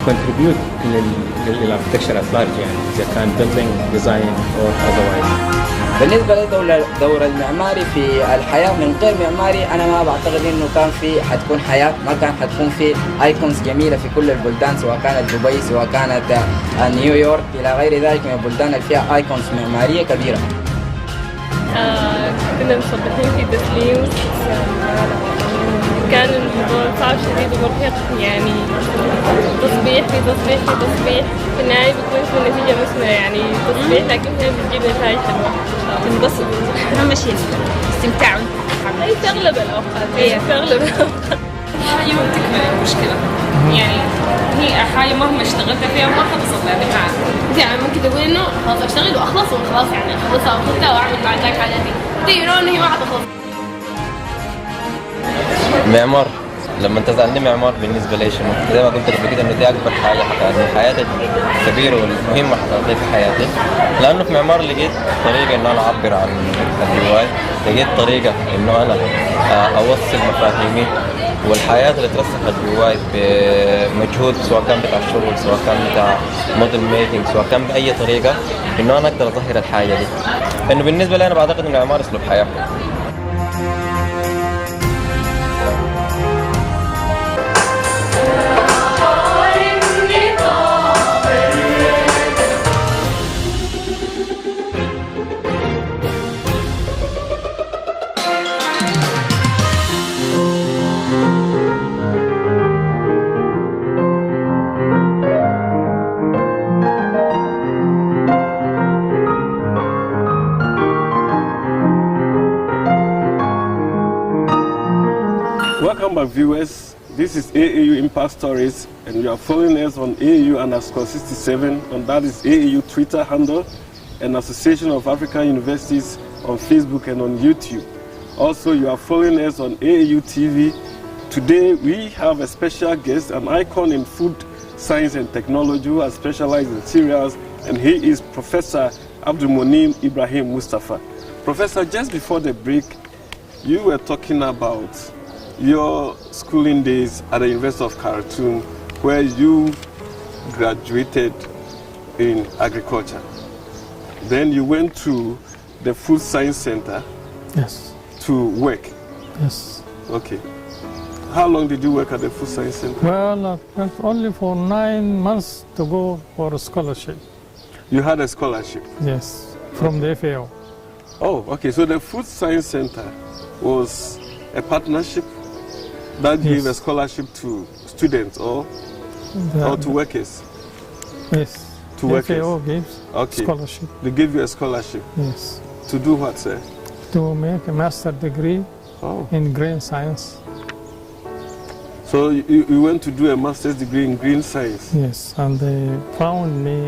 contribute للاركتكشر at large يعني إذا كان building design or otherwise. بالنسبة لدور المعماري في الحياة من غير معماري، أنا ما بعتقد إنه كان في حتكون حياة، ما كان حتكون في ايكونز جميلة في كل البلدان، سواء كانت دبي سواء كانت نيويورك إلى غير ذلك من البلدان اللي فيها ايكونز معمارية كبيرة. كنا مصبحين في تسليم، كان الموضوع صعب شديد ومرهق يعني، تصبيح في تصبيح في تصبيح، في النهاية بتكون في النتيجة مثمرة يعني تصبيح، لكن هي بتجيب نتائج حلوة. تنبسط أهم شيء استمتاعوا أي في أغلب الأوقات، في أغلب الأوقات هي يوم تكمل المشكلة يعني، هي حاجة مهما اشتغلت فيها ما حتصل بعدها. يعني ممكن تقول إنه خلاص أشتغل وأخلص وخلاص يعني أخلصها وأخذها وأعمل بعد ذلك حاجاتي، تيجي إنه هي ما حتخلص. معمار لما انت سألني معمار بالنسبة لي شنو؟ زي ما قلت قبل كده انه دي اكبر حاجة حققتني في حياتي الكبيرة والمهمة حققتني في حياتي، لانه في معمار لقيت طريقة انه انا اعبر عن الرواية، لقيت طريقة انه انا اوصل مفاهيمي والحياة اللي ترسخت جواي بمجهود، سواء كان بتاع الشغل سواء كان بتاع موديل ميكينج سواء كان بأي طريقة، انه انا اقدر اظهر الحاجة دي. انه بالنسبة لي انا بعتقد انه المعمار اسلوب حياة. Welcome back, viewers. This is AAU Impact Stories, and you are following us on AAU_67, and that is AAU Twitter handle, and Association of African Universities on Facebook and on YouTube. Also, you are following us on AAU TV. Today, we have a special guest, an icon in food science and technology who has specialized in cereals, and he is Professor Abdulmonim Ibrahim Mustafa. Professor, just before the break, you were talking about your schooling days at the University of Khartoum, where you graduated in agriculture. Then you went to the Food Science Center. Yes. To work. Yes. Okay. How long did you work at the Food Science Center? Well, I went only for 9 months to go for a scholarship. You had a scholarship? Yes, from the FAO. Oh, okay. So the Food Science Center was a partnership that gave a scholarship to students or to workers? Yes. To workers? FAO gives scholarship. They gave you a scholarship? Yes. To do what, sir? To make a master's degree in green science. So you went to do a master's degree in green science? Yes, and they found me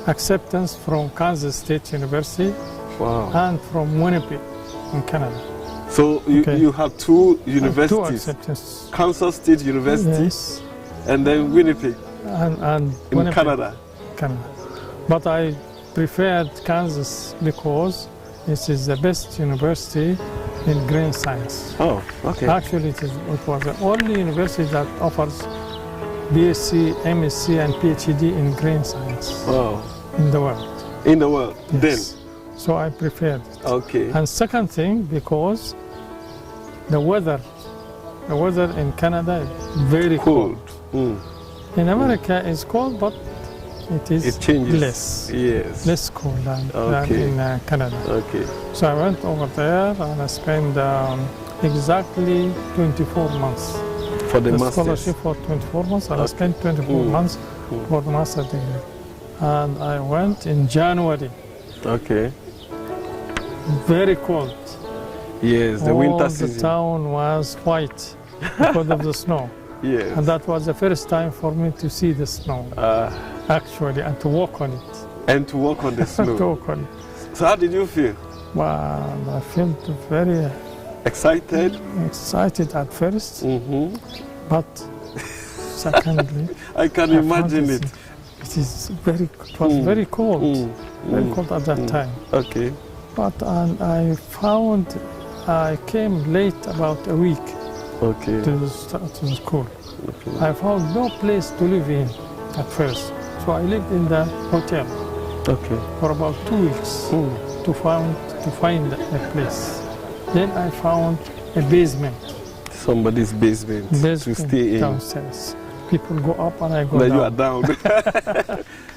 acceptance from Kansas State University and from Winnipeg in Canada. So you have two universities, Kansas State University and then Winnipeg and in Winnipeg, Canada. But I preferred Kansas because it is the best university in green science. Oh, okay. Actually, it was the only university that offers BSc, MSc and PhD in green science in the world. In the world, yes. Then? So I preferred it. Okay. And second thing, because the weather in Canada is very cold. In America it's cold, but it changes. Less cold than in Canada. Okay. So I went over there and I spent exactly 24 months. For the masters? Scholarship for 24 months, and I spent 24 months for the master's degree. And I went in January. Okay. Very cold. Yes, the winter season. The town was white because of the snow. Yes. And that was the first time for me to see the snow, actually, and to walk on it. And to walk on the snow. To walk on it. So how did you feel? Well, I felt very excited. Excited at first, but secondly, I can imagine it. It was very cold, very cold at that time. Okay. But I found I came late about a week to the school. I found no place to live in at first. So I lived in the hotel for about 2 weeks to find a place. Then I found a basement. Somebody's basement to stay in. Downstairs. People go up and I go then down. You are down.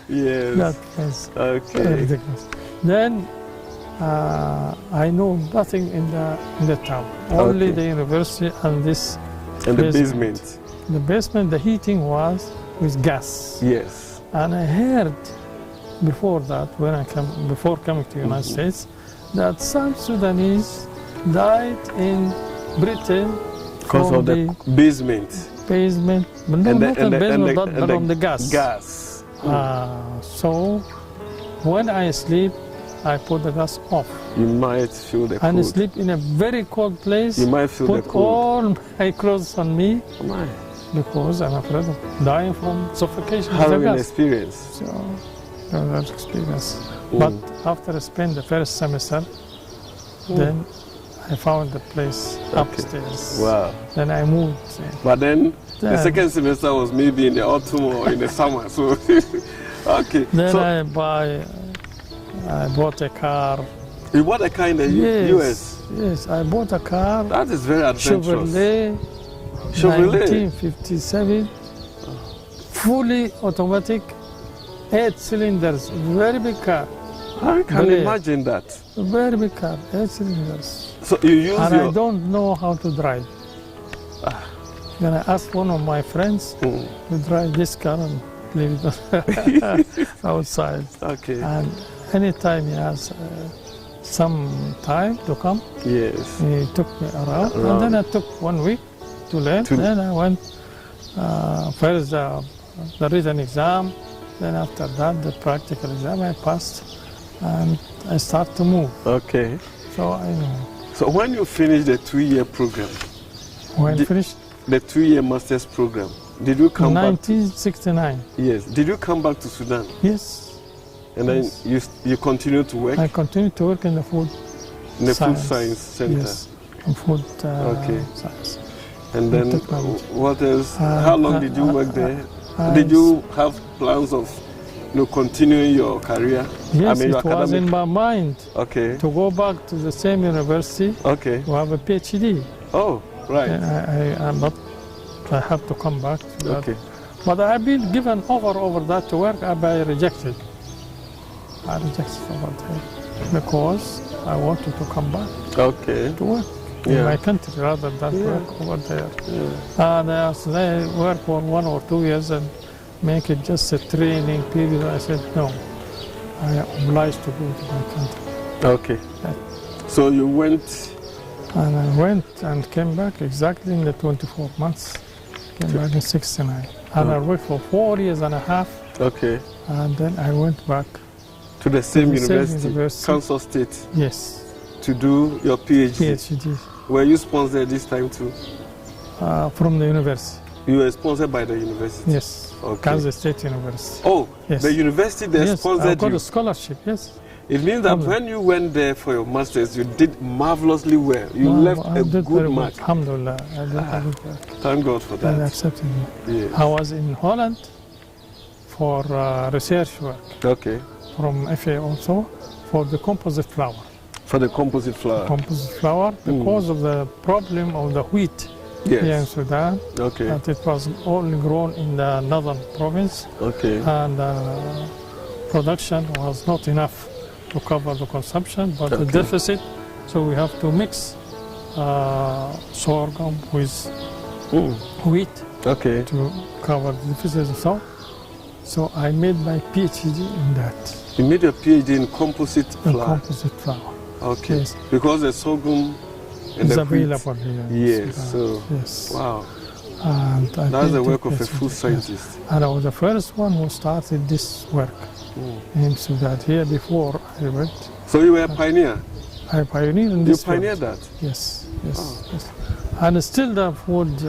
Yes. That was ridiculous. Then I know nothing in the town. Only the university and this and the basement. The basement, the heating was with gas. Yes. And I heard before that, before coming to the United States, that some Sudanese died in Britain because of the basement. Basement, but no, not the basement, but on the gas. Gas. So when I sleep, I put the gas off. You might feel the cold. And sleep in a very cold place. You might feel the cold. Put all my clothes on me. Oh my. Because I'm afraid of dying from suffocation. Having an experience. So, that experience. But after I spent the first semester, then I found the place upstairs. Wow. Then I moved. But then the second semester was maybe in the autumn or in the summer. So, okay. Then so, I bought a car. You bought a car in the US? Yes, I bought a car. That is very adventurous. Chevrolet 1957, fully automatic, 8 cylinders, very big car. I can imagine that. Very big car, 8 cylinders. So you use I don't know how to drive. Then I asked one of my friends to drive this car and leave it outside. Okay. And anytime he has some time to come, yes, he took me around. And then I took 1 week to learn. Then I went first the written exam. Then after that, the practical exam I passed, and I start to move. Okay. So I know. So when you finished the 2-year program, finished the 2-year master's program, did you come back? 1969. Yes. Did you come back to Sudan? Yes. And then you continued to work? I continued to work in the food food science center. Yes. In food science. And then what else? How long did you work there? Did you have plans of continuing your career? Yes, it was in my mind to go back to the same university to have a PhD. Oh, right. I have to come back to that. But I've been given over that to work, but I rejected. I rejected over there because I wanted to come back to work in my country rather than work over there. And I work for 1 or 2 years and make it just a training period. I said, no, I am obliged to go to my country. Okay. So you went? And I went and came back exactly in the 24 months. Came back in 69. And I worked for 4 years and a half. Okay. And then I went back to the same university, Kansas State. Yes. To do your PhD. PhD. Were you sponsored this time too? From the university. You were sponsored by the university? Yes. Kansas State University. Oh, yes. The university that sponsored you? I got a scholarship, yes. It means that when you went there for your master's, you did marvelously well. You left a good mark. Alhamdulillah, I did a good work. Thank God for that. They accepted me. Yes. I was in Holland for research work. Okay. From FA also, for the composite flour. For the composite flour? Composite flour, because of the problem of the wheat here in Sudan. Okay. That it was only grown in the northern province. Okay. And production was not enough to cover the consumption, but the deficit, so we have to mix sorghum with wheat to cover the deficit. So I made my PhD in that. You made your PhD in composite flour? In composite flour. Okay. Yes. Because the sorghum and is the available here. Yes. So, yes. Wow. And that's the work of a food scientist. And I was the first one who started this work in Sudan. Here before I went. So you were a pioneer? I pioneered in this. You pioneered that? Yes, yes. And still the food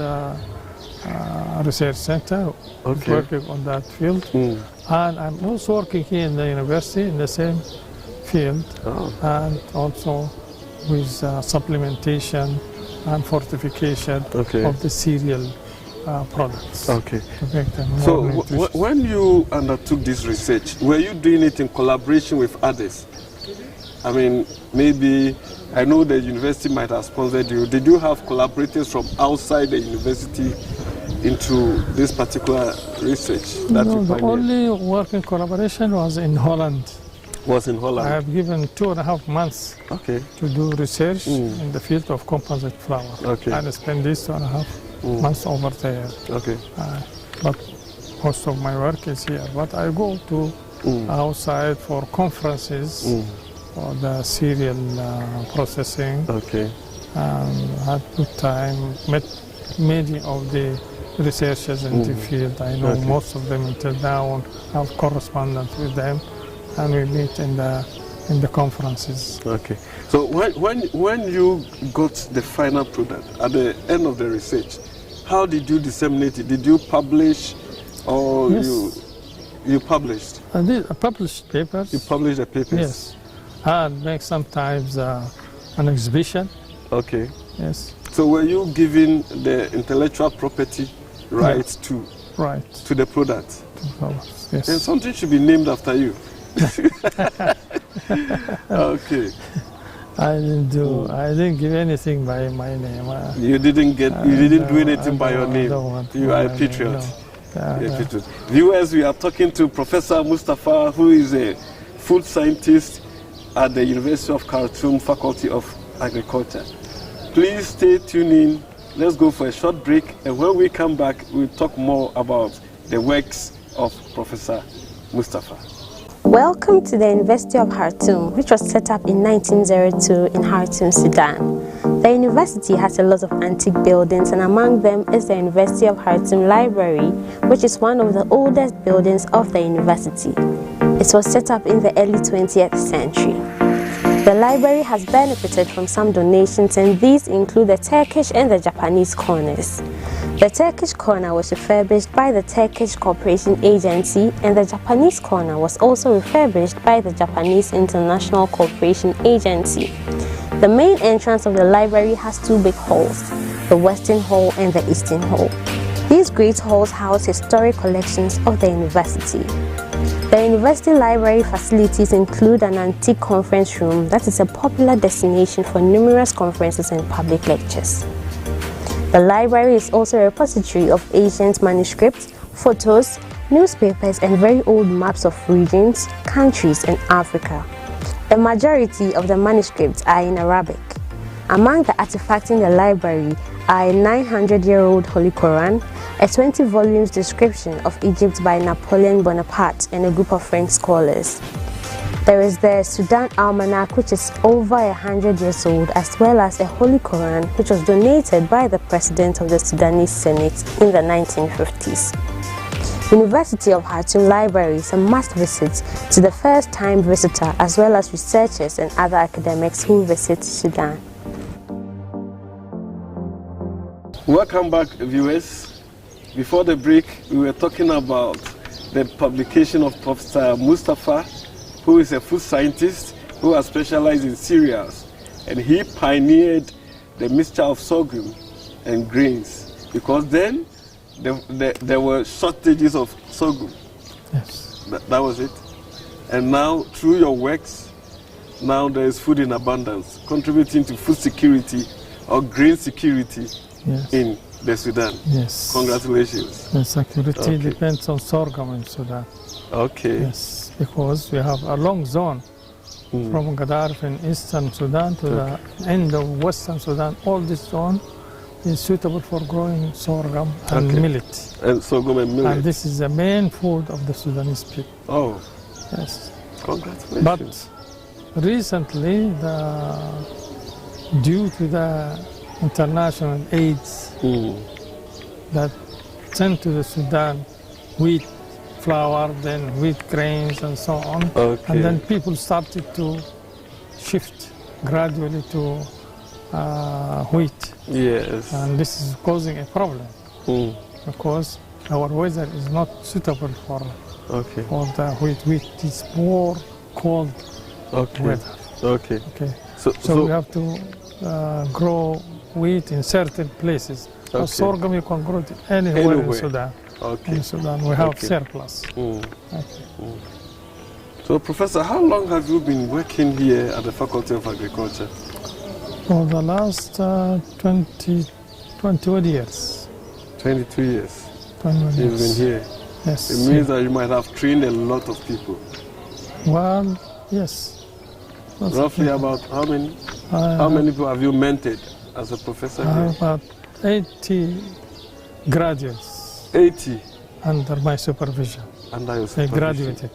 research center working on that field. And I'm also working here in the university in the same field, and also with supplementation and fortification of the cereal products. Okay. To make them more So nutritious. when you undertook this research, were you doing it in collaboration with others? I mean, maybe, I know the university might have sponsored you. Did you have collaborators from outside the university into this particular research that No, you the pioneered? only working collaboration was in Holland. Was in Holland? I have given 2.5 months Okay. to do research in the field of composite flour. Okay. And I spent these 2.5 months over there. Okay. But most of my work is here. But I go to outside for conferences for the cereal processing. Okay. Had good time, met many of the researchers in the field. I know most of them until now, have correspondence with them, and we meet in the conferences. Okay. So when you got the final product at the end of the research, how did you disseminate it? Did you publish, or Yes. you published? I published papers. You published the papers? Yes. And make sometimes an exhibition. Okay. Yes. So were you giving the intellectual property rights to the product? Yes. And something should be named after you. Okay. I didn't give anything by my name. You didn't do anything by your name. You are a my patriot. name, no. You're a patriot. Viewers, we are talking to Professor Mustafa, who is a food scientist at the University of Khartoum Faculty of Agriculture. Please stay tuned in. Let's go for a short break, and when we come back, we'll talk more about the works of Professor Mustafa. Welcome to the University of Khartoum, which was set up in 1902 in Khartoum, Sudan. The university has a lot of antique buildings, and among them is the University of Khartoum Library, which is one of the oldest buildings of the university. It was set up in the early 20th century. The library has benefited from some donations, and these include the Turkish and the Japanese corners. The Turkish corner was refurbished by the Turkish Cooperation Agency, and the Japanese corner was also refurbished by the Japanese International Cooperation Agency. The main entrance of the library has two big halls, the Western Hall and the Eastern Hall. These great halls house historic collections of the university. The university library facilities include an antique conference room that is a popular destination for numerous conferences and public lectures. The library is also a repository of ancient manuscripts, photos, newspapers, and very old maps of regions, countries, and Africa. The majority of the manuscripts are in Arabic. Among the artifacts in the library are a 900-year-old Holy Quran, a 20 volumes description of Egypt by Napoleon Bonaparte and a group of French scholars. There is the Sudan Almanac, which is over 100 years old, as well as a Holy Quran, which was donated by the President of the Sudanese Senate in the 1950s. University of Khartoum Library is a must visit to the first-time visitor, as well as researchers and other academics who visit Sudan. Welcome back, viewers. Before the break, we were talking about the publication of Professor Mustafa, who is a food scientist who has specialized in cereals, and he pioneered the mixture of sorghum and grains, because then there were shortages of sorghum. Yes. That was it. And now, through your works, now there is food in abundance, contributing to food security or grain security in the Sudan. Yes. Congratulations. The security depends on sorghum in Sudan. Okay. Yes, because we have a long zone from Gaddarf in eastern Sudan to the end of western Sudan. All this zone is suitable for growing sorghum and millet. And sorghum and millet. And this is the main food of the Sudanese people. Oh. Yes. Congratulations. But recently, due to the international aids that sent to the Sudan, wheat flour, then wheat grains and so on. And then people started to shift gradually to wheat. Yes. And this is causing a problem because our weather is not suitable for the wheat. Wheat is more cold weather. Okay. So we have to grow wheat in certain places. Okay. Sorghum you can grow it anywhere in Sudan. Okay. In Sudan we have surplus. Okay. So, Professor, how long have you been working here at the Faculty of Agriculture? For the last 21 years. 22 years. 21 years. You've been here. Yes. It means that you might have trained a lot of people. Well, yes. Roughly about how many? How many people have you mentored as a professor here? About 80 graduates. 80? Under my supervision. Under your They supervision? graduated.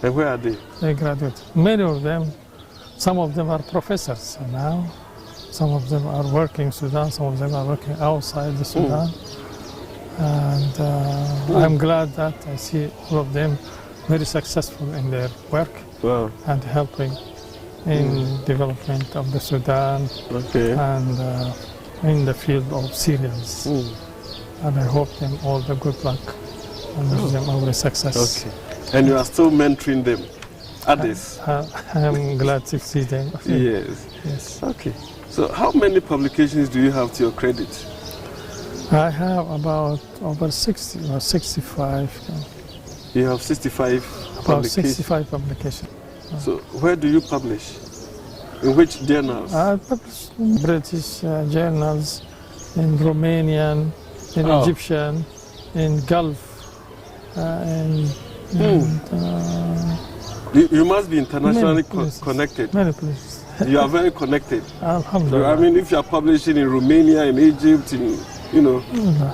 And where are they? They graduated. Many of them, some of them are professors now. Some of them are working in Sudan, some of them are working outside the Sudan. And I'm glad that I see all of them very successful in their work and helping in development of the Sudan and in the field of cereals. And I hope them all the good luck and wish them all the success. Okay. And you are still mentoring them, others? I'm glad to see them. Yes. Yes. Okay. So how many publications do you have to your credit? I have about over 60 or 65. You have 65 about 65 publications. So where do you publish? In which journals? I publish in British journals, in Romanian, in Egyptian, in Gulf, you must be internationally connected. Many places. You are very connected. Alhamdulillah. I mean, if you are publishing in Romania, in Egypt, in, you know.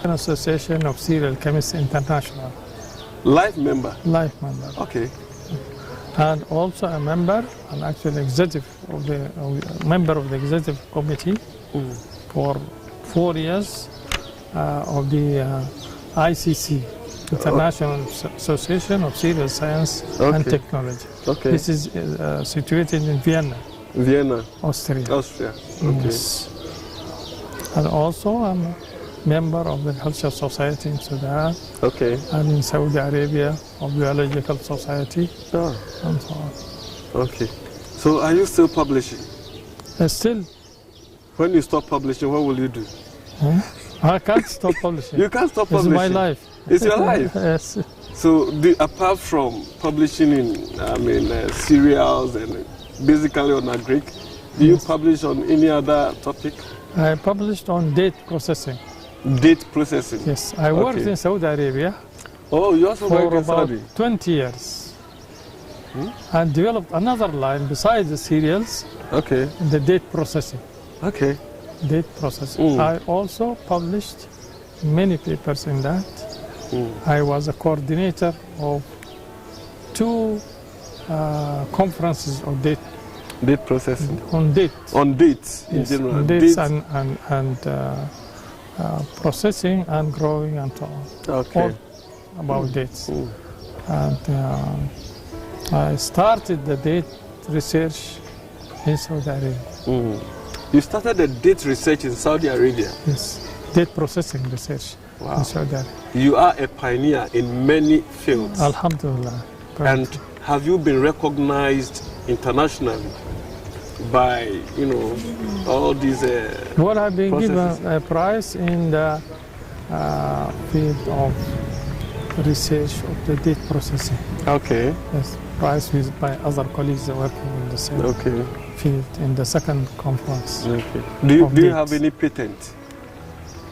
An Association of Cereal Chemists International. Life member? Life member. Okay. And also a member, an actual executive of the member of the executive committee for 4 years of the ICC, International Association of Cereal Science and Technology. Okay. This is situated in Vienna. Vienna, Austria. Austria. Okay. Yes. And also I'm a member of the Cultural Society in Sudan. Okay. And in Saudi Arabia of Biological Society. And so on. Okay. So are you still publishing? Still. When you stop publishing, what will you do? I can't stop publishing. You can't stop publishing? It's my life. It's your life? Yes. So apart from publishing in, cereals and basically on agric, do you publish on any other topic? I published on date processing. Date processing? Yes. I worked in Saudi Arabia. Oh, you also worked in about Saudi? 20 years. And developed another line besides the cereals. Okay. The date processing. Okay. Date processing. I also published many papers in that. I was a coordinator of 2 conferences of date processing. On dates. On dates in yes, general. On dates and processing and growing and so on. Okay. All about dates. And I started the date research in Saudi Arabia. You started the date research in Saudi Arabia? Yes, date processing research in Saudi Arabia. You are a pioneer in many fields. Alhamdulillah. And have you been recognized internationally by, all these Well, I've been given a prize in the field of research of the date processing. Okay. Yes, prize by other colleagues working in the same field in the second conference. Okay. Do you have any patent?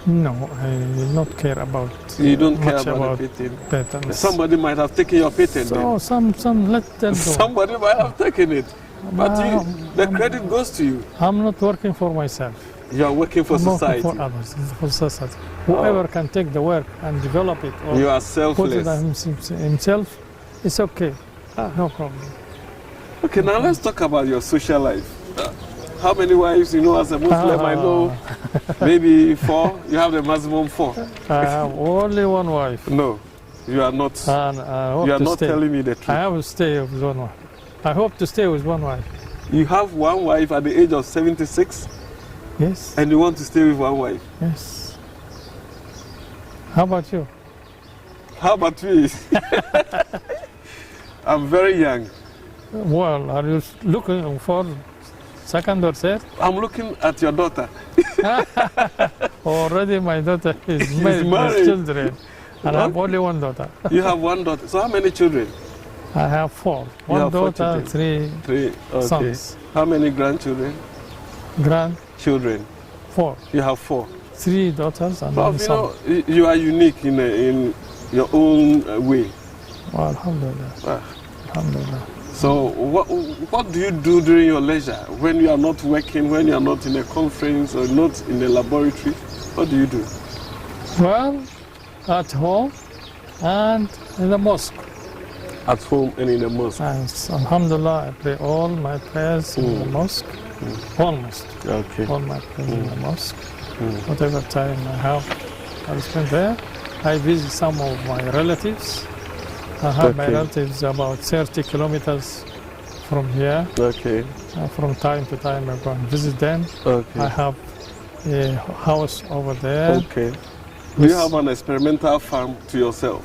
No, I will not care about. You don't care much about the patent? Patents. Somebody might have taken your patent. So some let them go. Somebody might have taken it, but the credit goes to you. I'm not working for myself. You are working for society. Working for others, for society. Whoever can take the work and develop it or you are selfless. put it on himself, it's okay. No problem. Okay, now let's talk about your social life. How many wives you know as a Muslim? I know maybe 4. You have the maximum 4. I have only one wife. No, you are not. You are not telling me the truth. I will stay with one wife. I hope to stay with one wife. You have one wife at the age of 76? Yes. And you want to stay with one wife? Yes. How about you? How about me? I'm very young. Well, are you looking for second or third? I'm looking at your daughter. Already my daughter is married with children, and I have only one daughter. You have one daughter. So how many children? I have four. One daughter, three sons. How many grandchildren? Children, 4. You have 4. 3 daughters and one son. Know, you are unique in your own way. Well, alhamdulillah. Alhamdulillah. So what do you do during your leisure when you are not working, when you are not in a conference or not in a laboratory? What do you do? Well, at home and in the mosque. At home and in the mosque? And alhamdulillah, I pray all my prayers in the mosque. Almost. Okay. All my prayers in the mosque. Whatever time I have, I spend there. I visit some of my relatives. I have my relatives about 30 kilometers from here. Okay. From time to time I go and visit them. Okay. I have a house over there. Okay. Do you have an experimental farm to yourself?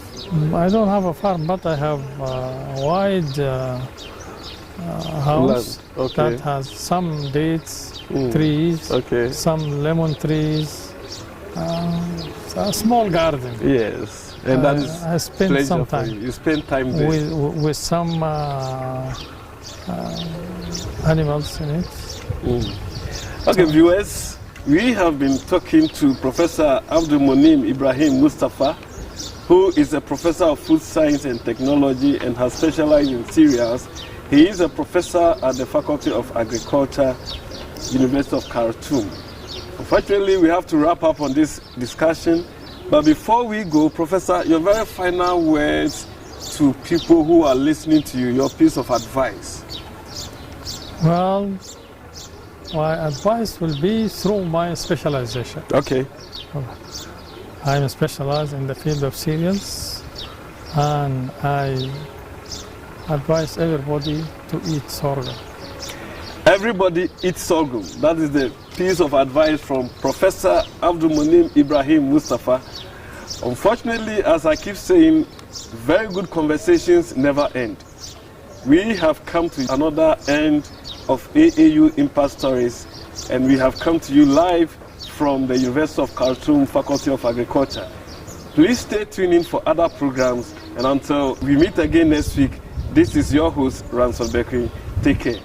I don't have a farm, but I have a wide house that has some dates trees, some lemon trees, a small garden. Yes, and that is I spend some time. You spend time there with some animals in it. Okay, viewers, we have been talking to Professor Abdul Monim Ibrahim Mustafa, who is a professor of food science and technology and has specialized in cereals. He is a professor at the Faculty of Agriculture, University of Khartoum. Unfortunately, we have to wrap up on this discussion. But before we go, Professor, your very final words to people who are listening to you, your piece of advice. Well, my advice will be through my specialization. Okay. I'm specialized in the field of cereals, and I advise everybody to eat sorghum. Everybody eats sorghum. That is the piece of advice from Professor Abdul Monim Ibrahim Mustafa. Unfortunately, as I keep saying, very good conversations never end. We have come to another end of AAU Impact Stories, and we have come to you live from the University of Khartoum Faculty of Agriculture. Please stay tuned in for other programs, and until we meet again next week, this is your host, Ransom Bekri. Take care.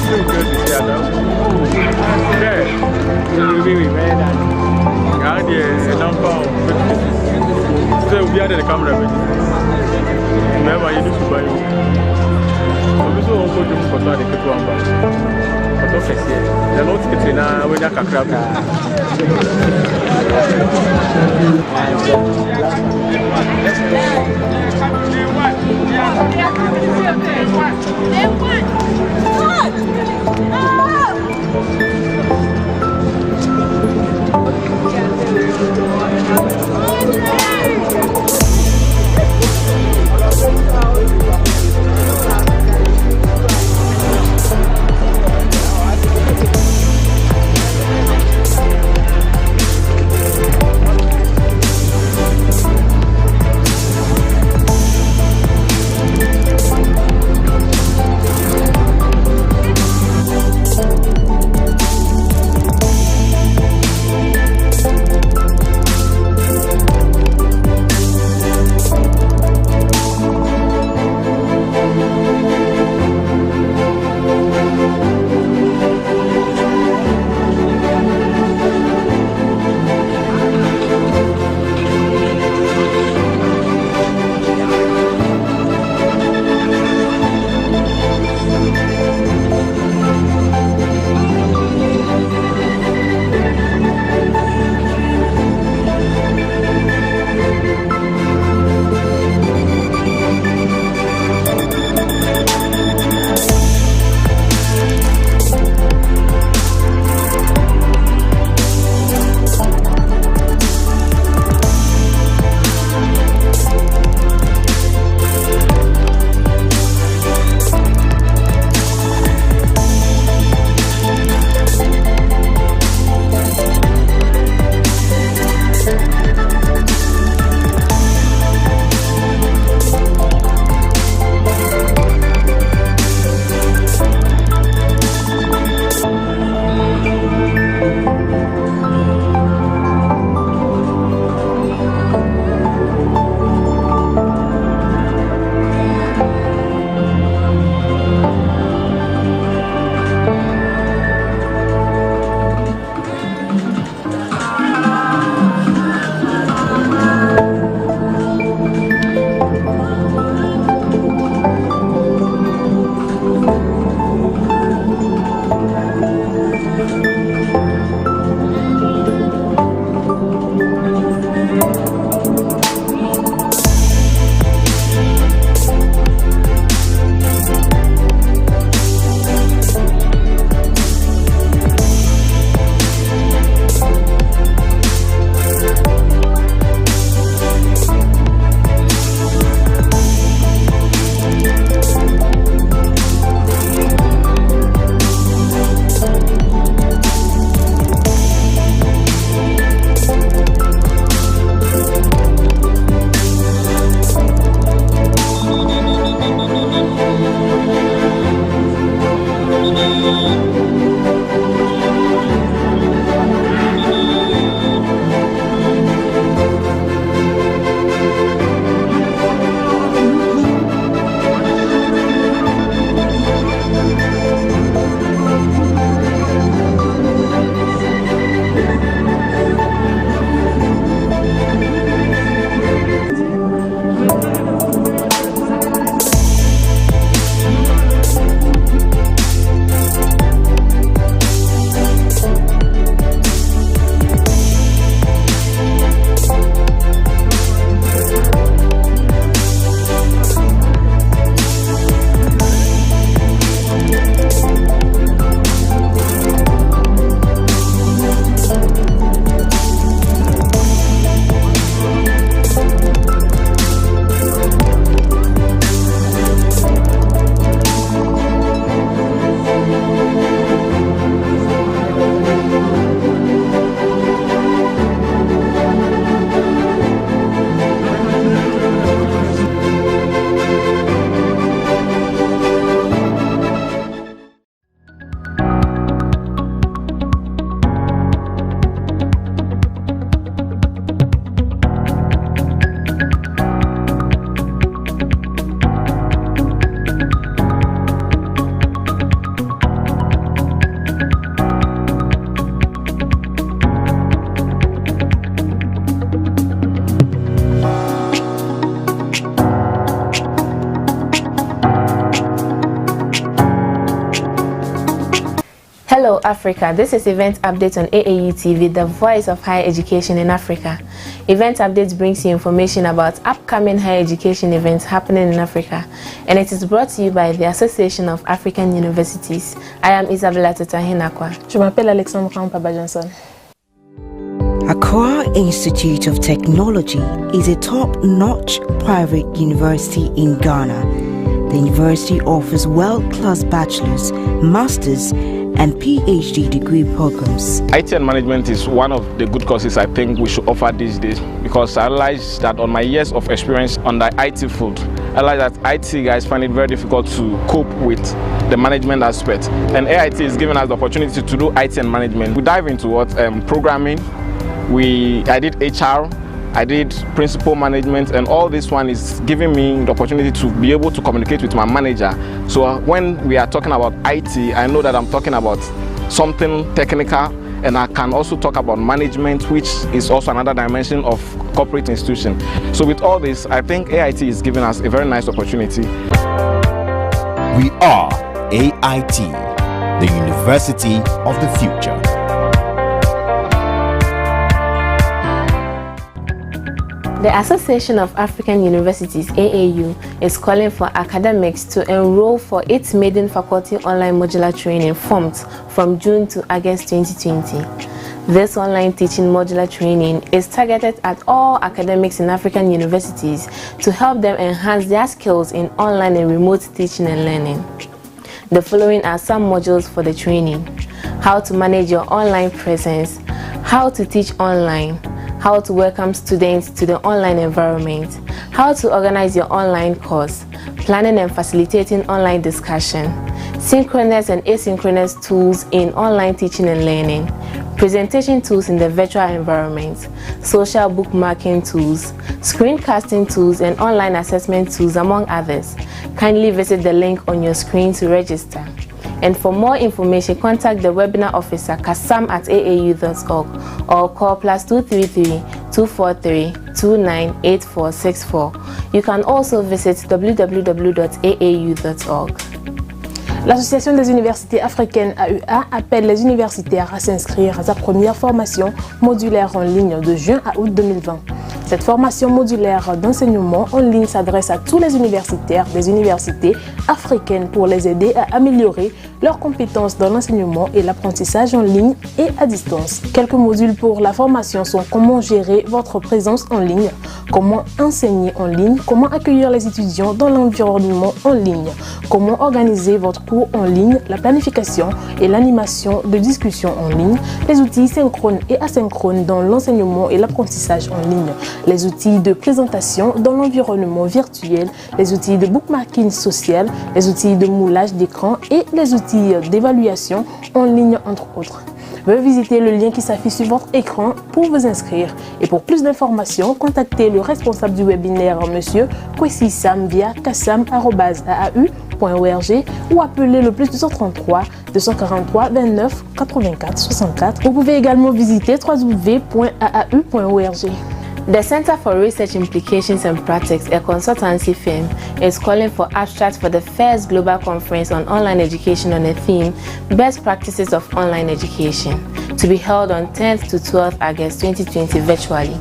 still good to see though. Yeah. We made that. I had a number of so we had the camera. Remember, you need to buy it. So we go to the Kikuan Bank. But don't face it. The notes get in now when you can crab. Hello Africa, this is Event Update on AAU TV, the voice of higher education in Africa. Event Update brings you information about upcoming higher education events happening in Africa, and it is brought to you by the Association of African Universities. I am Isabella Tutahinakwa. Je m'appelle Alexandra Mpaba-Johnson. Accra Institute of Technology is a top-notch private university in Ghana. The university offers world-class bachelor's, master's, and PhD degree programs. IT and management is one of the good courses I think we should offer these days, because I realized that on my years of experience on the IT field, I realized that IT guys find it very difficult to cope with the management aspect. And AIT is giving us the opportunity to do IT and management. We dive into what programming. I did HR, I did principal management, and all this one is giving me the opportunity to be able to communicate with my manager. So when we are talking about IT, I know that I'm talking about something technical, and I can also talk about management, which is also another dimension of corporate institution. So with all this, I think AIT is giving us a very nice opportunity. We are AIT, the University of the Future. The Association of African Universities, AAU, is calling for academics to enroll for its maiden faculty online modular training formed from June to August 2020. This online teaching modular training is targeted at all academics in African universities to help them enhance their skills in online and remote teaching and learning. The following are some modules for the training: how to manage your online presence, how to teach online, how to welcome students to the online environment, how to organize your online course, planning and facilitating online discussion, synchronous and asynchronous tools in online teaching and learning, presentation tools in the virtual environment, social bookmarking tools, screencasting tools, and online assessment tools, among others. Kindly visit the link on your screen to register. And for more information, contact the webinar officer kasam@aau.org or call +233 243 298464. You can also visit www.aau.org. L'Association des universités africaines AUA appelle les universitaires à s'inscrire à sa première formation modulaire en ligne de juin à août 2020. Cette formation modulaire d'enseignement en ligne s'adresse à tous les universitaires des universités africaines pour les aider à améliorer leurs compétences dans l'enseignement et l'apprentissage en ligne et à distance. Quelques modules pour la formation sont comment gérer votre présence en ligne, comment enseigner en ligne, comment accueillir les étudiants dans l'environnement en ligne, comment organiser votre cours en ligne, la planification et l'animation de discussions en ligne, les outils synchrones et asynchrones dans l'enseignement et l'apprentissage en ligne, les outils de présentation dans l'environnement virtuel, les outils de bookmarking social, les outils de moulage d'écran et les outils d'évaluation en ligne, entre autres. Veuillez visiter le lien qui s'affiche sur votre écran pour vous inscrire. Et pour plus d'informations, contactez le responsable du webinaire, M. Kwesi Sam, via kassam@aau.org ou appelez le +233 243 29 84 64. Vous pouvez également visiter www.aau.org. The Center for Research Implications and Practice, a consultancy firm, is calling for abstracts for the first global conference on online education on the theme Best Practices of Online Education, to be held on 10th to 12th August 2020 virtually.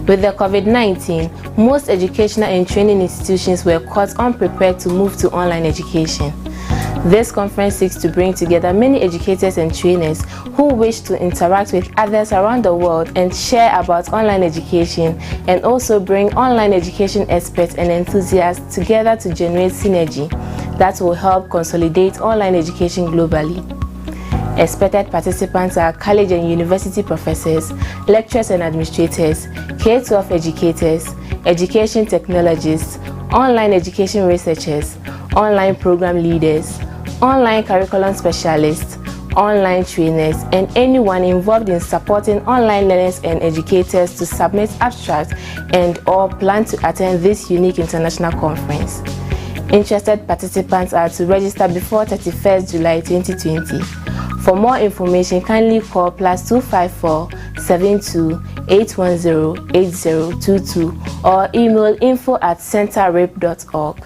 With the COVID-19, most educational and training institutions were caught unprepared to move to online education. This conference seeks to bring together many educators and trainers who wish to interact with others around the world and share about online education, and also bring online education experts and enthusiasts together to generate synergy that will help consolidate online education globally. Expected participants are college and university professors, lecturers and administrators, K-12 educators, education technologists, online education researchers, online program leaders, online curriculum specialists, online trainers, and anyone involved in supporting online learners and educators to submit abstracts and or plan to attend this unique international conference. Interested participants are to register before 31st July 2020. For more information, kindly call +254 72 810 8022 or email info@centerrep.org.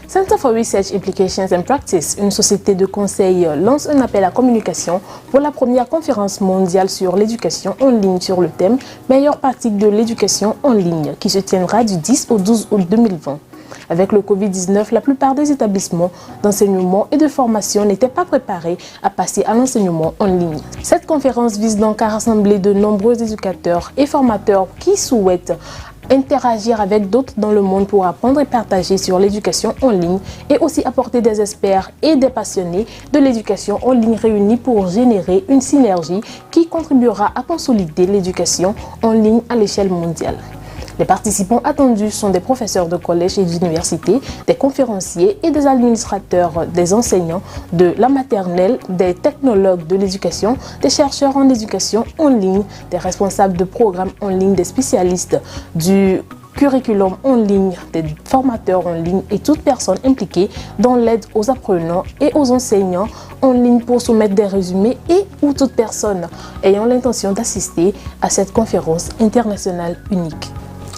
Center for Research, Implications and Practice, une société de conseil, lance un appel à communication pour la première conférence mondiale sur l'éducation en ligne sur le thème « Meilleures pratiques de l'éducation en ligne » qui se tiendra du 10 au 12 août 2020. Avec le Covid-19, la plupart des établissements d'enseignement et de formation n'étaient pas préparés à passer à l'enseignement en ligne. Cette conférence vise donc à rassembler de nombreux éducateurs et formateurs qui souhaitent interagir avec d'autres dans le monde pour apprendre et partager sur l'éducation en ligne et aussi apporter des experts et des passionnés de l'éducation en ligne réunis pour générer une synergie qui contribuera à consolider l'éducation en ligne à l'échelle mondiale. Les participants attendus sont des professeurs de collège et d'université, des conférenciers et des administrateurs, des enseignants de la maternelle, des technologues de l'éducation, des chercheurs en éducation en ligne, des responsables de programmes en ligne, des spécialistes du curriculum en ligne, des formateurs en ligne et toute personne impliquée dans l'aide aux apprenants et aux enseignants en ligne pour soumettre des résumés et ou toute personne ayant l'intention d'assister à cette conférence internationale unique.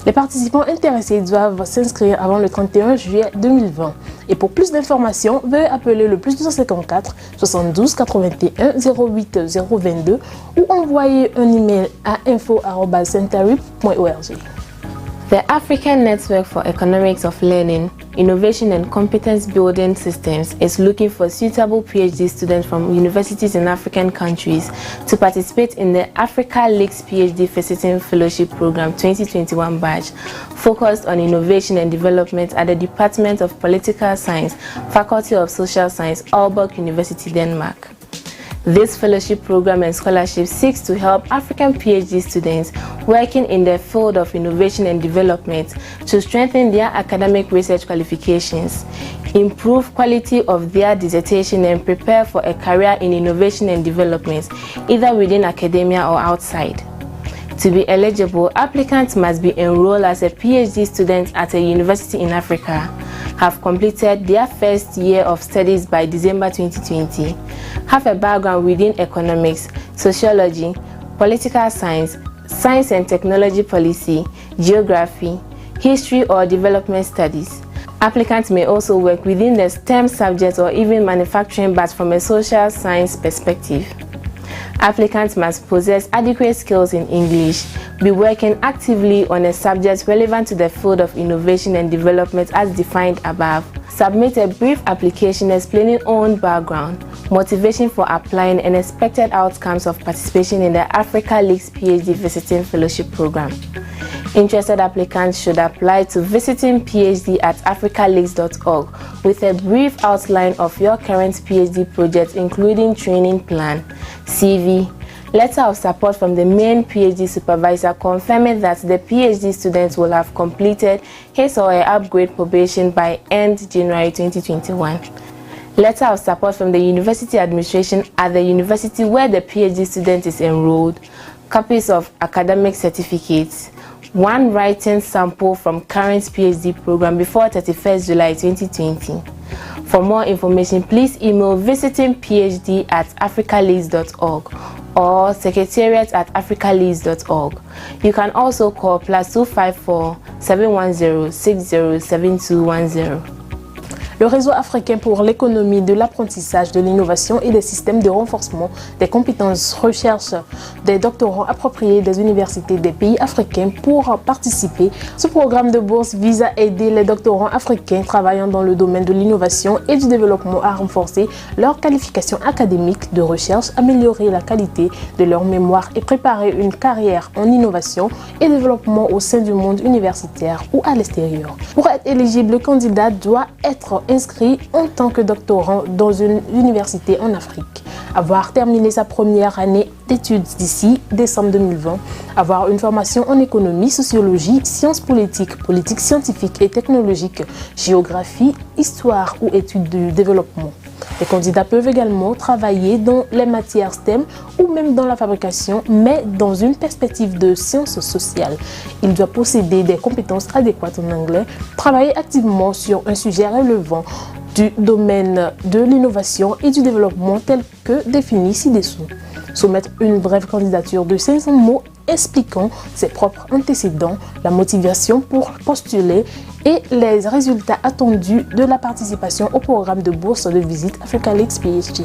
Les participants intéressés doivent s'inscrire avant le 31 juillet 2020. Et pour plus d'informations, veuillez appeler le +254 72 81 08 022 ou envoyer un email à info@centerip.org. The African Network for Economics of Learning, Innovation and Competence Building Systems is looking for suitable PhD students from universities in African countries to participate in the Africa Leaks PhD Visiting Fellowship Program 2021 batch, focused on innovation and development at the Department of Political Science, Faculty of Social Science, Aalborg University, Denmark. This fellowship program and scholarship seeks to help African PhD students working in the field of innovation and development to strengthen their academic research qualifications, improve quality of their dissertation, and prepare for a career in innovation and development, either within academia or outside. To be eligible, applicants must be enrolled as a PhD student at a university in Africa, have completed their first year of studies by December 2020, have a background within economics, sociology, political science, science and technology policy, geography, history or development studies. Applicants may also work within the STEM subjects or even manufacturing, but from a social science perspective. Applicants must possess adequate skills in English, be working actively on a subject relevant to the field of innovation and development as defined above, submit a brief application explaining own background, motivation for applying, and expected outcomes of participation in the Africa Leaks PhD Visiting Fellowship Program. Interested applicants should apply to visitingphd@africaleaks.org with a brief outline of your current PhD project, including training plan, CV, letter of support from the main PhD supervisor confirming that the PhD student will have completed his or her upgrade probation by end January 2021. Letter of support from the university administration at the university where the PhD student is enrolled, copies of academic certificates, one writing sample from current PhD program before 31st July 2020. For more information, please email visitingphd@africaleaks.org or secretariat@africaleaks.org. You can also call +254 710 60 7210. Le réseau africain pour l'économie de l'apprentissage, de l'innovation et des systèmes de renforcement des compétences recherche des doctorants appropriés des universités des pays africains pour participer. Ce programme de bourse vise à aider les doctorants africains travaillant dans le domaine de l'innovation et du développement à renforcer leur qualification académique de recherche, améliorer la qualité de leur mémoire et préparer une carrière en innovation et développement au sein du monde universitaire ou à l'extérieur. Pour être éligible, le candidat doit être inscrit en tant que doctorant dans une université en Afrique, avoir terminé sa première année d'études d'ici décembre 2020, avoir une formation en économie, sociologie, sciences politiques, politique scientifique et technologique, géographie, histoire ou études du développement. Les candidats peuvent également travailler dans les matières STEM ou même dans la fabrication, mais dans une perspective de sciences sociales. Il doit posséder des compétences adéquates en anglais, travailler activement sur un sujet relevant du domaine de l'innovation et du développement tel que défini ci-dessous. Soumettre une brève candidature de 500 mots expliquant ses propres antécédents, la motivation pour postuler et les résultats attendus de la participation au programme de bourse de visite AfricaLeaks PhD.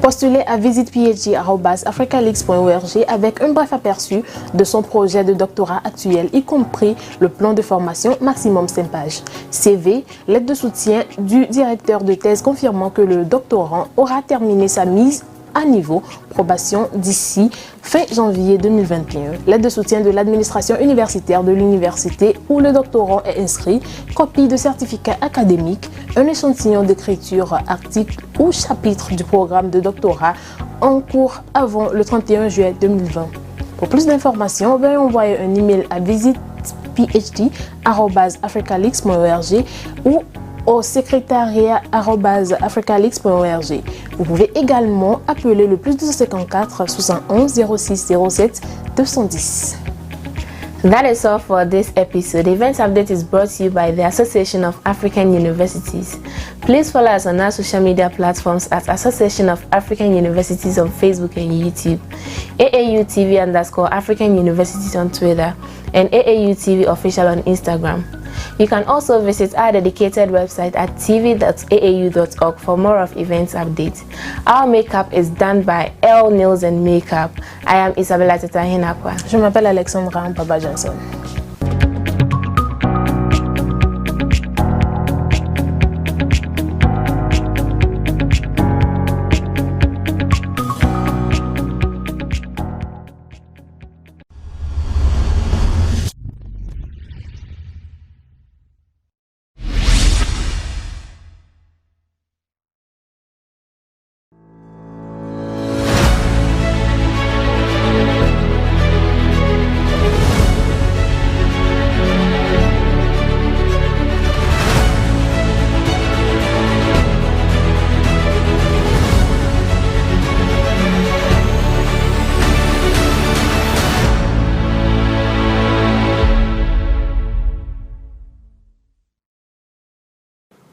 Postulez à visitephd@africaleaks.org avec un bref aperçu de son projet de doctorat actuel, y compris le plan de formation maximum 5 pages, CV, lettre de soutien du directeur de thèse confirmant que le doctorant aura terminé sa mise à niveau probation d'ici fin janvier 2021. Lettre de soutien de l'administration universitaire de l'université où le doctorant est inscrit, copie de certificat académique, un échantillon d'écriture, article ou chapitre du programme de doctorat en cours avant le 31 juillet 2020. Pour plus d'informations, veuillez envoyer un email à visitephd@africaleaks.org ou au secrétariat@africaleaks.org. Vous pouvez également appeler le +254 71 06 07 210. That is all for this episode. Events Update is brought to you by the Association of African Universities. Please follow us on our social media platforms at Association of African Universities on Facebook and YouTube, AAU TV_African Universities on Twitter, and AAU TV Official on Instagram. You can also visit our dedicated website at tv.aau.org for more of events updates. Our makeup is done by L. Nails and Makeup. I am Isabella Tetahinakwa. Je m'appelle Alexandra Mpaba Johnson.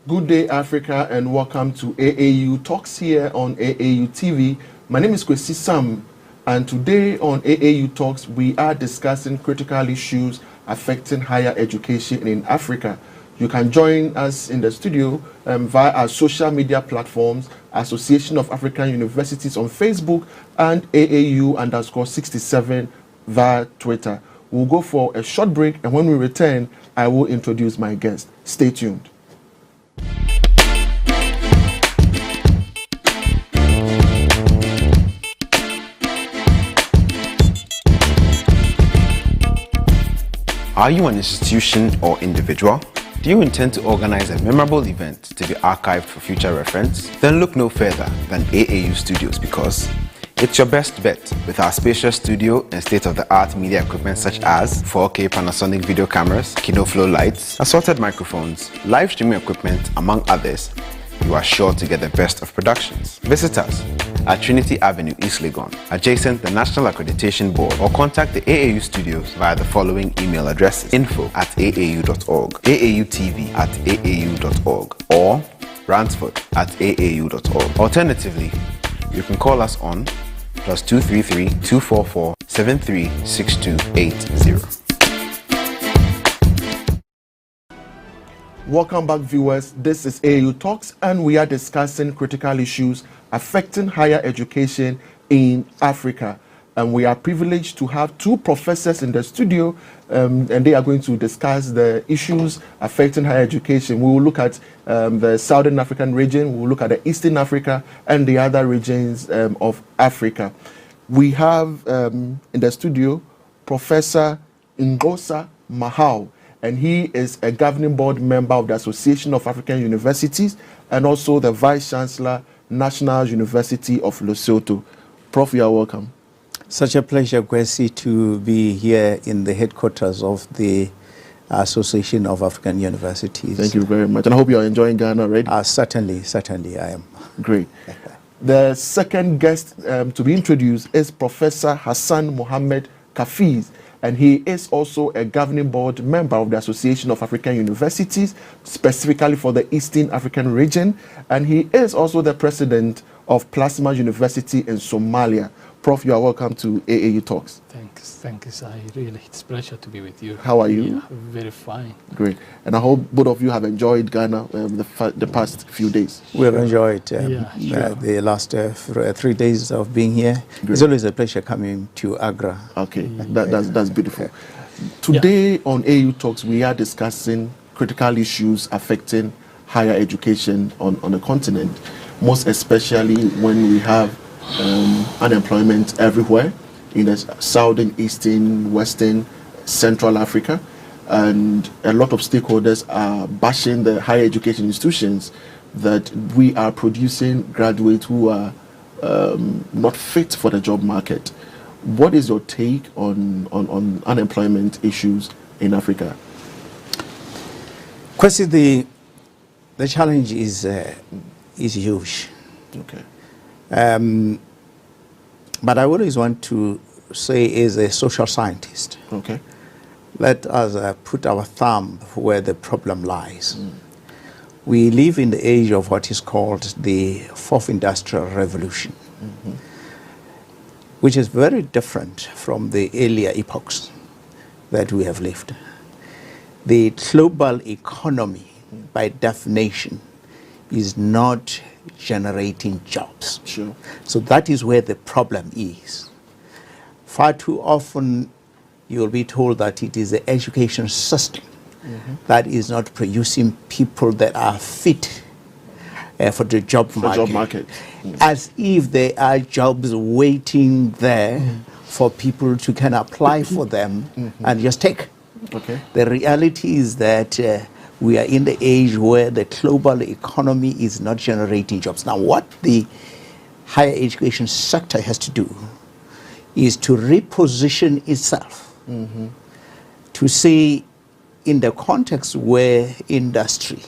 Good day, Africa, and welcome to AAU Talks here on AAU TV. My name is Kwesi Sam, and today on AAU Talks, we are discussing critical issues affecting higher education in Africa. You can join us in the studio via our social media platforms, Association of African Universities on Facebook, and AAU_67 via Twitter. We'll go for a short break, and when we return, I will introduce my guest. Stay tuned. Are you an institution or individual? Do you intend to organize a memorable event to be archived for future reference? Then look no further than AAU Studios, because it's your best bet with our spacious studio and state-of-the-art media equipment such as 4K Panasonic video cameras, KinoFlow lights, assorted microphones, live streaming equipment, among others. You are sure to get the best of productions. Visit us at Trinity Avenue, East Legon, adjacent the National Accreditation Board, or contact the AAU Studios via the following email addresses: info@aau.org, AAUTV@aau.org, or Ransford@aau.org. Alternatively, you can call us on +233 244 736280. Welcome back, viewers. This is AAU Talks, and we are discussing critical issues affecting higher education in Africa. And we are privileged to have two professors in the studio, and they are going to discuss the issues affecting higher education. We will look at the Southern African region, we will look at the Eastern Africa, and the other regions of Africa. We have in the studio Professor Ngosa Mahau, and he is a governing board member of the Association of African Universities and also the Vice Chancellor, National University of Lesotho. Prof, you are welcome. Such a pleasure, Kwesi, to be here in the headquarters of the Association of African Universities. Thank you very much. And I hope you are enjoying Ghana, right? Certainly I am. Great. The second guest to be introduced is Professor Hassan Mohammed Kafiz, and he is also a governing board member of the Association of African Universities, specifically for the Eastern African region, and he is also the president of Plasma University in Somalia. Prof, you are welcome to AAU Talks. Thanks. It's a pleasure to be with you. How are you? Yeah, very fine. Great. And I hope both of you have enjoyed Ghana the past few days. We have enjoyed the last 3 days of being here. Great. It's always a pleasure coming to Agra. Okay, that's beautiful. Today on AAU Talks, we are discussing critical issues affecting higher education on the continent, most especially when we have unemployment everywhere in the southern, eastern, western, central Africa, and a lot of stakeholders are bashing the higher education institutions that we are producing graduates who are not fit for the job market. What is your take on unemployment issues in Africa? Kwesi, the challenge is huge. Okay. But I always want to say, as a social scientist, okay, let us put our thumb where the problem lies. We live in the age of what is called the fourth industrial revolution, which is very different from the earlier epochs that we have lived. The global economy, by definition, is not generating jobs. Sure. So that is where the problem is. Far too often you'll be told that it is the education system that is not producing people that are fit for the job market. As if there are jobs waiting there for people to can apply for them and just take. Okay. The reality is that we are in the age where the global economy is not generating jobs. Now, what the higher education sector has to do is to reposition itself to say, in the context where industry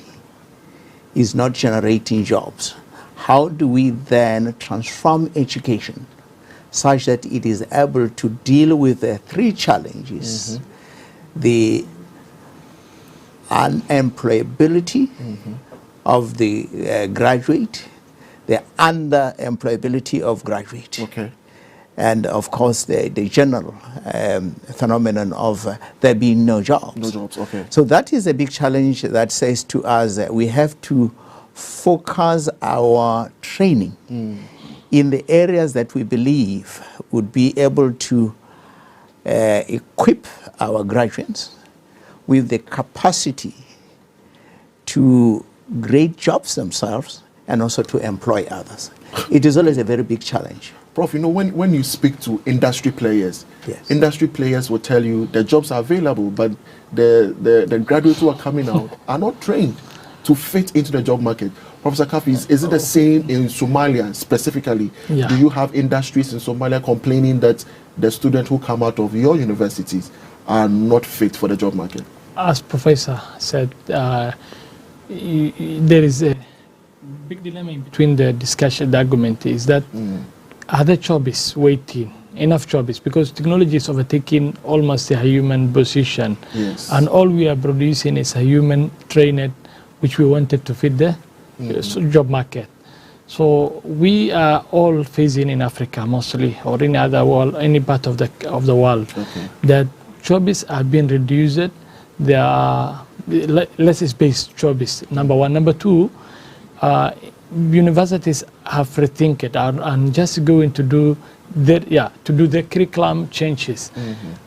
is not generating jobs, how do we then transform education such that it is able to deal with the three challenges, the unemployability of the graduate, the underemployability of graduate, and of course the general phenomenon of there being no jobs. No jobs, okay. So that is a big challenge that says to us that we have to focus our training in the areas that we believe would be able to equip our graduates with the capacity to create jobs themselves and also to employ others. It is always a very big challenge. Prof, you know, when you speak to industry players, industry players will tell you the jobs are available, but the graduates who are coming out are not trained to fit into the job market. Professor Kafi, is it the same in Somalia specifically? Yeah. Do you have industries in Somalia complaining that the students who come out of your universities are not fit for the job market? As Professor said, there is a big dilemma in between the discussion. The argument is that other jobs waiting, enough jobs, because technology is overtaking almost a human position. Yes. And all we are producing is a human trained, which we wanted to fit the job market. So we are all facing in Africa mostly, or in other world, any part of the world, that jobs are being reduced. There are less space jobs, number one. Number two, universities have rethink it and just going to do the curriculum changes,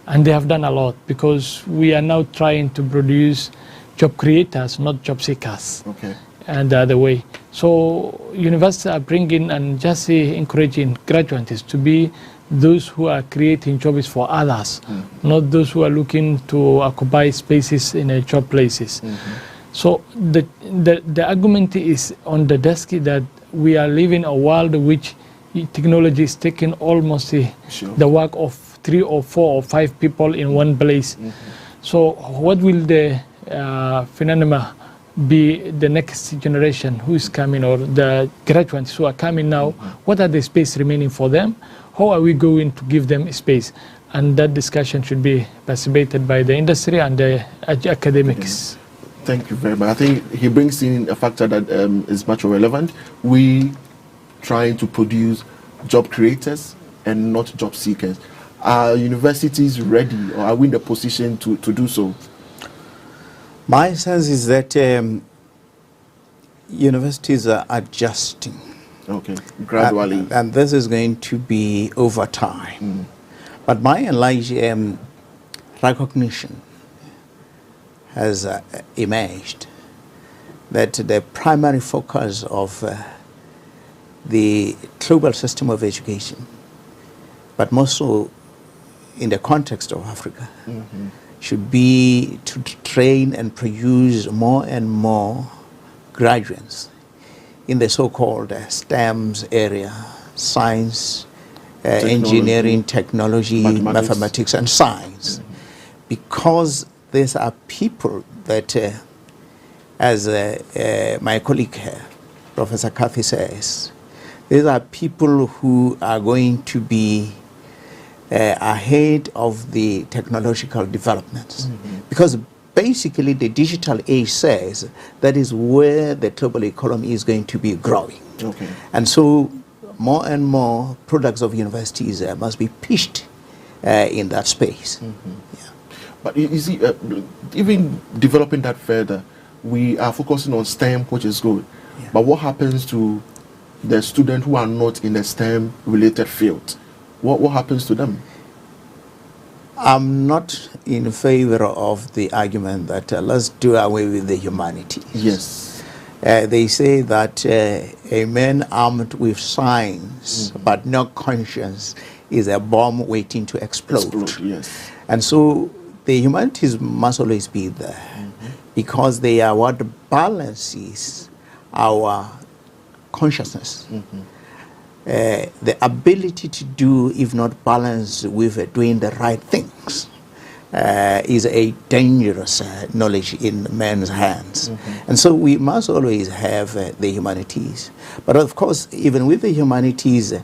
and they have done a lot because we are now trying to produce job creators, not job seekers. And the other way. So universities are bringing and just encouraging graduates to be those who are creating jobs for others, not those who are looking to occupy spaces in job places. So the argument is on the desk that we are living a world which technology is taking almost the work of 3 or 4 or 5 people in one place. So what will the phenomena be the next generation who is coming, or the graduates who are coming now? What are the space remaining for them? How are we going to give them space? And that discussion should be participated by the industry and the academics. Thank you very much. I think he brings in a factor that is much relevant. We trying to produce job creators and not job seekers. Are universities ready, or are we in the position to do so? My sense is that universities are adjusting. Okay, gradually. And this is going to be over time. But by and large, recognition has emerged that the primary focus of the global system of education, but more so in the context of Africa, should be to train and produce more and more graduates in the so-called STEMs area: science, engineering, technology, mathematics and science. Because these are people that, as my colleague Professor Kathy says, these are people who are going to be ahead of the technological developments. Because basically the digital age says that is where the global economy is going to be growing. Okay. And so more and more products of universities must be pitched in that space. But you see, even developing that further, we are focusing on STEM, which is good. But what happens to the students who are not in a STEM-related field? What happens to them? I'm not in favor of the argument that let's do away with the humanities. Yes. They say that a man armed with science but no conscience is a bomb waiting to explode. Yes. And so the humanities must always be there because they are what balances our consciousness. The ability to do, if not balance with doing the right things, is a dangerous knowledge in men's hands. And so we must always have the humanities. But of course, even with the humanities,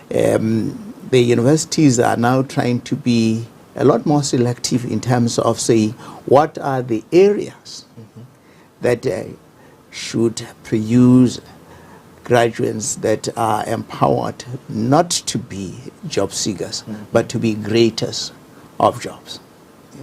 the universities are now trying to be a lot more selective in terms of saying what are the areas that should produce graduates that are empowered not to be job seekers, but to be creators of jobs.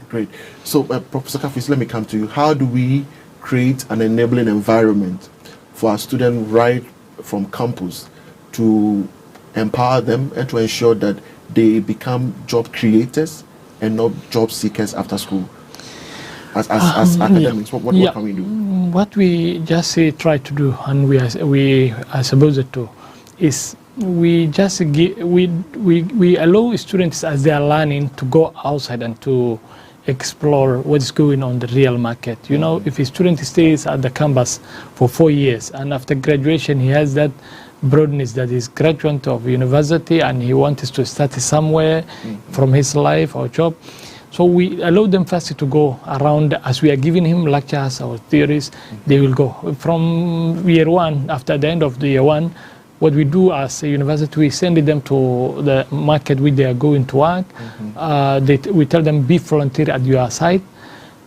Great. So, Professor Kafis, let me come to you. How do we create an enabling environment for our students right from campus to empower them and to ensure that they become job creators and not job seekers after school? As academics, what can we do? What we just try to do, and we are supposed to, is we just we allow students as they are learning to go outside and to explore what is going on the real market. You know, if a student stays at the campus for 4 years and after graduation he has that broadness that is graduate of university and he wants to start somewhere from his life or job. So we allow them first to go around as we are giving him lectures or theories. They will go from year one. After the end of the year one, what we do as a university, we send them to the market where they are going to work. We tell them be volunteer at your site.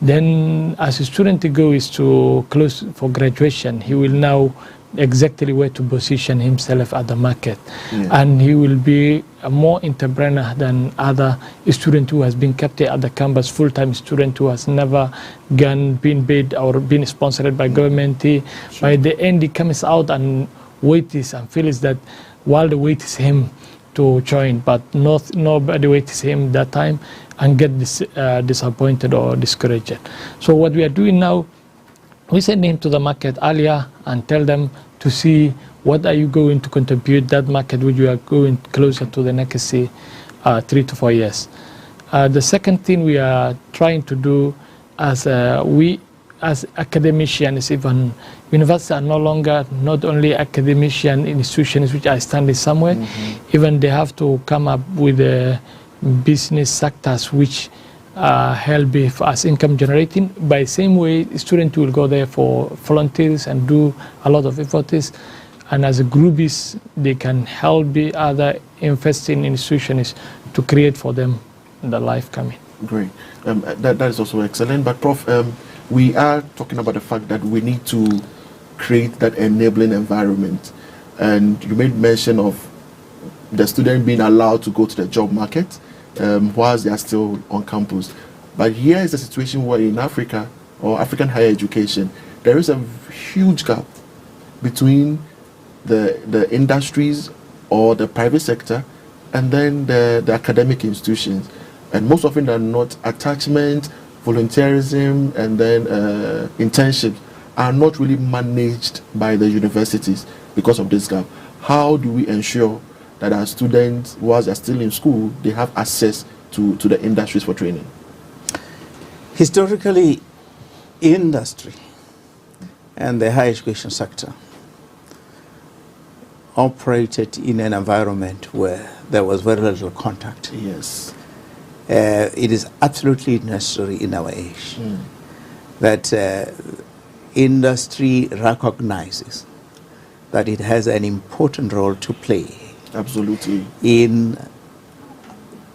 Then as a student goes to close for graduation, he will know exactly where to position himself at the market. And he will be a more entrepreneur than other student who has been kept at the campus, full-time student who has never been paid or been sponsored by government. By the end he comes out and waits and feels that while the wait is him to join, but nobody waits him that time and get disappointed or discouraged. So what we are doing now, we send him to the market earlier and tell them to see what are you going to contribute that market which you are going closer to the next 3 to 4 years. The second thing we are trying to do as academicians, even universities are no longer not only academician institutions which are standing somewhere, even they have to come up with business sectors which help as income generating. By the same way, students will go there for volunteers and do a lot of efforts, and as a groupies they can help the other investing institutions to create for them the life coming. Great. That is also excellent. But Prof, we are talking about the fact that we need to create that enabling environment, and you made mention of the student being allowed to go to the job market whilst they are still on campus. But here is a situation where in Africa, or African higher education, there is a huge gap between the industries or the private sector and then the academic institutions. And most often than not, attachment, volunteerism, and then internships are not really managed by the universities because of this gap. How do we ensure that our students, whilst they're still in school, they have access to the industries for training? Historically, industry and the higher education sector operated in an environment where there was very little contact. Yes. It is absolutely necessary in our age that industry recognizes that it has an important role to play. Absolutely. In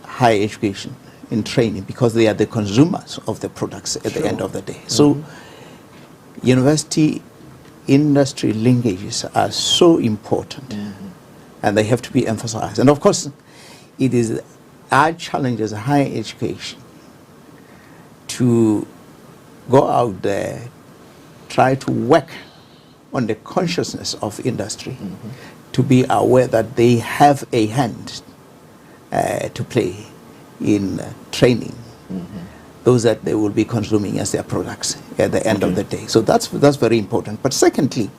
higher education, in training, because they are the consumers of the products at the end of the day. So university industry linkages are so important and they have to be emphasized. And of course, it is our challenge as a higher education to go out there, try to work on the consciousness of industry, to be aware that they have a hand to play in training those that they will be consuming as their products at the end of the day. So that's very important. But secondly,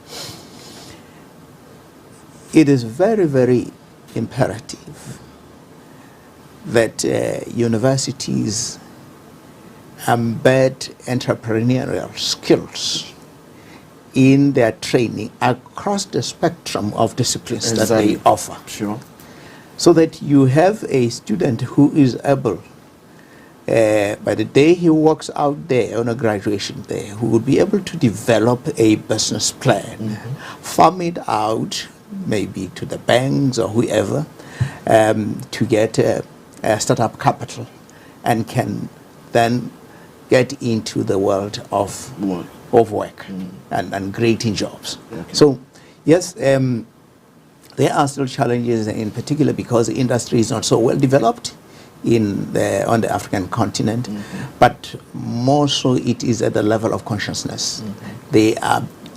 it is very, very imperative that universities embed entrepreneurial skills in their training across the spectrum of disciplines that they offer. So that you have a student who is able, by the day he walks out there on a graduation day, who will be able to develop a business plan, farm it out, maybe to the banks or whoever, to get a startup capital, and can then get into the world of work and creating jobs. So yes, there are still challenges, in particular because the industry is not so well developed on the African continent, but more so it is at the level of consciousness. The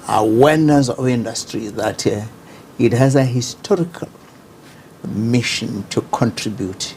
awareness of industry that it has a historical mission to contribute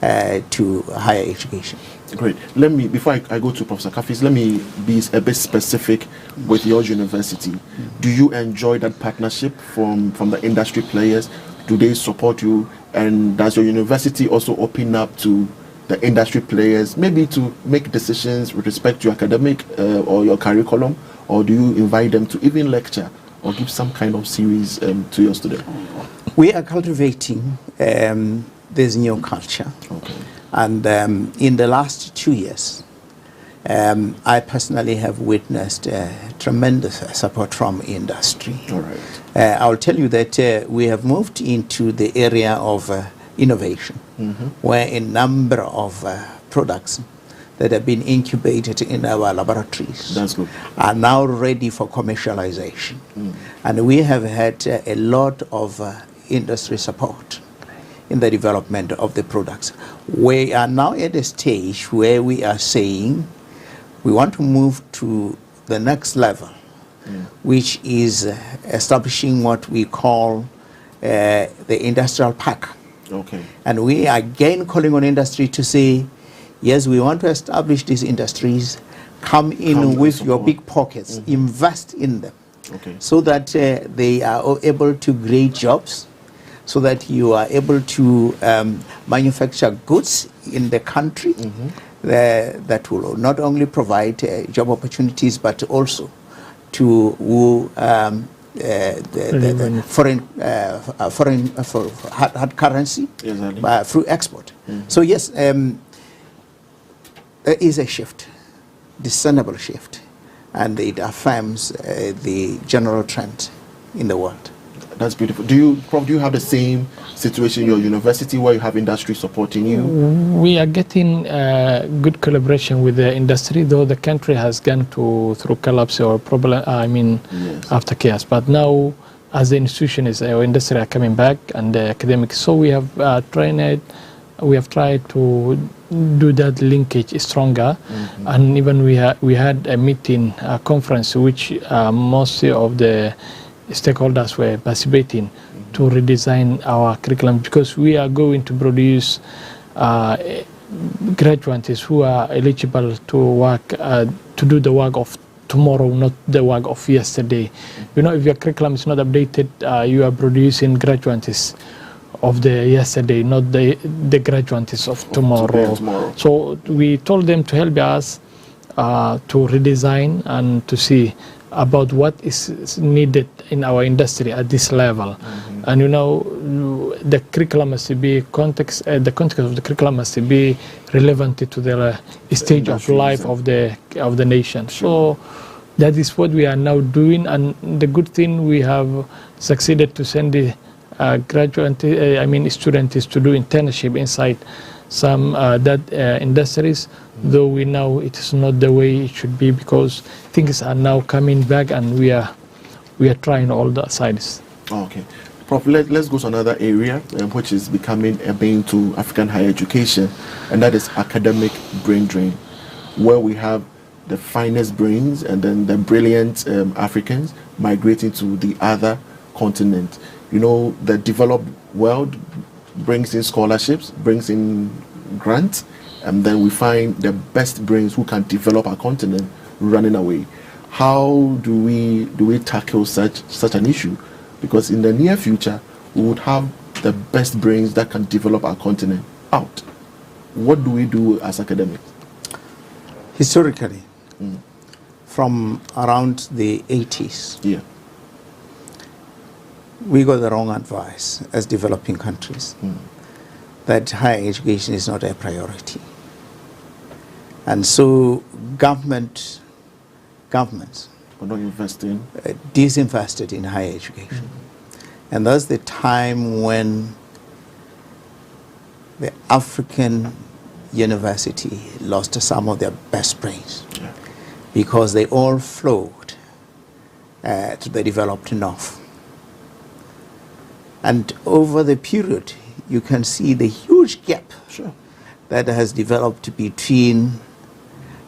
to higher education. Great. Let me, before I go to Professor Kafis, let me be a bit specific with your university. Do you enjoy that partnership from the industry players? Do they support you? And does your university also open up to the industry players, maybe to make decisions with respect to your academic or your curriculum? Or do you invite them to even lecture or give some kind of series to your students? We are cultivating this new culture. And in the last 2 years, I personally have witnessed tremendous support from industry. I'll tell you that we have moved into the area of innovation, where a number of products that have been incubated in our laboratories are now ready for commercialization. And we have had a lot of industry support in the development of the products. We are now at a stage where we are saying we want to move to the next level, which is establishing what we call the industrial park. And we are again calling on industry to say, yes, we want to establish these industries, come in with your big pockets, invest in them, so that they are able to create jobs, so that you are able to manufacture goods in the country that will not only provide job opportunities, but also to the foreign hard currency through export. So yes, there is a shift, discernible shift, and it affirms the general trend in the world. That's beautiful. Do you have the same situation in your university where you have industry supporting you? We are getting good collaboration with the industry, though the country has gone through collapse or problem. After chaos. But now as the institutions or industry are coming back and the academics. So we have tried to do that linkage stronger, and even we had a meeting, a conference, which most of the stakeholders were participating to redesign our curriculum, because we are going to produce graduates who are eligible to work, to do the work of tomorrow, not the work of yesterday. You know, if your curriculum is not updated, you are producing graduates of the yesterday, not the graduates of tomorrow. So we told them to help us to redesign and to see about what is needed in our industry at this level. And you know, the curriculum must be the context of the curriculum must be relevant to the stage of life of the nation. So that is what we are now doing, and the good thing, we have succeeded to send the students to do internship inside some industries, though we know it is not the way it should be, because things are now coming back and we are trying all the sides. Okay. Prof, let's go to another area which is becoming a bane to African higher education, and that is academic brain drain, where we have the finest brains and then the brilliant Africans migrating to the other continent. You know, the developed world brings in scholarships, brings in grants, and then we find the best brains who can develop our continent running away. How do we tackle such an issue? Because in the near future, we would have the best brains that can develop our continent out. What do we do as academics? Historically, from around the 80s, we got the wrong advice as developing countries that higher education is not a priority. And so governments were not investing, disinvested in higher education. And that's the time when the African university lost some of their best brains, because they all flowed to the developed north. And over the period, you can see the huge gap that has developed between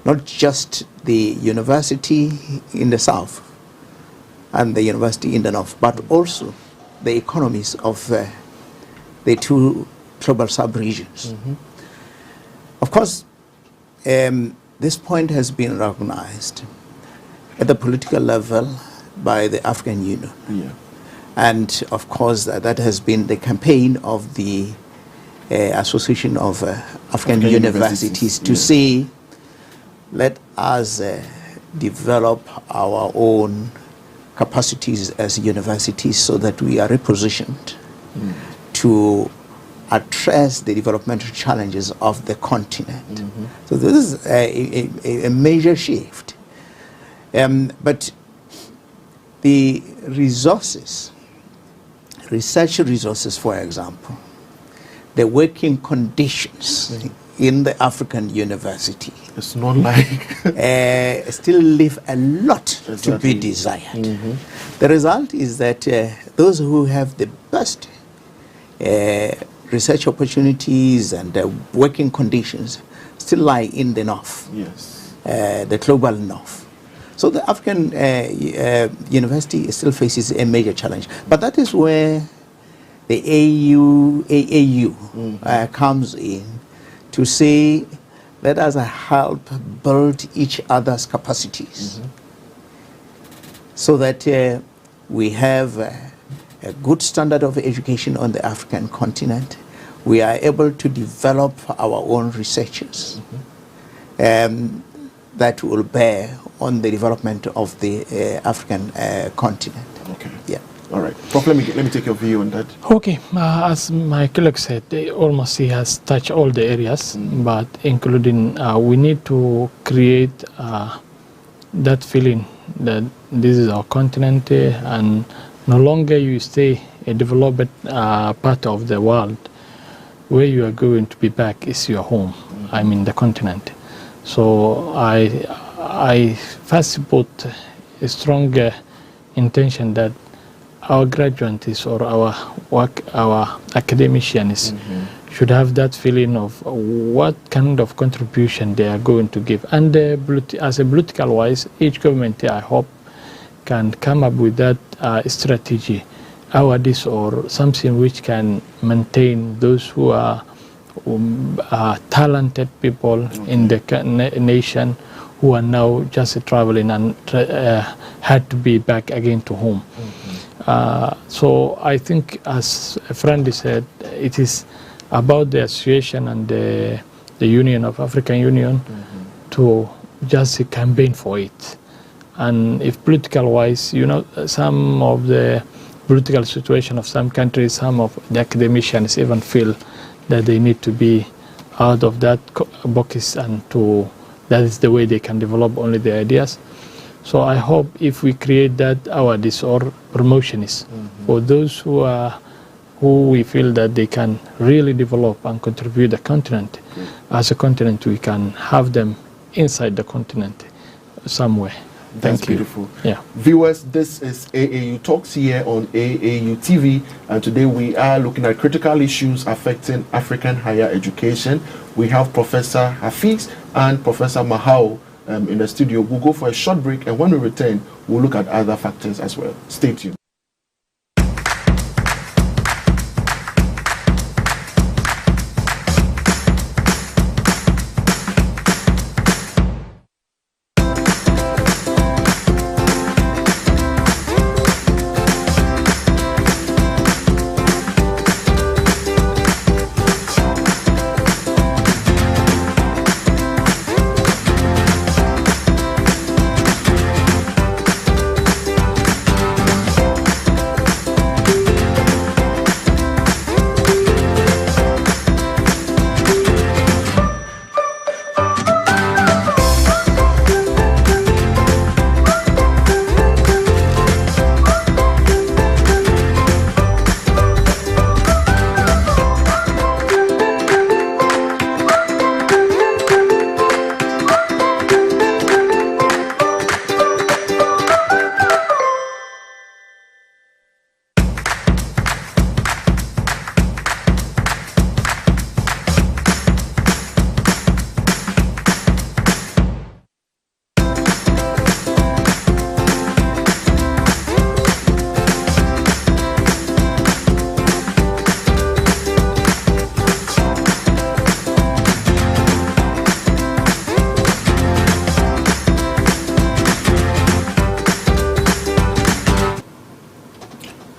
not just the university in the south and the university in the north, but also the economies of the two global sub-regions. Of course, this point has been recognized at the political level by the African Union. And of course, that has been the campaign of the Association of African Universities to say, let us develop our own capacities as universities so that we are repositioned to address the developmental challenges of the continent. So this is a major shift. But the resources, research resources, for example, the working conditions in the African university, it's not like still leave a lot to be desired. The result is that those who have the best research opportunities and working conditions still lie in the north, the global north. So the African university still faces a major challenge. But that is where the AAU comes in to say, let us help build each other's capacities so that we have a good standard of education on the African continent. We are able to develop our own researchers that will bear on the development of the African continent. Okay. Yeah. All right. Prof, let me take your view on that. Okay. As my colleague said, almost he has touched all the areas, but including we need to create that feeling that this is our continent and no longer you stay a developed part of the world. Where you are going to be back is your home, I mean the continent. So I first put a strong intention that our graduates or our academicians should have that feeling of what kind of contribution they are going to give. And as a political wise, each government, I hope, can come up with that strategy, this or something which can maintain those who are talented people in the nation who are now just traveling and had to be back again to home. So I think, as a friend said, it is about the association and the Union of African Union to just campaign for it. And if political wise, some of the political situation of some countries, some of the academicians even feel that they need to be out of that box, and that is the way they can develop only the ideas. So I hope if we create that awareness or promotions for those who we feel that they can really develop and contribute the continent, as a continent we can have them inside the continent somewhere. That's beautiful. Yeah. Viewers, this is AAU Talks here on AAU TV, and today we are looking at critical issues affecting African higher education. We have Professor Hafiz and Professor Mahao in the studio. We'll go for a short break, and when we return, we'll look at other factors as well. Stay tuned.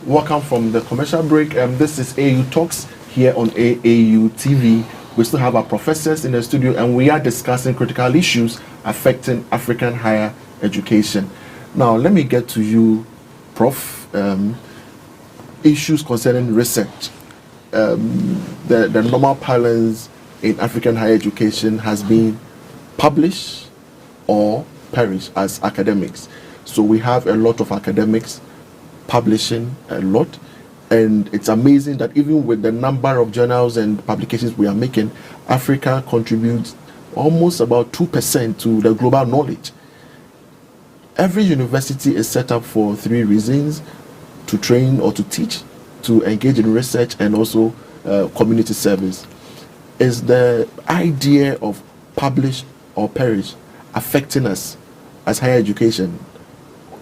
Welcome from the commercial break. This is AAU Talks here on AAU TV. We still have our professors in the studio, and we are discussing critical issues affecting African higher education. Now, let me get to you, Prof. Issues concerning research. The normal parlance in African higher education has been publish or perish as academics. So we have a lot of academics publishing a lot, and it's amazing that even with the number of journals and publications we are making, Africa contributes almost about 2% to the global knowledge. Every university is set up for 3 reasons: to train or to teach, to engage in research, and also community service. Is the idea of publish or perish affecting us as higher education?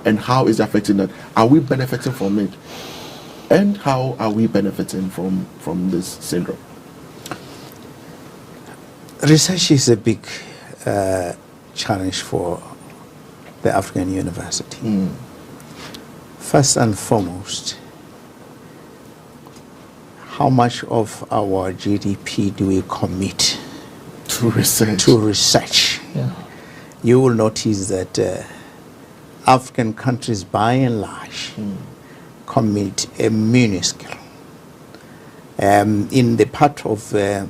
And how is it affecting that? Are we benefiting from it? And how are we benefiting from this syndrome? Research is a big challenge for the African university. First and foremost, how much of our GDP do we commit to research? Yeah. You will notice that African countries, by and large, commit a minuscule. In the part of the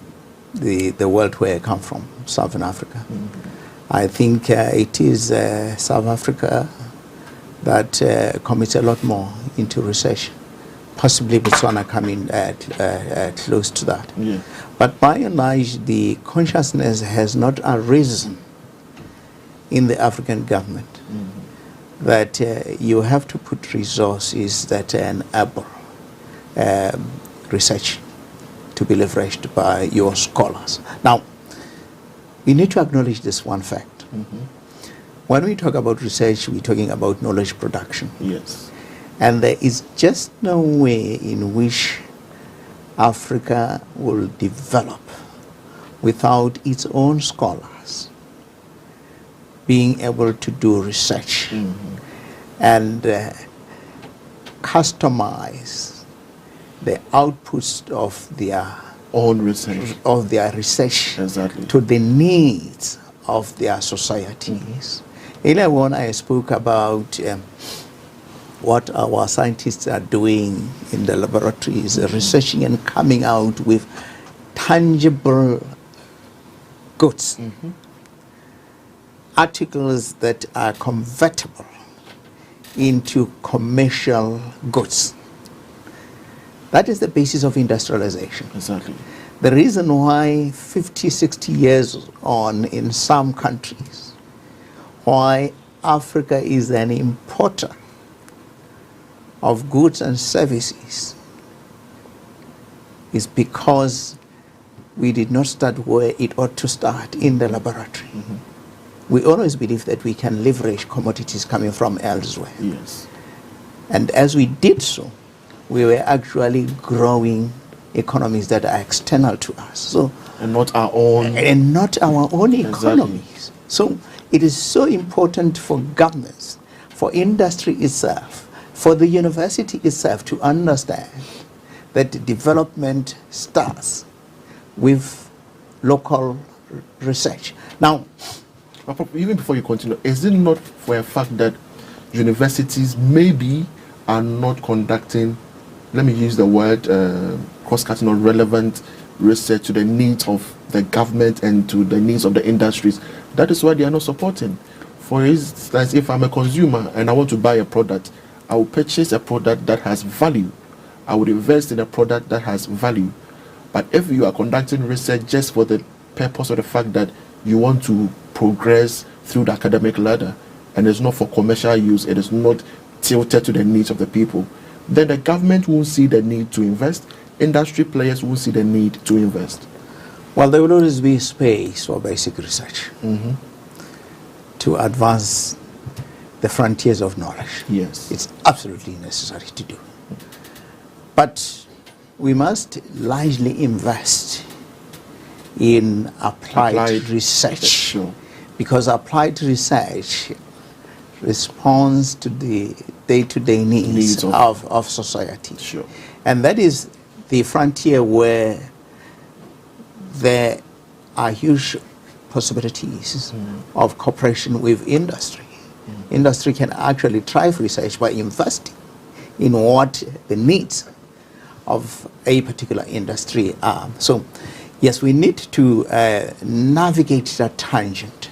world where I come from, Southern Africa, I think it is South Africa that commits a lot more into research. Possibly Botswana coming close to that. Yeah. But by and large, the consciousness has not arisen in the African government that you have to put resources that enable research to be leveraged by your scholars. Now, we need to acknowledge this one fact. When we talk about research, we're talking about knowledge production. Yes. And there is just no way in which Africa will develop without its own scholars being able to do research and customize the outputs of their own research, exactly, to the needs of their societies. Earlier on, I spoke about what our scientists are doing in the laboratories, researching and coming out with tangible goods, articles that are convertible into commercial goods. That is the basis of industrialization. Exactly. The reason why 50, 60 years on in some countries, why Africa is an importer of goods and services is because we did not start where it ought to start, in the laboratory. We always believe that we can leverage commodities coming from elsewhere. Yes. And as we did so, we were actually growing economies that are external to us. So, and not our own. And not our own economies. Exactly. So it is so important for governments, for industry itself, for the university itself to understand that development starts with local research. Now, even before you continue, is it not for a fact that universities maybe are not conducting, let me use the word, cross-cutting or relevant research to the needs of the government and to the needs of the industries? That is why they are not supporting. For instance, if I'm a consumer and I want to buy a product, I will purchase a product that has value. I would invest in a product that has value. But if you are conducting research just for the purpose of the fact that you want to progress through the academic ladder, and it's not for commercial use, it is not tilted to the needs of the people, then the government won't see the need to invest, industry players won't see the need to invest. Well, there will always be space for basic research to advance the frontiers of knowledge. Yes. It's absolutely necessary to do. But we must largely invest in applied research. Sure. Because applied research responds to the day-to-day needs of society. Sure. And that is the frontier where there are huge possibilities of cooperation with industry. Industry can actually drive research by investing in what the needs of a particular industry are. So, yes, we need to navigate that tangent.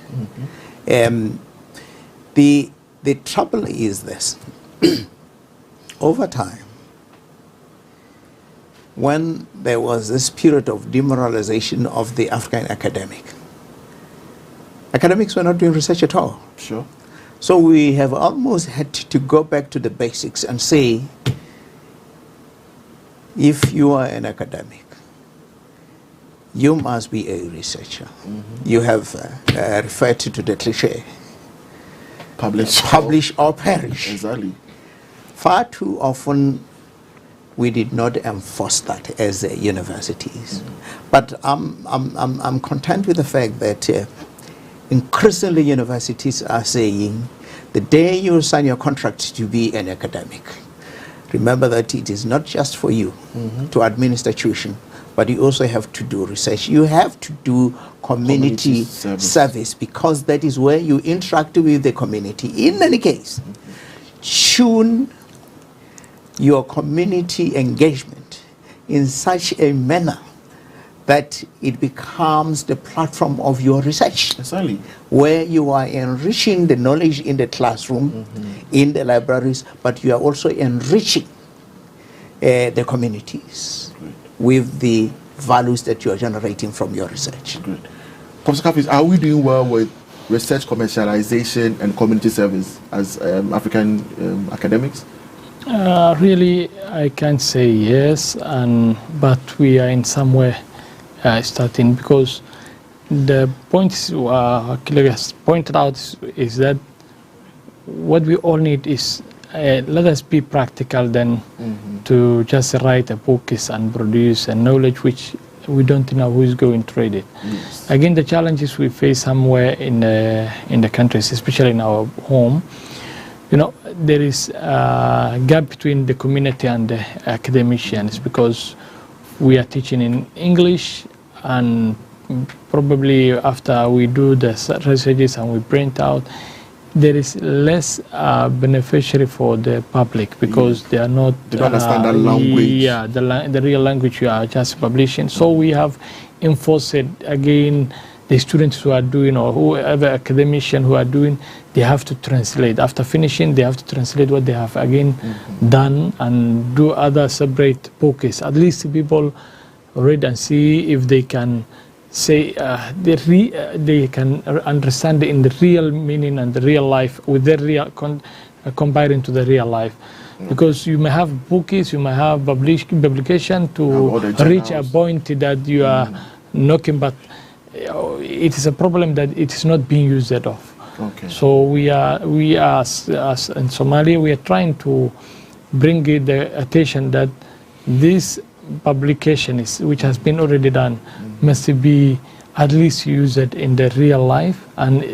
The trouble is this. Over time, when there was this period of demoralization of the African academics were not doing research at all. Sure. So we have almost had to go back to the basics and say, if you are an academic, you must be a researcher. You have referred to the cliche, publish or perish. Exactly. Far too often we did not enforce that as universities. But I'm content with the fact that increasingly universities are saying, the day you sign your contract to be an academic, remember that it is not just for you to administer tuition, but you also have to do research. You have to do community service, because that is where you interact with the community. In any case, tune your community engagement in such a manner that it becomes the platform of your research. Exactly. Where you are enriching the knowledge in the classroom, in the libraries, but you are also enriching the communities with the values that you are generating from your research. Great. Professor Kafis, are we doing well with research commercialization and community service as African academics? Really, I can't say yes, but we are in some way starting, because the points Kilega has pointed out is that what we all need is let us be practical then to just write a book and produce a knowledge which we don't know who is going to read it. Yes. Again, the challenges we face somewhere in the countries, especially in our home, there is a gap between the community and the academicians, because we are teaching in English, and probably after we do the researches and we print out, there is less beneficiary for the public, because they don't understand the language. Yeah, the real language you are just publishing. So we have enforced it again. The students who are doing, or whoever academician who are doing, they have to translate. After finishing, they have to translate what they have again done and do other separate books. At least people read and see if they can say they can understand in the real meaning and the real life with the real comparing to the real life. Because you may have books, you may have publication to reach a point that you are knocking, but it is a problem that it is not being used at all. Okay. So we are as in Somalia, we are trying to bring the attention that this publication which has been already done must be at least used in the real life, and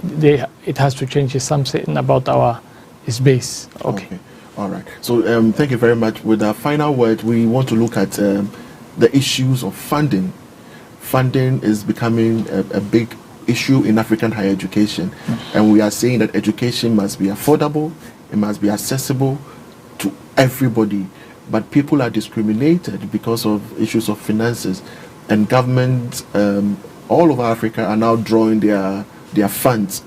it has to change something about our space. Okay. All right. So thank you very much. With our final word, we want to look at the issues of funding. Funding is becoming a big issue in African higher education, and we are saying that education must be affordable, it must be accessible to everybody, but people are discriminated because of issues of finances, and governments all over Africa are now drawing their funds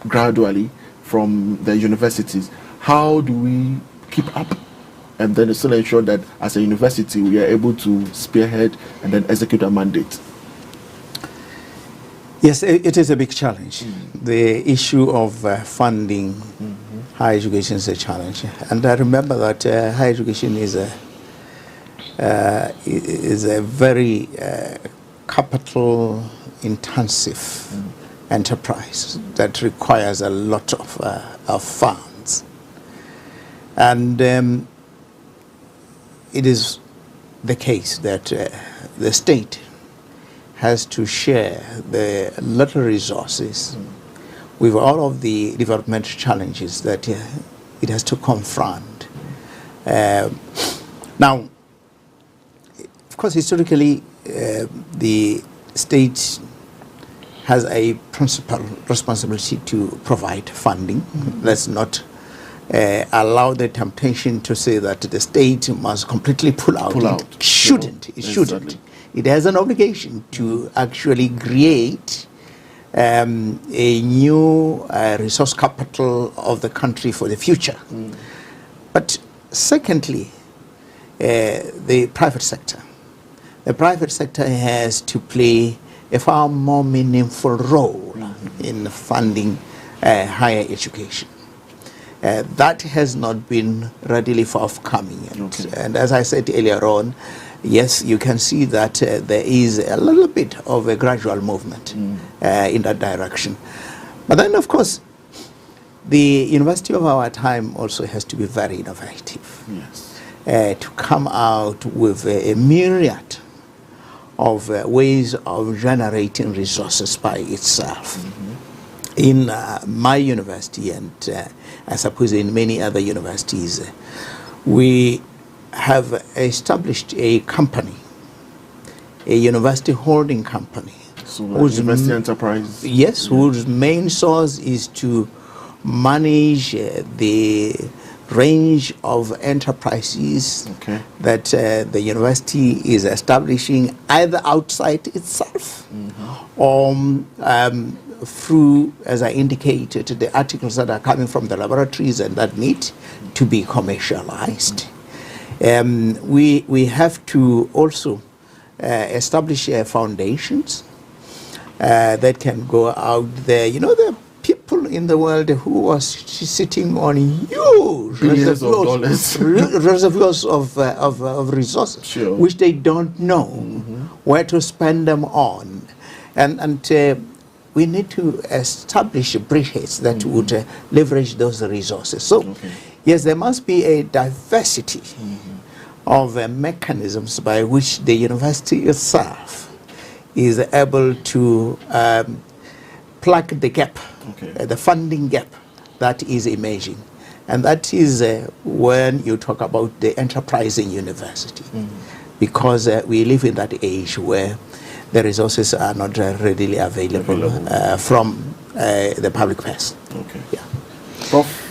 gradually from the universities. How do we keep up and then still ensure that as a university we are able to spearhead and then execute our mandate? Yes, it is a big challenge. The issue of funding higher education is a challenge, and I remember that higher education is a very capital-intensive enterprise that requires a lot of funds, and it is the case that the state has to share the little resources with all of the development challenges that it has to confront. Now, of course, historically, the state has a principal responsibility to provide funding. Let's not allow the temptation to say that the state must completely pull out. It shouldn't. It shouldn't. It has an obligation to actually create a new resource capital of the country for the future. But secondly, the private sector. The private sector has to play a far more meaningful role in funding higher education. That has not been readily forthcoming. And as I said earlier on, yes, you can see that there is a little bit of a gradual movement in that direction. But then, of course, the university of our time also has to be very innovative. Yes. To come out with a myriad of ways of generating resources by itself. In my university, and I suppose in many other universities, we have established a company, a university holding company. So university enterprise? Yes, whose main source is to manage the range of enterprises that the university is establishing either outside itself or through, as I indicated, the articles that are coming from the laboratories and that need to be commercialized. We have to also establish foundations that can go out there. You know, the people in the world who was sitting on huge billions of dollars, reservoirs of resources, sure, which they don't know where to spend them on. And we need to establish bridgeheads that would leverage those resources. So, yes, there must be a diversity of mechanisms by which the university itself is able to plug the gap, the funding gap that is emerging. And that is when you talk about the enterprising university, because we live in that age where the resources are not readily available from the public purse. Okay. Yeah. Prof?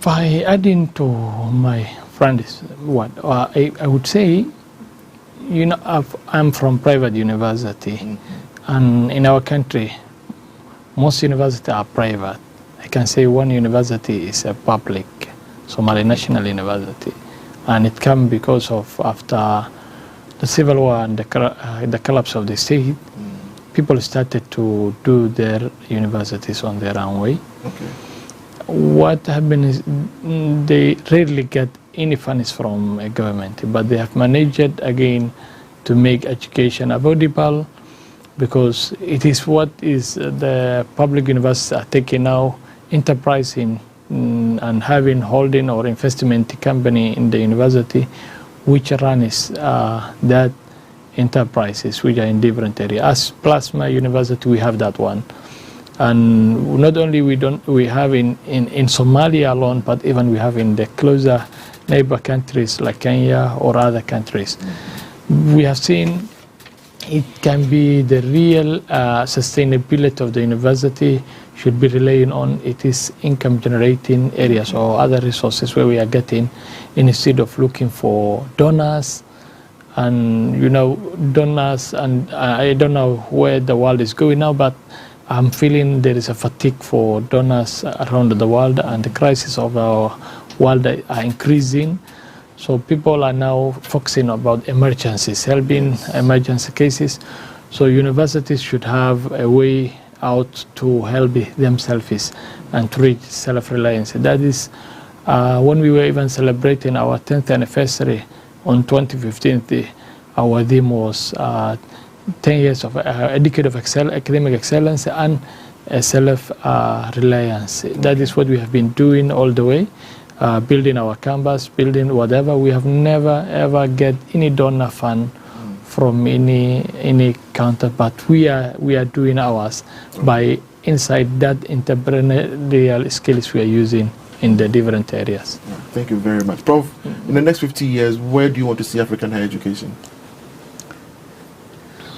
By adding to my friend's what I would say, you know, I'm from private university, and in our country, most universities are private. I can say one university is a public, Somali National University, and it came because of after the civil war and the collapse of the state, people started to do their universities on their own way. Okay. What happened is they rarely get any funds from a government, but they have managed again to make education affordable, because it is what is the public universities are taking now, enterprising and having holding or investment company in the university which runs that enterprises which are in different areas. As Plasma University, we have that one. And not only we have in Somalia alone, but even we have in the closer neighbor countries like Kenya or other countries. We have seen it can be the real sustainability of the university should be relying on it is income generating areas or other resources where we are getting, instead of looking for donors. And you know, donors, and I don't know where the world is going now, but I'm feeling there is a fatigue for donors around the world, and the crisis of our world are increasing. So people are now focusing about emergencies, helping emergency cases. So universities should have a way out to help themselves and to reach self-reliance. That is when we were even celebrating our 10th anniversary on 2015, our theme was 10 years of a decade of academic excellence and self-reliance. That is what we have been doing all the way. Building our campus, building whatever. We have never ever get any donor fund from any counter, but we are doing ours by inside that entrepreneurial skills we are using in the different areas. Thank you very much. Prof, in the next 50 years, where do you want to see African higher education?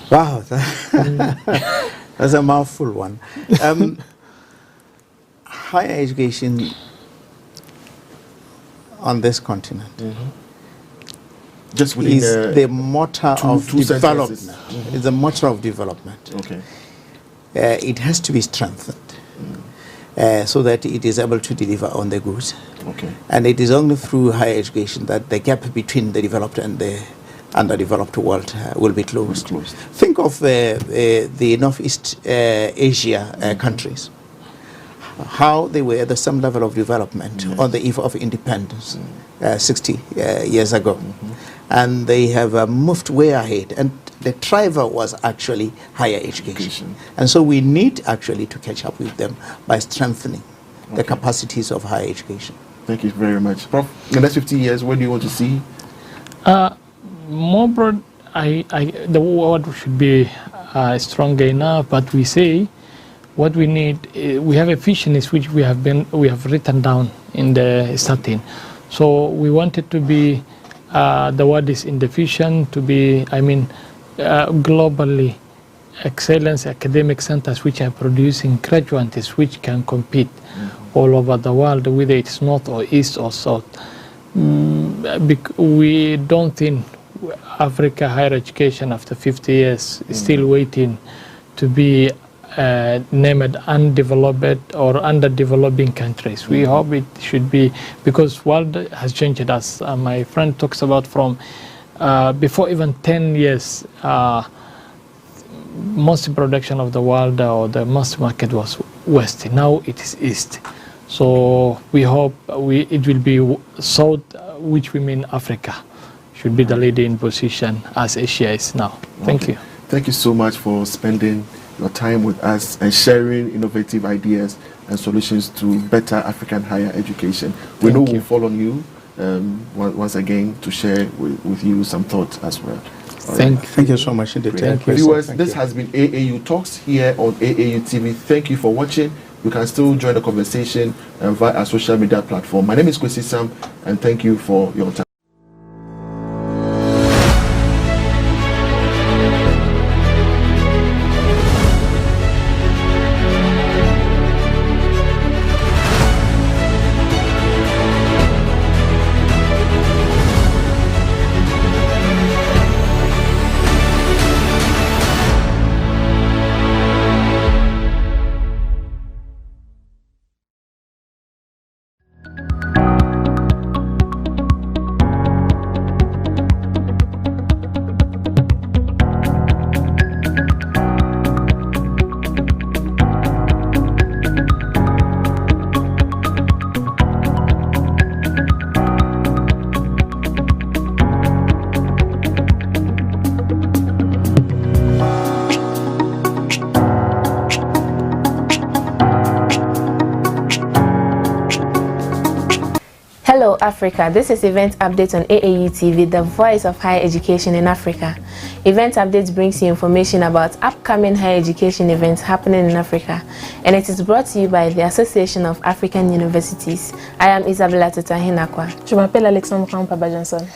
Wow, that's a mouthful one. Higher education on this continent just within is the motor of development. Mm-hmm. It's the motor of development. Okay. It has to be strengthened so that it is able to deliver on the goods. Okay. And it is only through higher education that the gap between the developed and the underdeveloped world will be closed. Think of the Northeast Asia countries, how they were at the same level of development on the eve of independence 60 years ago. And they have moved way ahead. And the driver was actually higher education. And so we need actually to catch up with them by strengthening the capacities of higher education. Thank you very much. Prof, in the next 50 years, what do you want to see? More broad, the word should be stronger enough, but we say what we need, we have a vision which we have written down in the starting. So we want it to be, the word is in the vision, to be, globally excellence academic centers which are producing graduates which can compete all over the world, whether it's north or east or south. We don't think Africa higher education after 50 years is still waiting to be named undeveloped or underdeveloping countries. We hope it should be, because world has changed, as my friend talks about, from before even 10 years most production of the world or the most market was west. Now it is east. So we hope it will be south, which we mean Africa should be the leading position as Asia is now. Thank you. Thank you so much for spending your time with us and sharing innovative ideas and solutions to better African higher education. We know we'll fall on you once again to share with you some thoughts as well. Thank you so much. Thank you. Viewers, this has been AAU Talks here on AAU TV. Thank you for watching. You can still join the conversation via our social media platform. My name is Kwesi Sam, and thank you for your time. Hello Africa, this is Event Update on AAU TV, the voice of higher education in Africa. Event Updates brings you information about upcoming higher education events happening in Africa, and it is brought to you by the Association of African Universities. I am Isabella Tutahinakwa. Je m'appelle Alexandra Mpaba-Johnson.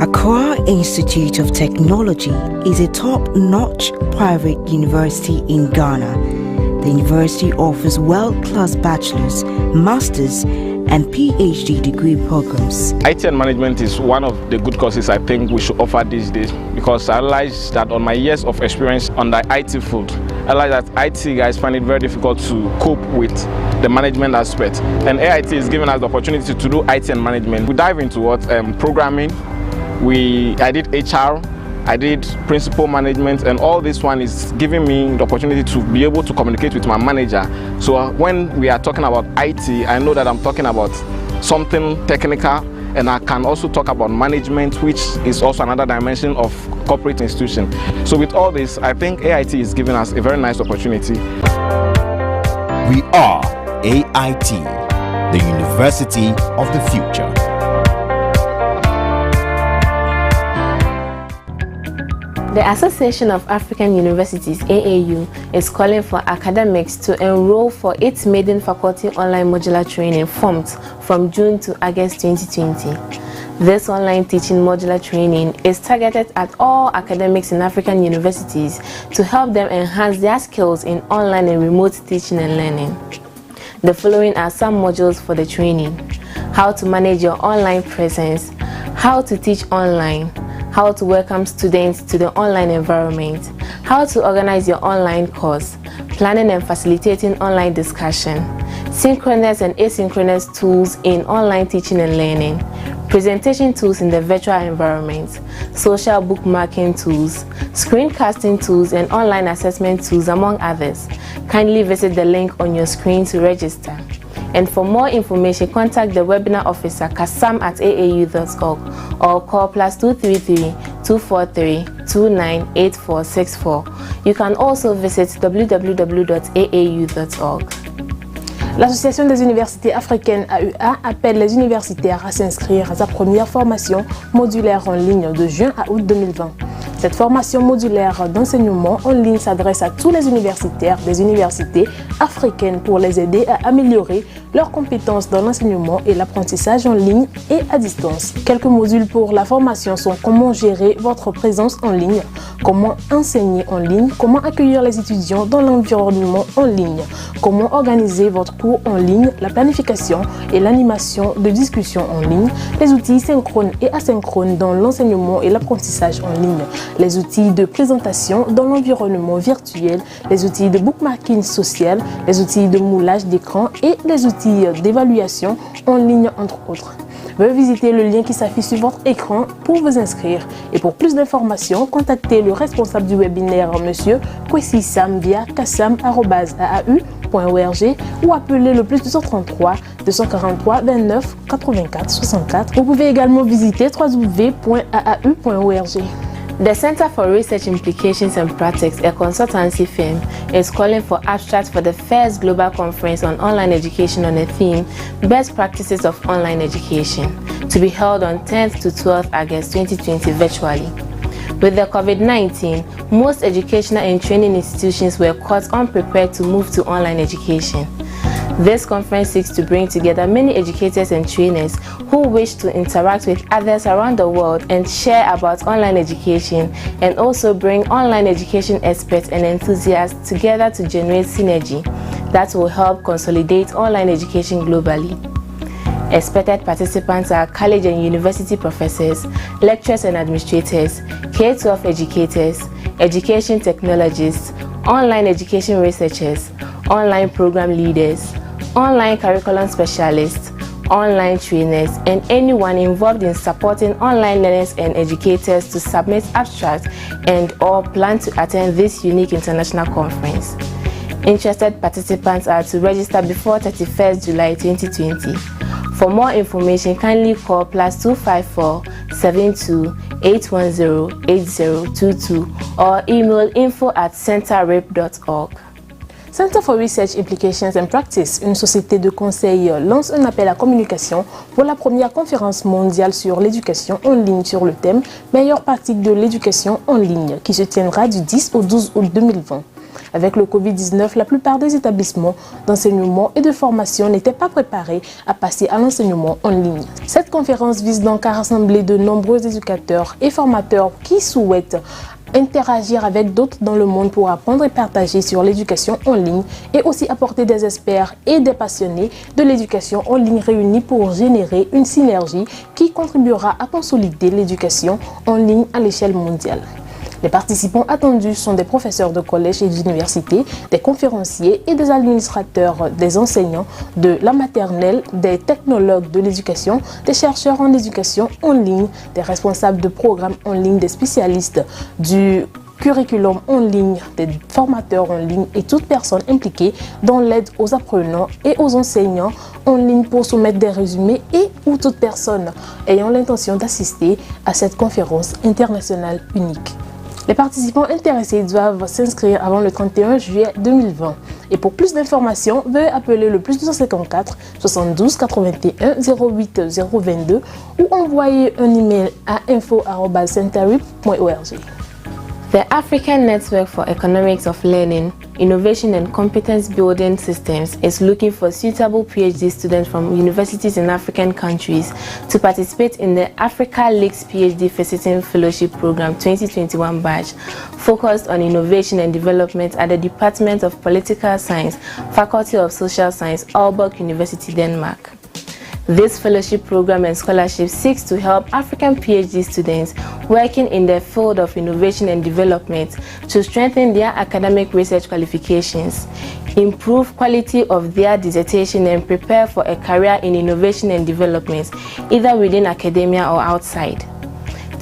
Accra Institute of Technology is a top-notch private university in Ghana. The university offers world-class bachelor's, master's, and PhD degree programs. IT and management is one of the good courses I think we should offer these days, because I realized that on my years of experience on the IT field, I realized that IT guys find it very difficult to cope with the management aspect. And AIT is giving us the opportunity to do IT and management. We dive into what? Programming. I did HR, I did principal management, and all this one is giving me the opportunity to be able to communicate with my manager. So when we are talking about IT, I know that I'm talking about something technical, and I can also talk about management, which is also another dimension of corporate institution. So with all this, I think AIT is giving us a very nice opportunity. We are AIT, the University of the Future. The Association of African Universities, AAU, is calling for academics to enroll for its maiden faculty online modular training formed from June to August 2020. This online teaching modular training is targeted at all academics in African universities to help them enhance their skills in online and remote teaching and learning. The following are some modules for the training: how to manage your online presence, how to teach online, how to welcome students to the online environment, how to organize your online course, planning and facilitating online discussion, synchronous and asynchronous tools in online teaching and learning, presentation tools in the virtual environment, social bookmarking tools, screencasting tools, and online assessment tools, among others. Kindly visit the link on your screen to register. And for more information, contact the webinar officer kasam@aau.org or call +233 243 298464. You can also visit www.aau.org. L'Association des universités africaines AUA appelle les universitaires à s'inscrire à sa première formation modulaire en ligne de juin à août 2020. Cette formation modulaire d'enseignement en ligne s'adresse à tous les universitaires des universités africaines pour les aider à améliorer leurs compétences dans l'enseignement et l'apprentissage en ligne et à distance. Quelques modules pour la formation sont comment gérer votre présence en ligne, comment enseigner en ligne, comment accueillir les étudiants dans l'environnement en ligne, comment organiser votre cours en ligne, la planification et l'animation de discussions en ligne, les outils synchrones et asynchrones dans l'enseignement et l'apprentissage en ligne, les outils de présentation dans l'environnement virtuel, les outils de bookmarking social, les outils de moulage d'écran et les outils d'évaluation en ligne, entre autres. pouvez visiter le lien qui s'affiche sur votre écran pour vous inscrire. Et pour plus d'informations, contactez le responsable du webinaire, M. Kwesi Sam, via kassam@aau.org ou appelez le plus 233 243 29 84 64. Vous pouvez également visiter www.aau.org. The Center for Research Implications and Practice, a consultancy firm, is calling for abstracts for the first global conference on online education on the theme Best Practices of Online Education, to be held on 10th to 12th August 2020 virtually. With the COVID-19, most educational and training institutions were caught unprepared to move to online education. This conference seeks to bring together many educators and trainers who wish to interact with others around the world and share about online education, and also bring online education experts and enthusiasts together to generate synergy that will help consolidate online education globally. Expected participants are college and university professors, lecturers and administrators, K-12 educators, education technologists, online education researchers, online program leaders, online curriculum specialists, online trainers, and anyone involved in supporting online learners and educators to submit abstracts and or plan to attend this unique international conference. Interested participants are to register before 31st July 2020. For more information, kindly call +254 72 810 8022 or email info@centerrep.org. Center for Research Implications and Practice, une société de conseil, lance un appel à communication pour la première conférence mondiale sur l'éducation en ligne sur le thème Meilleures pratiques de l'éducation en ligne, qui se tiendra du 10 au 12 août 2020. Avec le Covid-19, la plupart des établissements d'enseignement et de formation n'étaient pas préparés à passer à l'enseignement en ligne. Cette conférence vise donc à rassembler de nombreux éducateurs et formateurs qui souhaitent interagir avec d'autres dans le monde pour apprendre et partager sur l'éducation en ligne, et aussi apporter des experts et des passionnés de l'éducation en ligne réunis pour générer une synergie qui contribuera à consolider l'éducation en ligne à l'échelle mondiale. Les participants attendus sont des professeurs de collège et d'université, des conférenciers et des administrateurs, des enseignants de la maternelle, des technologues de l'éducation, des chercheurs en éducation en ligne, des responsables de programmes en ligne, des spécialistes du curriculum en ligne, des formateurs en ligne et toute personne impliquée dans l'aide aux apprenants et aux enseignants en ligne pour soumettre des résumés, et ou toute personne ayant l'intention d'assister à cette conférence internationale unique. Les participants intéressés doivent s'inscrire avant le 31 juillet 2020. Et pour plus d'informations, veuillez appeler le +254 72 81 08 022 ou envoyer un email à info@centerrep.org. The African Network for Economics of Learning, Innovation and Competence Building Systems is looking for suitable PhD students from universities in African countries to participate in the Africa Leaks PhD Visiting Fellowship Program 2021 batch, focused on innovation and development at the Department of Political Science, Faculty of Social Science, Aalborg University, Denmark. This fellowship program and scholarship seeks to help African PhD students working in the field of innovation and development to strengthen their academic research qualifications, improve quality of their dissertation, and prepare for a career in innovation and development, either within academia or outside.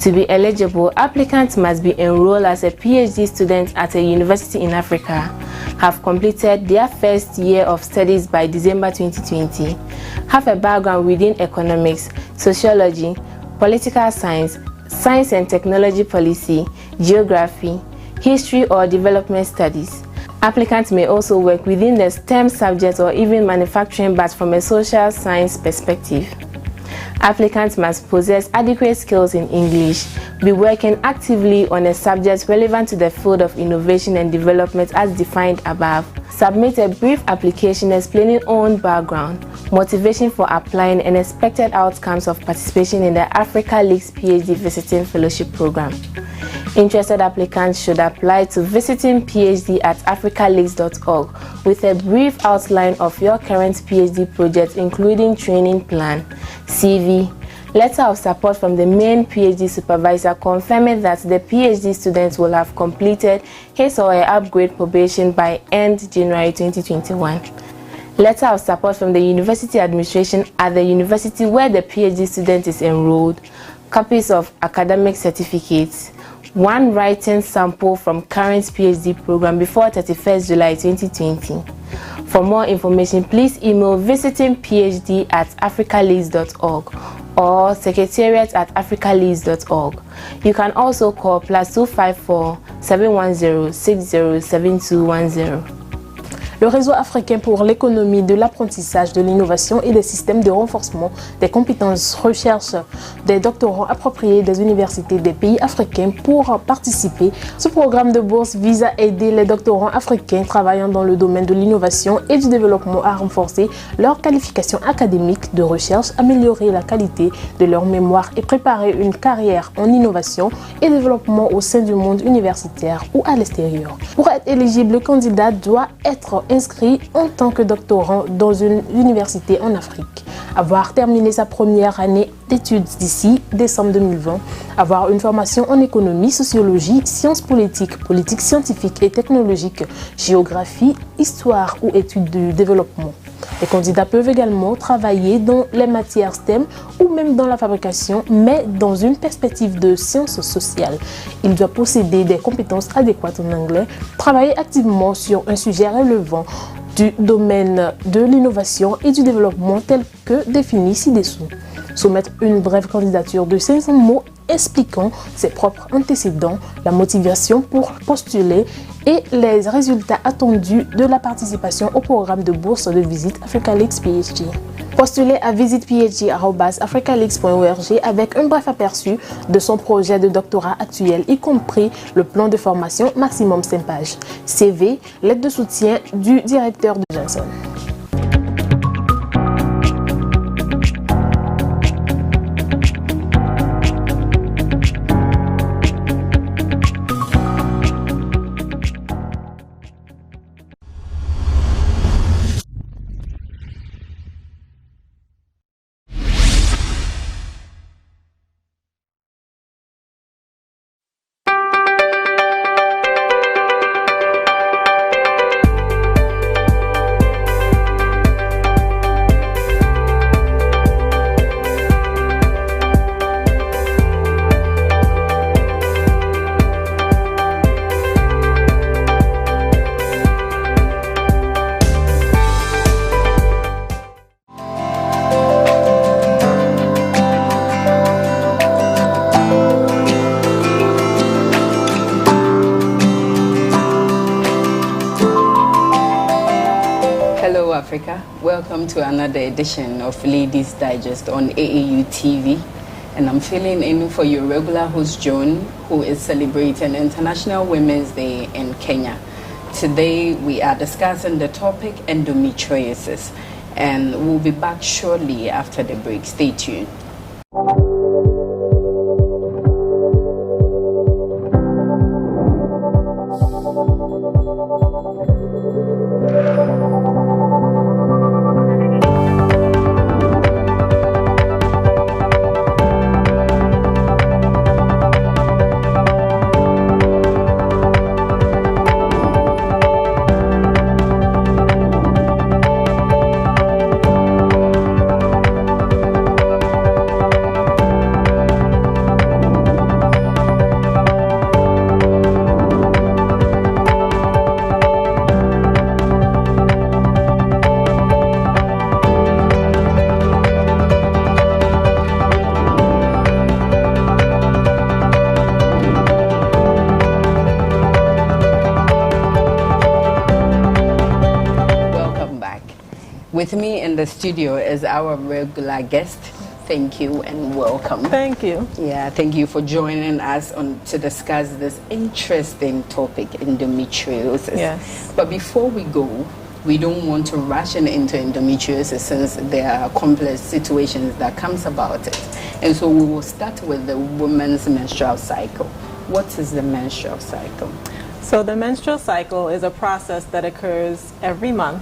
To be eligible, applicants must be enrolled as a PhD student at a university in Africa, have completed their first year of studies by December 2020, have a background within economics, sociology, political science, science and technology policy, geography, history or development studies. Applicants may also work within the STEM subject or even manufacturing, but from a social science perspective. Applicants must possess adequate skills in English, be working actively on a subject relevant to the field of innovation and development as defined above, submit a brief application explaining own background, motivation for applying, and expected outcomes of participation in the Africa Leaks PhD Visiting Fellowship Program. Interested applicants should apply to visitingphd@africaleaks.org with a brief outline of your current PhD project, including training plan, CV, letter of support from the main PhD supervisor confirming that the PhD student will have completed his or her upgrade probation by end January 2021. Letter of support from the university administration at the university where the PhD student is enrolled, copies of academic certificates, 1 writing sample from current PhD program before 31st July 2020. For more information, please email visitingphd@africaleads.org or secretariat@africaleads.org. You can also call +254 710 607210. Le réseau africain pour l'économie de l'apprentissage, de l'innovation et des systèmes de renforcement des compétences recherche des doctorants appropriés des universités des pays africains pour participer. Ce programme de bourse vise à aider les doctorants africains travaillant dans le domaine de l'innovation et du développement à renforcer leur qualification académique de recherche, améliorer la qualité de leur mémoire et préparer une carrière en innovation et développement au sein du monde universitaire ou à l'extérieur. Pour être éligible, le candidat doit être inscrit en tant que doctorant dans une université en Afrique, avoir terminé sa première année d'études d'ici décembre 2020, avoir une formation en économie, sociologie, sciences politiques, politique scientifique et technologique, géographie, histoire ou études du développement. Les candidats peuvent également travailler dans les matières STEM ou même dans la fabrication, mais dans une perspective de sciences sociales. Il doit posséder des compétences adéquates en anglais, travailler activement sur un sujet relevant du domaine de l'innovation et du développement tel que défini ci-dessous. Soumettre une brève candidature de 500 mots expliquant ses propres antécédents, la motivation pour postuler et les résultats attendus de la participation au programme de bourse de visite AfricaLeaks PhD. Postulez à visitephd@africaleaks.org avec un bref aperçu de son projet de doctorat actuel, y compris le plan de formation maximum 5 pages, CV, lettre de soutien du directeur de Johnson. Africa. Welcome to another edition of Ladies Digest on AAU TV. And I'm filling in for your regular host, Joan, who is celebrating International Women's Day in Kenya. Today, we are discussing the topic endometriosis, and we'll be back shortly after the break. Stay tuned. With me in the studio is our regular guest. Thank you and welcome. Thank you. Yeah, thank you for joining us to discuss this interesting topic, endometriosis. Yes. But before we go, we don't want to rush into endometriosis since there are complex situations that comes about it. And so we will start with the woman's menstrual cycle. What is the menstrual cycle? So the menstrual cycle is a process that occurs every month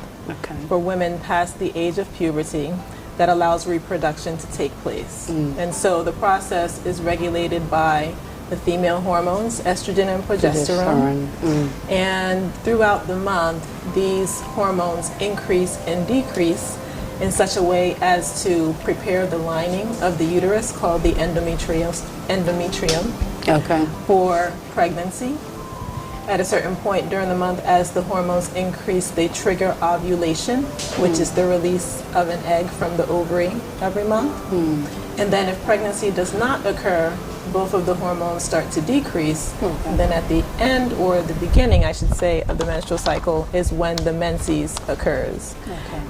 for women past the age of puberty that allows reproduction to take place. And so the process is regulated by the female hormones, estrogen and progesterone. And throughout the month, these hormones increase and decrease in such a way as to prepare the lining of the uterus, called the endometrium, for pregnancy. At a certain point during the month, as the hormones increase, they trigger ovulation, which is the release of an egg from the ovary every month. And then if pregnancy does not occur, both of the hormones start to decrease. And then at the end, or the beginning, I should say, of the menstrual cycle is when the menses occurs.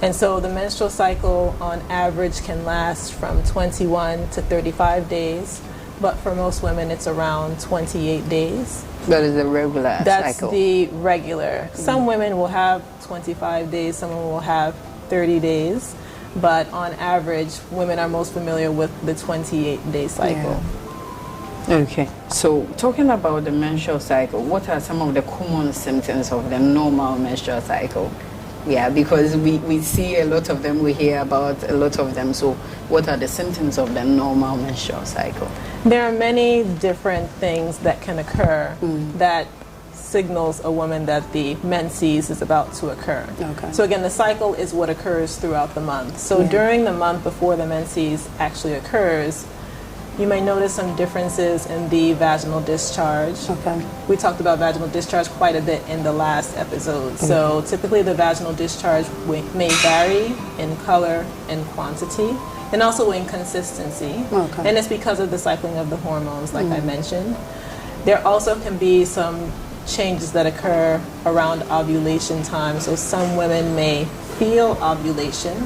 And so the menstrual cycle on average can last from 21 to 35 days, but for most women it's around 28 days. That is the regular That's cycle. the regular. Some women will have 25 days, some women will have 30 days, but on average, women are most familiar with the 28-day cycle. Okay, so talking about the menstrual cycle, what are some of the common symptoms of the normal menstrual cycle? Yeah, because we see a lot of them, we hear about a lot of them. So what are the symptoms of the normal menstrual cycle? There are many different things that can occur that signals a woman that the menses is about to occur. So again, the cycle is what occurs throughout the month. So during the month before the menses actually occurs, you may notice some differences in the vaginal discharge. We talked about vaginal discharge quite a bit in the last episode. So typically the vaginal discharge may vary in color and quantity, and also in consistency. And it's because of the cycling of the hormones, like I mentioned. There also can be some changes that occur around ovulation time. So some women may feel ovulation,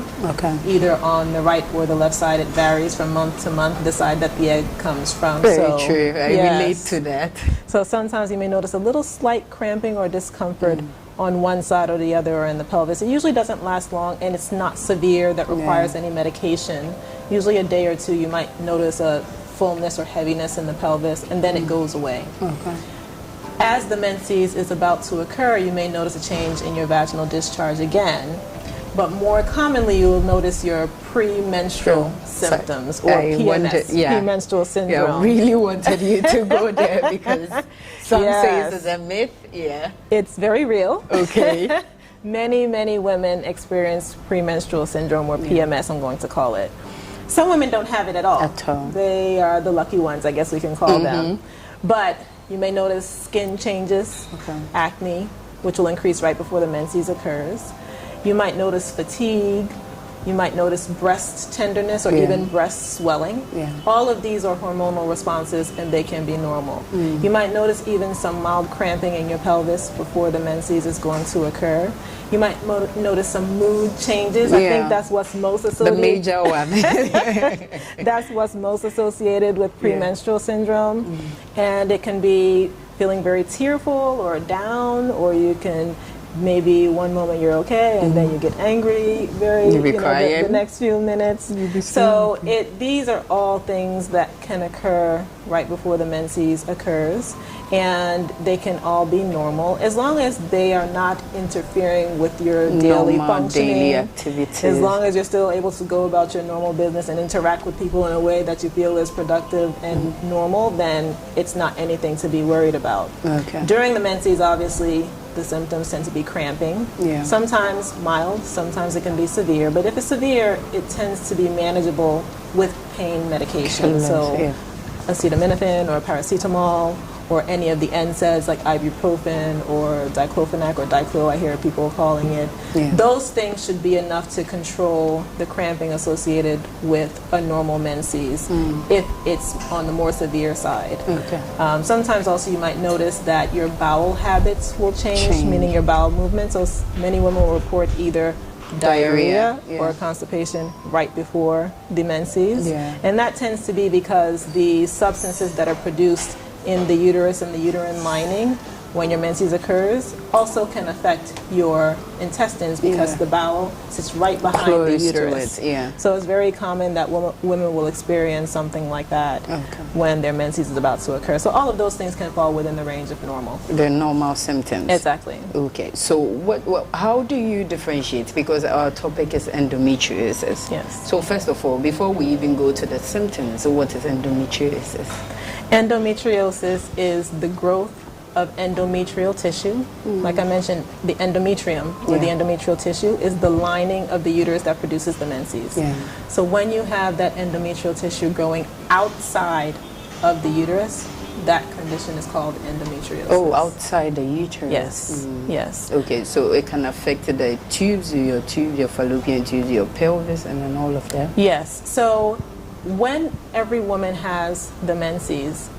either on the right or the left side. It varies from month to month, the side that the egg comes from. Very true. I relate to that. So sometimes you may notice a little slight cramping or discomfort on one side or the other, or in the pelvis. It usually doesn't last long, and it's not severe that requires any medication. Usually a day or two, you might notice a fullness or heaviness in the pelvis, and then it goes away. As the menses is about to occur, you may notice a change in your vaginal discharge again. But more commonly, you will notice your premenstrual symptoms, or PMS, premenstrual syndrome. Yeah, I really wanted you to go there because some say it's a myth. It's very real. Okay. Many women experience premenstrual syndrome, or PMS, I'm going to call it. Some women don't have it at all. They are the lucky ones, I guess we can call them. But you may notice skin changes, acne, which will increase right before the menses occurs. You might notice fatigue. You might notice breast tenderness or even breast swelling. All of these are hormonal responses, and they can be normal. You might notice even some mild cramping in your pelvis before the menses is going to occur. You might notice some mood changes. I think that's what's most associated. The major one. That's what's most associated with premenstrual syndrome. And it can be feeling very tearful or down, or you can maybe one moment you're okay and then you get angry the next few minutes. So these are all things that can occur right before the menses occurs, and they can all be normal as long as they are not interfering with your daily functioning, daily activities. As long as you're still able to go about your normal business and interact with people in a way that you feel is productive and normal, then it's not anything to be worried about. During the menses, obviously, the symptoms tend to be cramping. Sometimes mild, sometimes it can be severe. But if it's severe, it tends to be manageable with pain medication. So acetaminophen or paracetamol, or any of the NSAIDs like ibuprofen or diclofenac or diclo, I hear people calling it. Those things should be enough to control the cramping associated with a normal menses if it's on the more severe side. Sometimes also you might notice that your bowel habits will change, meaning your bowel movements. So many women will report either diarrhea or constipation right before the menses. And that tends to be because the substances that are produced in the uterus and the uterine lining when your menses occurs also can affect your intestines, because the bowel sits right behind the uterus. So it's very common that women will experience something like that when their menses is about to occur. So all of those things can fall within the range of normal. The normal symptoms. Exactly. Okay. So how do you differentiate? Because our topic is endometriosis. So first of all, before we even go to the symptoms, what is endometriosis? Endometriosis is the growth of endometrial tissue. Like I mentioned, the endometrium, or the endometrial tissue, is the lining of the uterus that produces the menses. So when you have that endometrial tissue growing outside of the uterus, that condition is called endometriosis. Oh, outside the uterus. Yes. Yes. Okay, so it can affect the tubes, your fallopian tubes, your pelvis, and then all of that? Yes. So when every woman has the menses,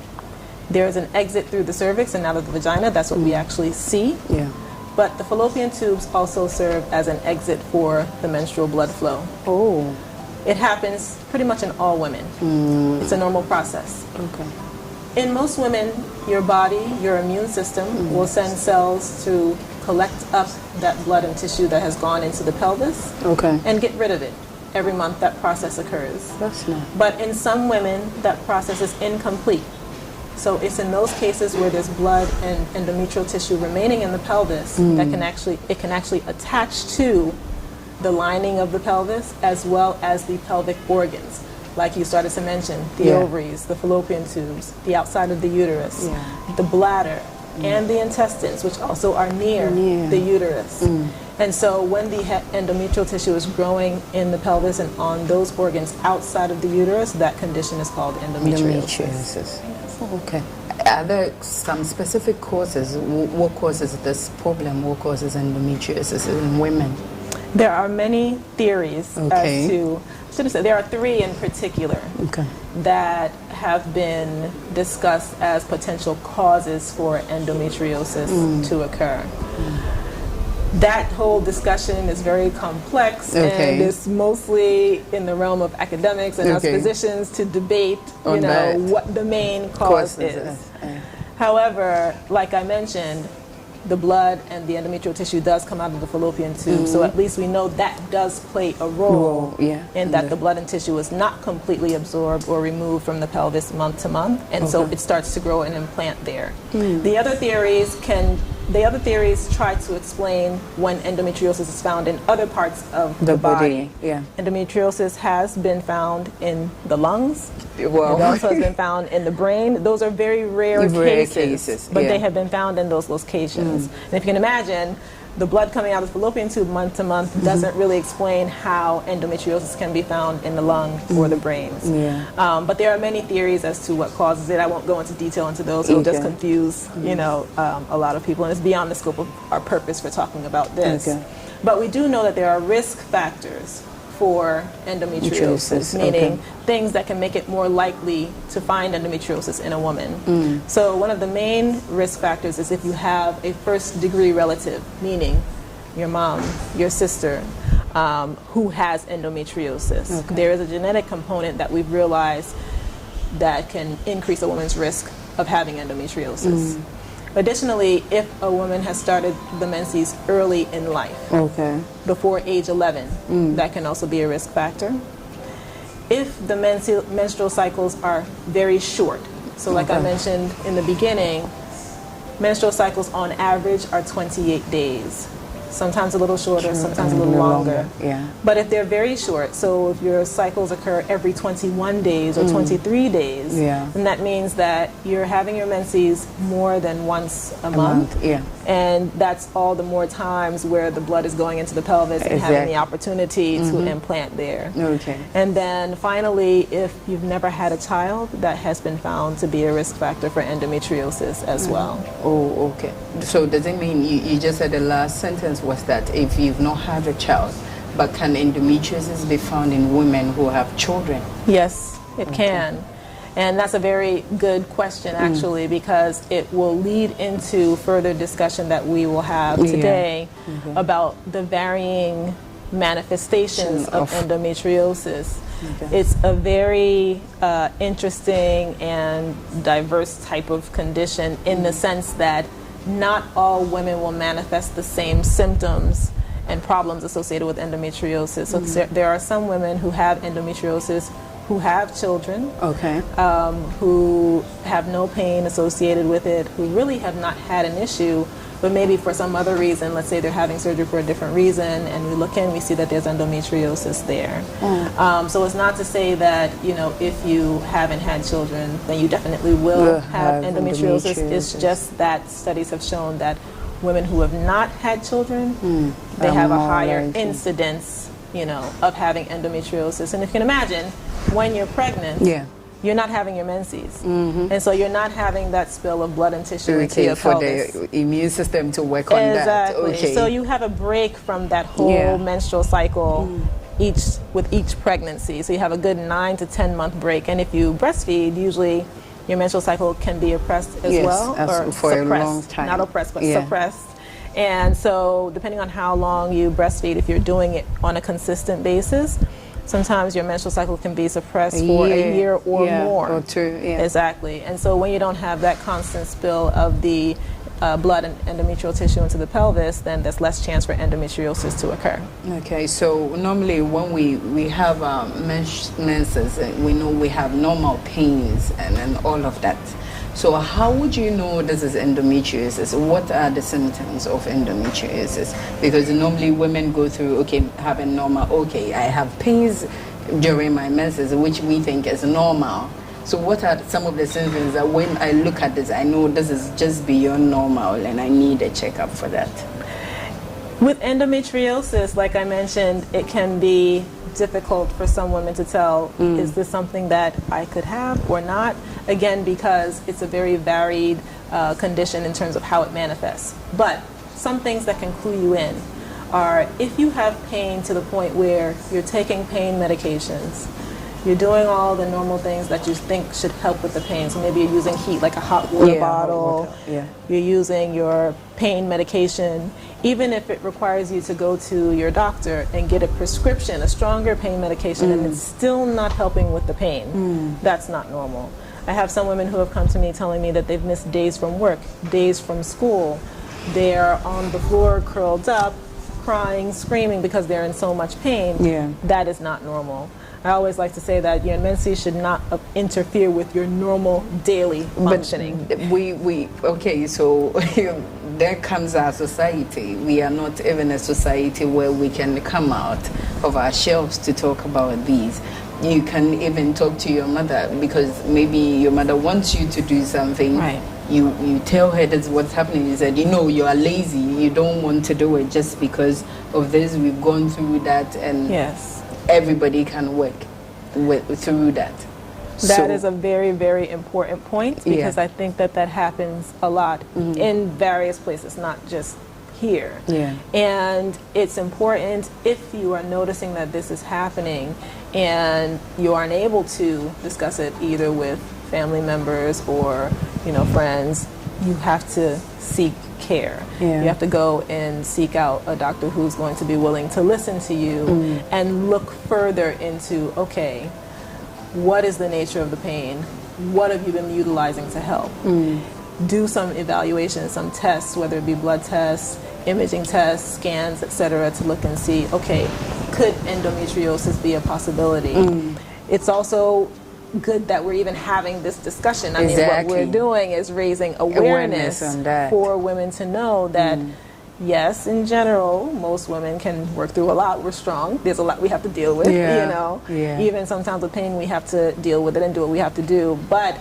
there is an exit through the cervix and out of the vagina. That's what we actually see. Yeah. But the fallopian tubes also serve as an exit for the menstrual blood flow. Oh. It happens pretty much in all women. It's a normal process. Okay. In most women, your body, your immune system will send cells to collect up that blood and tissue that has gone into the pelvis and get rid of it. Every month that process occurs. That's nice. But in some women, that process is incomplete. So it's in those cases where there's blood and endometrial tissue remaining in the pelvis that can actually attach to the lining of the pelvis as well as the pelvic organs. Like you started to mention, the ovaries, the fallopian tubes, the outside of the uterus, the bladder, and the intestines, which also are near the uterus. And so when the endometrial tissue is growing in the pelvis and on those organs outside of the uterus, that condition is called endometriosis. Okay. Are there some specific causes? What causes this problem? What causes endometriosis in women? There are many theories as to, there are three in particular that have been discussed as potential causes for endometriosis to occur. That whole discussion is very complex and it's mostly in the realm of academics and us physicians to debate, what the main cause is. However, like I mentioned, the blood and the endometrial tissue does come out of the fallopian tube, so at least we know that does play a role in that the blood and tissue is not completely absorbed or removed from the pelvis month to month, and so it starts to grow an implant there. The other theories try to explain when endometriosis is found in other parts of the body. Endometriosis has been found in the lungs. It also has been found in the brain. Those are very rare cases, but they have been found in those locations. And if you can imagine, the blood coming out of the fallopian tube month to month doesn't really explain how endometriosis can be found in the lung or the brains. But there are many theories as to what causes it. I won't go into detail into those. It'll just confuse, a lot of people, and it's beyond the scope of our purpose for talking about this. But we do know that there are risk factors for endometriosis, meaning things that can make it more likely to find endometriosis in a woman. So one of the main risk factors is if you have a first-degree relative, meaning your mom, your sister, who has endometriosis. There is a genetic component that we've realized that can increase a woman's risk of having endometriosis. Additionally, if a woman has started the menses early in life, before age 11, that can also be a risk factor. If the menstrual cycles are very short, so like I mentioned in the beginning, menstrual cycles on average are 28 days. Sometimes a little shorter, sometimes a little longer. But if they're very short, so if your cycles occur every 21 days or 23 days, then that means that you're having your menses more than once a month. And that's all the more times where the blood is going into the pelvis and having the opportunity to implant there. And then finally, if you've never had a child, that has been found to be a risk factor for endometriosis as well. So does it mean, you just said the last sentence was that if you've not had a child, but can endometriosis be found in women who have children? Yes, it can. And that's a very good question, actually, because it will lead into further discussion that we will have today about the varying manifestations of endometriosis. It's a very interesting and diverse type of condition in the sense that not all women will manifest the same symptoms and problems associated with endometriosis. So there are some women who have endometriosis who have children, who have no pain associated with it, who really have not had an issue but maybe for some other reason, let's say they're having surgery for a different reason, and we look in, we see that there's endometriosis there. So it's not to say that, you know, if you haven't had children, then you definitely will have endometriosis. It's just that studies have shown that women who have not had children, they have a higher incidence, you know, of having endometriosis. And if you can imagine, when you're pregnant, you're not having your menses. And so you're not having that spill of blood and tissue into your pelvis. For the immune system to work on that. Okay. So you have a break from that whole menstrual cycle with each pregnancy. So you have a good 9 to 10 month break. And if you breastfeed, usually your menstrual cycle can be oppressed as well, or for suppressed. a long time. Not oppressed, but suppressed. And so depending on how long you breastfeed, if you're doing it on a consistent basis, sometimes your menstrual cycle can be suppressed for a year or more. Or two, Exactly. And so when you don't have that constant spill of the blood and endometrial tissue into the pelvis, then there's less chance for endometriosis to occur. Okay, so normally when we have menses, we know we have normal pains and all of that. So how would you know this is endometriosis? What are the symptoms of endometriosis? Because normally women go through, okay, having normal, okay, I have pains during my menses, which we think is normal. So what are some of the symptoms that when I look at this, I know this is just beyond normal and I need a checkup for that? With endometriosis, like I mentioned, it can be difficult for some women to tell, is this something that I could have or not? Again, because it's a very varied condition in terms of how it manifests. But some things that can clue you in are if you have pain to the point where you're taking pain medications, you're doing all the normal things that you think should help with the pain. So maybe you're using heat, like a hot water bottle. You're using your pain medication. Even if it requires you to go to your doctor and get a prescription, a stronger pain medication, and it's still not helping with the pain, that's not normal. I have some women who have come to me telling me that they've missed days from work, days from school. They're on the floor curled up, crying, screaming because they're in so much pain. That is not normal. I always like to say that your menses should not interfere with your normal daily functioning. But okay, so there comes our society. We are not even a society where we can come out of our shelves to talk about these. You can even talk to your mother because maybe your mother wants you to do something. You tell her that's what's happening. You said, you know, you are lazy. You don't want to do it just because of this. We've gone through that, and everybody can work through that. That is a very, very important point because I think that happens a lot in various places, not just here. And it's important if you are noticing that this is happening and you aren't able to discuss it either with family members or, you know, friends, you have to seek care. You have to go and seek out a doctor who's going to be willing to listen to you and look further into, okay, what is the nature of the pain? What have you been utilizing to help? Do some evaluations, some tests, whether it be blood tests, imaging tests, scans, etc., to look and see, okay, could endometriosis be a possibility? It's also good that we're even having this discussion. I mean, what we're doing is raising awareness on that. For women to know that, yes, in general, most women can work through a lot. We're strong. There's a lot we have to deal with, you know. Even sometimes with pain, we have to deal with it and do what we have to do. But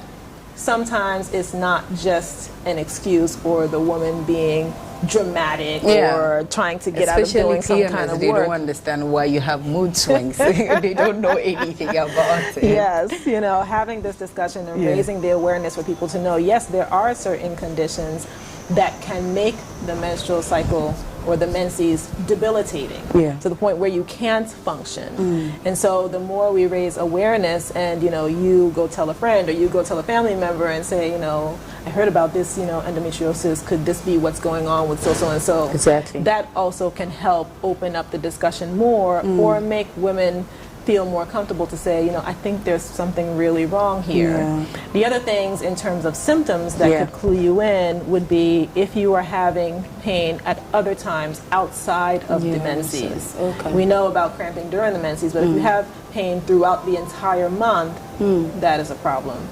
sometimes it's not just an excuse for the woman being dramatic or trying to get out of doing some kind of they work. Don't understand why you have mood swings. They don't know anything about it. Yes, you know, having this discussion and raising the awareness for people to know, yes, there are certain conditions that can make the menstrual cycle or the menses debilitating to the point where you can't function. And so the more we raise awareness and, you know, you go tell a friend or you go tell a family member and say, you know, I heard about this, you know, endometriosis, could this be what's going on with so and so? Exactly. That also can help open up the discussion more or make women feel more comfortable to say, you know, I think there's something really wrong here. The other things in terms of symptoms that could clue you in would be if you are having pain at other times outside of the menses. We know about cramping during the menses, but if you have pain throughout the entire month, that is a problem.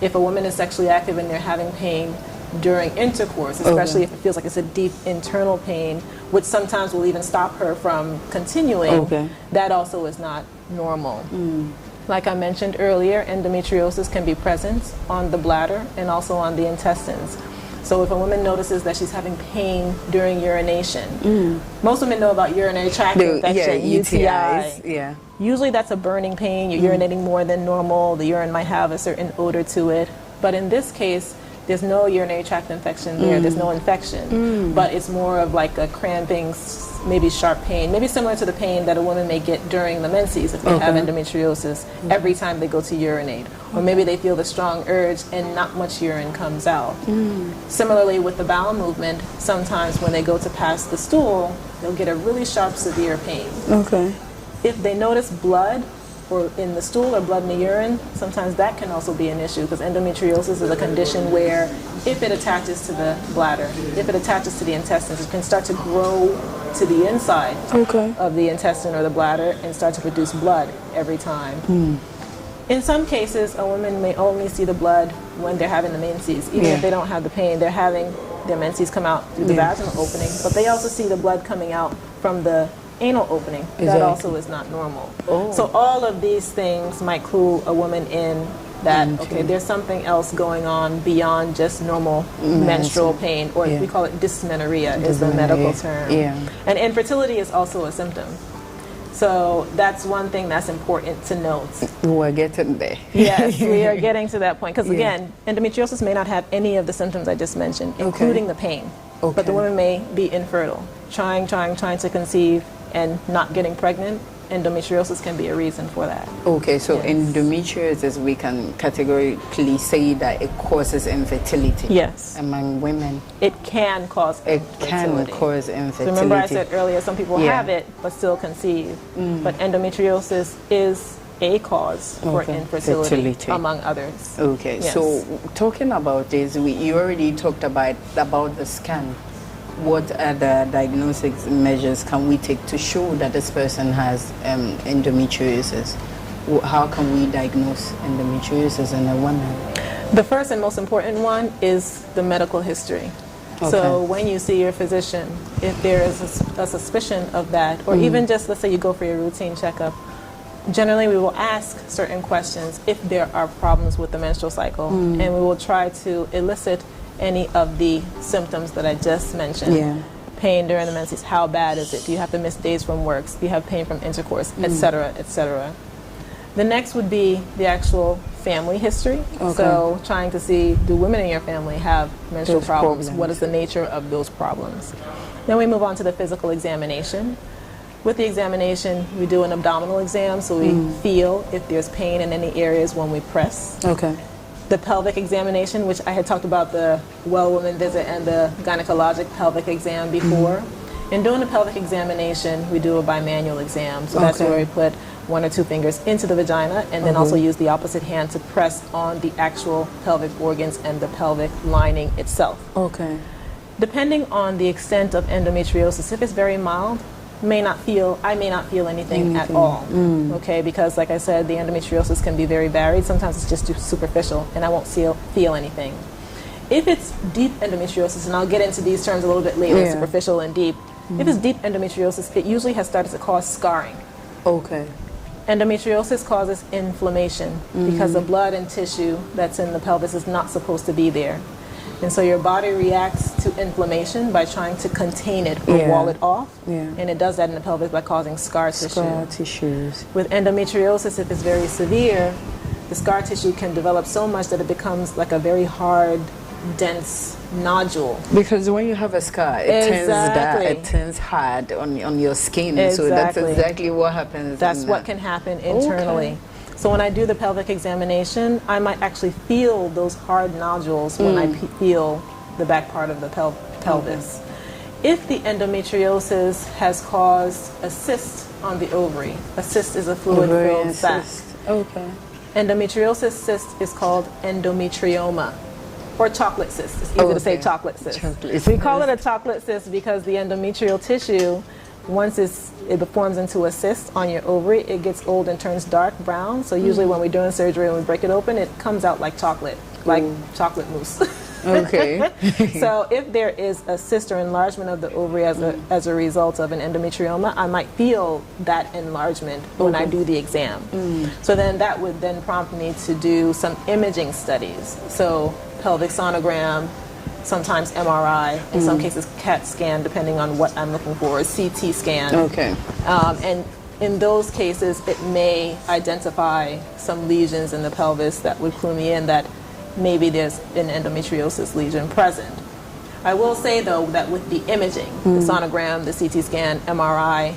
If a woman is sexually active and they're having pain during intercourse, especially if it feels like it's a deep internal pain, which sometimes will even stop her from continuing. That also is not normal. Like I mentioned earlier, endometriosis can be present on the bladder and also on the intestines. So if a woman notices that she's having pain during urination, most women know about urinary tract infection, UTI. Usually that's a burning pain. You're urinating more than normal. The urine might have a certain odor to it. But in this case, there's no urinary tract infection there. There's no infection. But it's more of like a cramping, maybe sharp pain, maybe similar to the pain that a woman may get during the menses if they have endometriosis every time they go to urinate. Or maybe they feel the strong urge and not much urine comes out. Similarly with the bowel movement, sometimes when they go to pass the stool, they'll get a really sharp, severe pain. If they notice blood or in the stool or blood in the urine, sometimes that can also be an issue because endometriosis is a condition where if it attaches to the bladder, if it attaches to the intestines, it can start to grow to the inside of the intestine or the bladder and start to produce blood every time. In some cases, a woman may only see the blood when they're having the menses. Even if they don't have the pain, they're having their menses come out through the vaginal opening, but they also see the blood coming out from the anal opening. That also is not normal. So all of these things might clue a woman in that, okay, there's something else going on beyond just normal menstrual pain, or we call it dysmenorrhea is the medical term. And infertility is also a symptom. So that's one thing that's important to note. We're getting there. Yes, we are getting to that point. Because again, endometriosis may not have any of the symptoms I just mentioned, including the pain. But the woman may be infertile, trying to conceive and not getting pregnant. Endometriosis can be a reason for that. Okay, so endometriosis, we can categorically say that it causes infertility. Among women. It can cause infertility. So remember I said earlier, some people have it but still conceive. But endometriosis is a cause for infertility, among others. Okay, so talking about this, you already talked about the scan. What other diagnostic measures can we take to show that this person has endometriosis? How can we diagnose endometriosis in a woman? The first and most important one is the medical history. So when you see your physician, if there is a suspicion of that, or even just, let's say you go for your routine checkup, generally we will ask certain questions if there are problems with the menstrual cycle, and we will try to elicit any of the symptoms that I just mentioned. Pain during the menses, how bad is it? Do you have to miss days from work? Do you have pain from intercourse, etc., etc.? The next would be the actual family history. So trying to see, do women in your family have menstrual problems? What is the nature of those problems? Then we move on to the physical examination. With the examination, we do an abdominal exam, so we feel if there's pain in any areas when we press. The pelvic examination, which I had talked about the well woman visit and the gynecologic pelvic exam before. In doing the pelvic examination, we do a bimanual exam. So that's where we put 1 or 2 fingers into the vagina and then also use the opposite hand to press on the actual pelvic organs and the pelvic lining itself. Depending on the extent of endometriosis, if it's very mild, I may not feel anything at all. Because like I said, the endometriosis can be very varied. Sometimes it's just too superficial and I won't feel anything. If it's deep endometriosis, and I'll get into these terms a little bit later, superficial and deep. If it's deep endometriosis, it usually has started to cause scarring. Endometriosis causes inflammation because the blood and tissue that's in the pelvis is not supposed to be there. And so your body reacts to inflammation by trying to contain it or wall it off. And it does that in the pelvis by causing scar tissue. With endometriosis, if it's very severe, the scar tissue can develop so much that it becomes like a very hard, dense nodule. Because when you have a scar, it turns hard on your skin. So that's exactly what happens. That's what can happen internally. So when I do the pelvic examination, I might actually feel those hard nodules when I feel the back part of the pelvis. If the endometriosis has caused a cyst on the ovary, a cyst is a fluid-filled sac. Endometriosis cyst is called endometrioma, or chocolate cyst. It's easy to say chocolate cyst. We call it a chocolate cyst because the endometrial tissue, once it forms into a cyst on your ovary, it gets old and turns dark brown. So usually when we're doing surgery and we break it open, it comes out like chocolate mousse. Okay. So if there is a cyst or enlargement of the ovary as a result of an endometrioma, I might feel that enlargement when I do the exam. So then that would then prompt me to do some imaging studies. So pelvic sonogram, sometimes MRI, in some cases CAT scan, depending on what I'm looking for, a CT scan. Okay. And in those cases, it may identify some lesions in the pelvis that would clue me in that maybe there's an endometriosis lesion present. I will say, though, that with the imaging, the sonogram, the CT scan, MRI,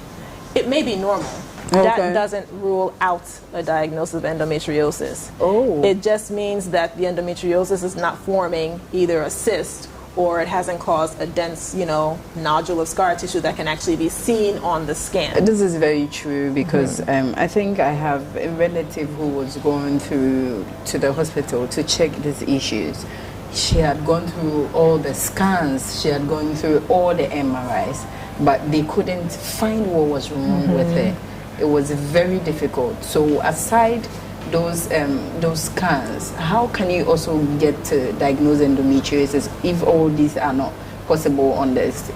it may be normal. That doesn't rule out a diagnosis of endometriosis. It just means that the endometriosis is not forming either a cyst or it hasn't caused a dense, nodule of scar tissue that can actually be seen on the scan. This is very true because I think I have a relative who was going to the hospital to check these issues. She had gone through all the scans, she had gone through all the MRIs, but they couldn't find what was wrong with it. It was very difficult. So aside those scans, how can you also get to diagnose endometriosis if all these are not possible on this?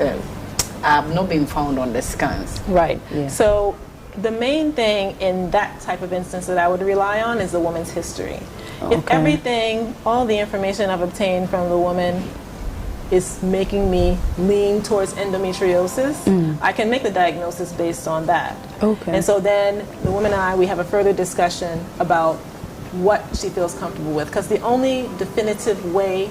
Have not been found on the scans. Right. Yeah. So the main thing in that type of instance that I would rely on is the woman's history. If everything, all the information I've obtained from the woman is making me lean towards endometriosis, I can make the diagnosis based on that. And so then the woman and I, we have a further discussion about what she feels comfortable with, because the only definitive way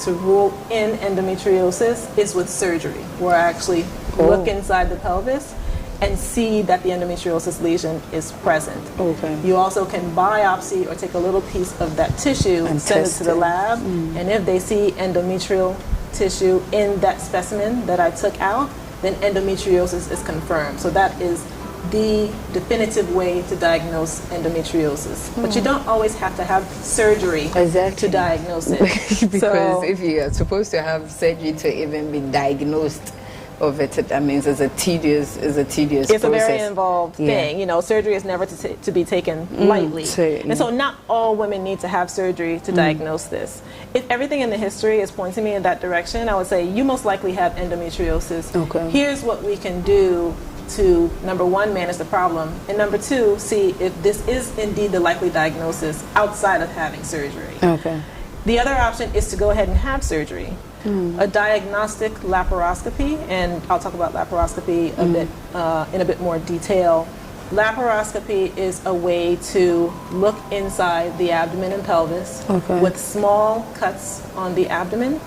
to rule in endometriosis is with surgery, where I actually look inside the pelvis and see that the endometriosis lesion is present. You also can biopsy or take a little piece of that tissue and send it to the lab, and if they see endometrial tissue in that specimen that I took out, then endometriosis is confirmed. So that is the definitive way to diagnose endometriosis. But you don't always have to have surgery to diagnose it. Because if you are supposed to have surgery to even be diagnosed of it, that means it's a tedious process. It's a very involved thing. Surgery is never to be taken lightly. And so not all women need to have surgery to diagnose this. If everything in the history is pointing me in that direction, I would say you most likely have endometriosis. Here's what we can do to, number one, manage the problem, and number two, see if this is indeed the likely diagnosis outside of having surgery. The other option is to go ahead and have surgery. A diagnostic laparoscopy, and I'll talk about laparoscopy a bit in a bit more detail. Laparoscopy is a way to look inside the abdomen and pelvis with small cuts on the abdomen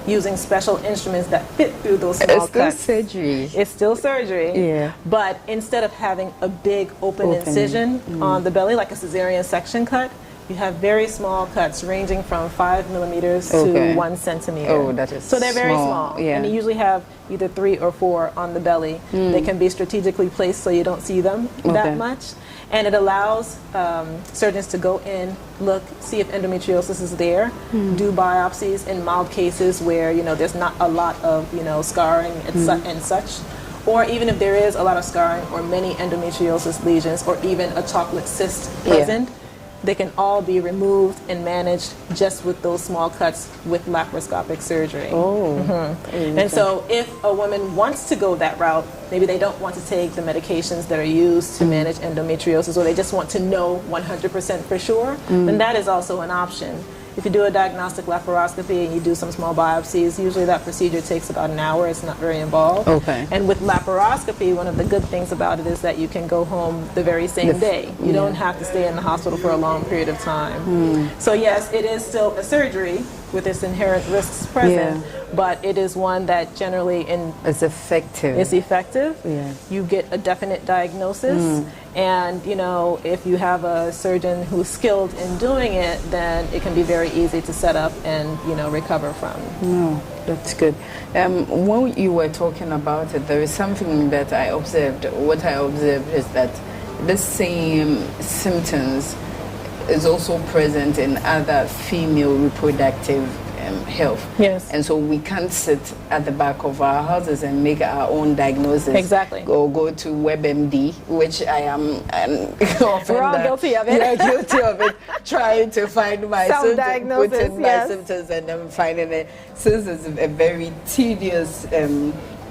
using special instruments that fit through those small cuts. It's still surgery. It's still surgery. But instead of having a big open incision on the belly like a cesarean section cut, you have very small cuts ranging from 5 millimeters to 1 centimeter. That is so they're very small. And you usually have either 3 or 4 on the belly. They can be strategically placed so you don't see them that much. And it allows surgeons to go in, look, see if endometriosis is there, do biopsies in mild cases where there's not a lot of scarring and such. Or even if there is a lot of scarring or many endometriosis lesions or even a chocolate cyst present, they can all be removed and managed just with those small cuts with laparoscopic surgery. And so if a woman wants to go that route, maybe they don't want to take the medications that are used to manage endometriosis, or they just want to know 100% for sure, then that is also an option. If you do a diagnostic laparoscopy and you do some small biopsies, usually that procedure takes about an hour. It's not very involved. And with laparoscopy, one of the good things about it is that you can go home the very same day. You don't have to stay in the hospital for a long period of time. So yes, it is still a surgery with its inherent risks present, but it is one that generally is effective. It's effective. You get a definite diagnosis. And if you have a surgeon who's skilled in doing it, then it can be very easy to set up and recover from. That's good. When you were talking about it, there is something that I observed. What I observed is that the same symptoms is also present in other female reproductive health. Yes. And so we can't sit at the back of our houses and make our own diagnosis. Exactly. Or go to WebMD, which I am We're all guilty of it. Yeah, guilty of it. Trying to find my Self-diagnosis, symptoms, put in my symptoms, and then finding it. Since it's a very tedious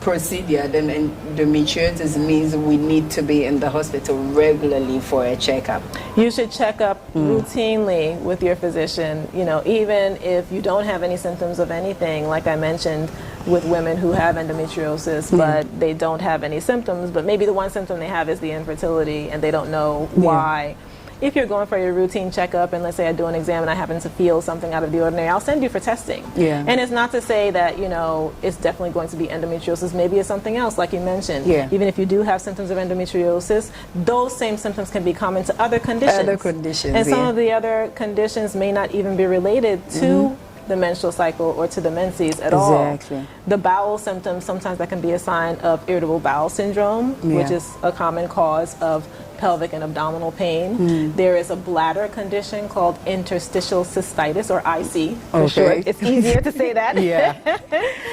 procedure, then endometriosis means we need to be in the hospital regularly for a checkup. You should check up routinely with your physician, you know, even if you don't have any symptoms of anything, like I mentioned with women who have endometriosis, but they don't have any symptoms, but maybe the one symptom they have is the infertility and they don't know why. If you're going for your routine checkup and let's say I do an exam and I happen to feel something out of the ordinary, I'll send you for testing. Yeah. And it's not to say that, you know, it's definitely going to be endometriosis. Maybe it's something else, like you mentioned. Yeah. Even if you do have symptoms of endometriosis, those same symptoms can be common to other conditions. Other conditions, and some of the other conditions may not even be related to the menstrual cycle or to the menses at all. Exactly. The bowel symptoms, sometimes that can be a sign of irritable bowel syndrome, which is a common cause of pelvic and abdominal pain. There is a bladder condition called interstitial cystitis, or IC for short. It's easier to say that. Yeah.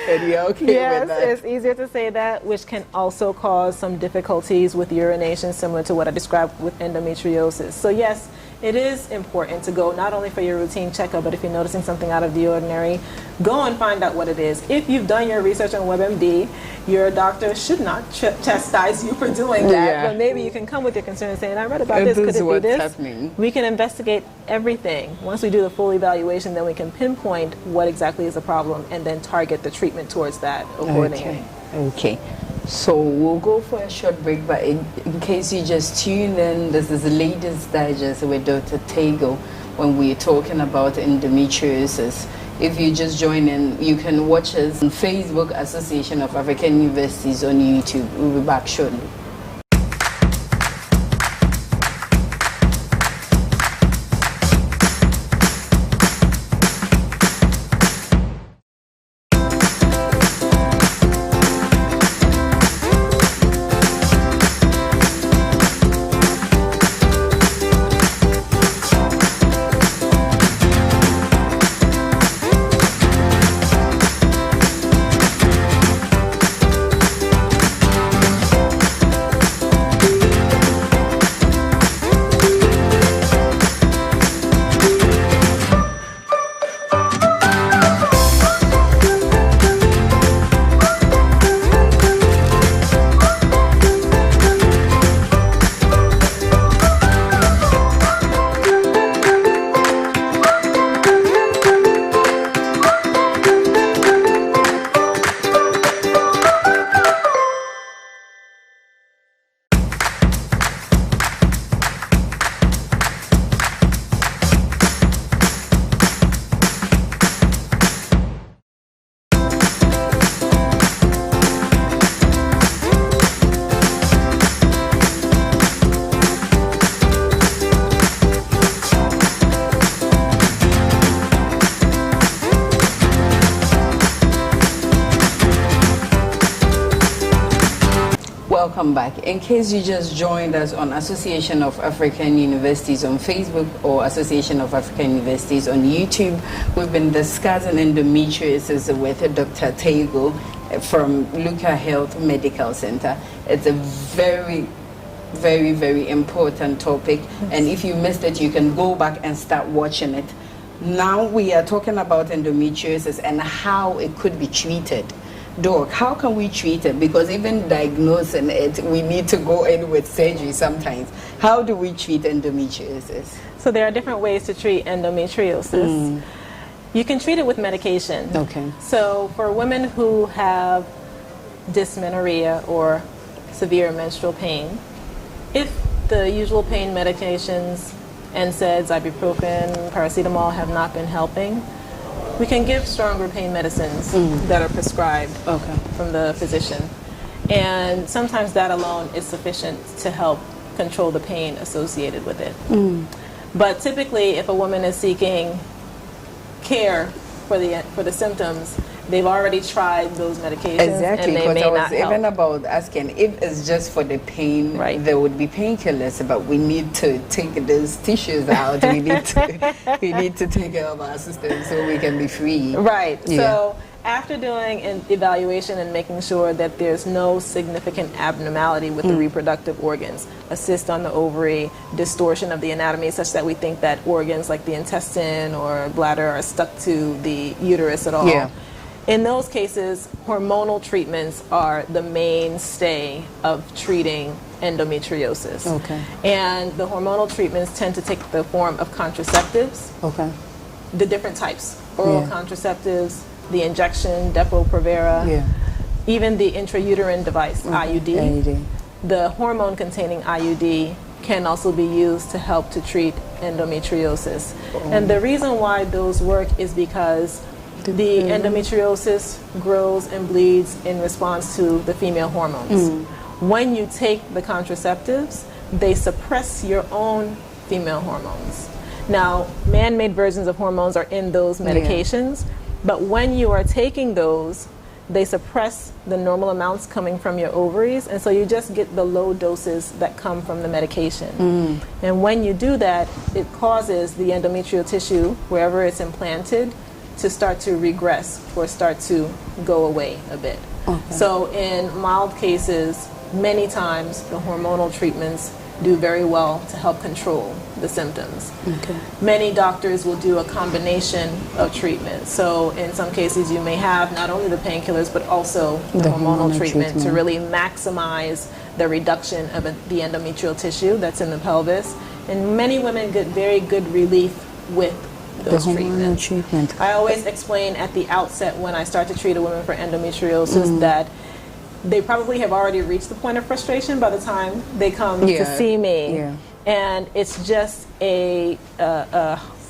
And you're okay yes, with that. it's easier to say that, which can also cause some difficulties with urination, similar to what I described with endometriosis. So yes, it is important to go not only for your routine checkup, but if you're noticing something out of the ordinary, go and find out what it is. If you've done your research on WebMD, your doctor should not chastise you for doing that, but maybe you can come with your concern and say, I read about this, could it be this? Happening. We can investigate everything. Once we do the full evaluation, then we can pinpoint what exactly is the problem and then target the treatment towards that accordingly. Okay. So we'll go for a short break, but in case you just tuned in, this is the latest digest with Dr. Tego when we're talking about endometriosis. If you just join in, you can watch us on Facebook, Association of African Universities, on YouTube. We'll be back shortly. Welcome back. In case you just joined us on Association of African Universities on Facebook or Association of African Universities on YouTube, we've been discussing endometriosis with Dr. Tego from Luca Health Medical Center. It's a very, very important topic, and if you missed it, you can go back and start watching it. Now we are talking about endometriosis and how it could be treated. Doc, how can we treat it? Because even diagnosing it, we need to go in with surgery sometimes. How do we treat endometriosis? So there are different ways to treat endometriosis. You can treat it with medication. Okay. So for women who have dysmenorrhea or severe menstrual pain, if the usual pain medications, NSAIDs, ibuprofen, paracetamol have not been helping, we can give stronger pain medicines that are prescribed from the physician. And sometimes that alone is sufficient to help control the pain associated with it. But typically, if a woman is seeking care for the symptoms they've already tried those medications Exactly, and they because may I was not help. even about asking if it's just for the pain, there would be painkillers, but we need to take those tissues out. we need to take care of our system so we can be free. Right. Yeah. So after doing an evaluation and making sure that there's no significant abnormality with the reproductive organs, a cyst on the ovary, distortion of the anatomy such that we think that organs like the intestine or bladder are stuck to the uterus at all. Yeah. In those cases, hormonal treatments are the mainstay of treating endometriosis. Okay. And the hormonal treatments tend to take the form of contraceptives. Okay. The different types. Oral contraceptives, the injection, Depo-Provera, even the intrauterine device, IUD. The hormone-containing IUD can also be used to help to treat endometriosis. And the reason why those work is because the endometriosis grows and bleeds in response to the female hormones. When you take the contraceptives, they suppress your own female hormones. Now, man-made versions of hormones are in those medications, but when you are taking those, they suppress the normal amounts coming from your ovaries, and so you just get the low doses that come from the medication. And when you do that, it causes the endometrial tissue, wherever it's implanted, to start to regress or start to go away a bit. So in mild cases, many times the hormonal treatments do very well to help control the symptoms. Many doctors will do a combination of treatments. So in some cases you may have not only the painkillers but also the hormonal treatment to really maximize the reduction of the endometrial tissue that's in the pelvis. And many women get very good relief with those treatments. I always explain at the outset when I start to treat a woman for endometriosis that they probably have already reached the point of frustration by the time they come to see me. And it's just a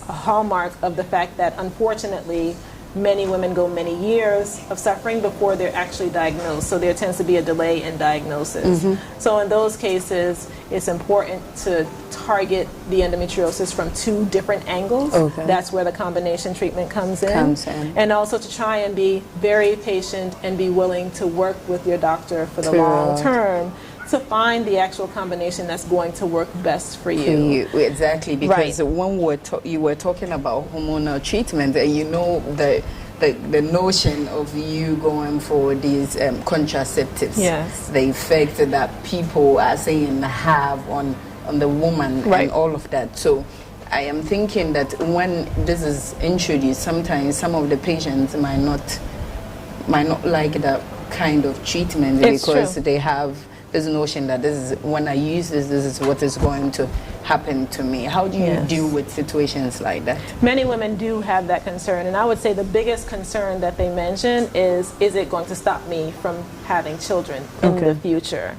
hallmark of the fact that unfortunately many women go many years of suffering before they're actually diagnosed. So there tends to be a delay in diagnosis. So in those cases, it's important to target the endometriosis from 2 different angles. That's where the combination treatment comes in. And also to try and be very patient and be willing to work with your doctor for the long term to find the actual combination that's going to work best for you. Exactly, because when you were talking about hormonal treatment, and you know the notion of you going for these contraceptives, the effect that people are saying have on the woman and all of that. So I am thinking that when this is introduced, sometimes some of the patients might not like that kind of treatment because they have this notion that this is when I use this is what is going to happen to me. How do you deal with situations like that? Many women do have that concern, and I would say the biggest concern that they mention is it going to stop me from having children in the future?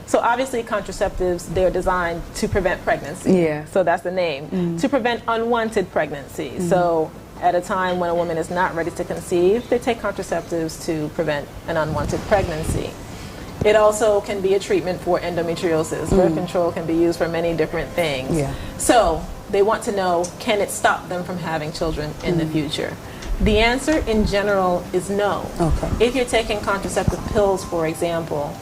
So obviously contraceptives, they're designed to prevent pregnancy. So that's the name. To prevent unwanted pregnancy. So at a time when a woman is not ready to conceive, they take contraceptives to prevent an unwanted pregnancy. It also can be a treatment for endometriosis. Birth control can be used for many different things. So they want to know, can it stop them from having children in the future? The answer in general is no. If you're taking contraceptive pills, for example,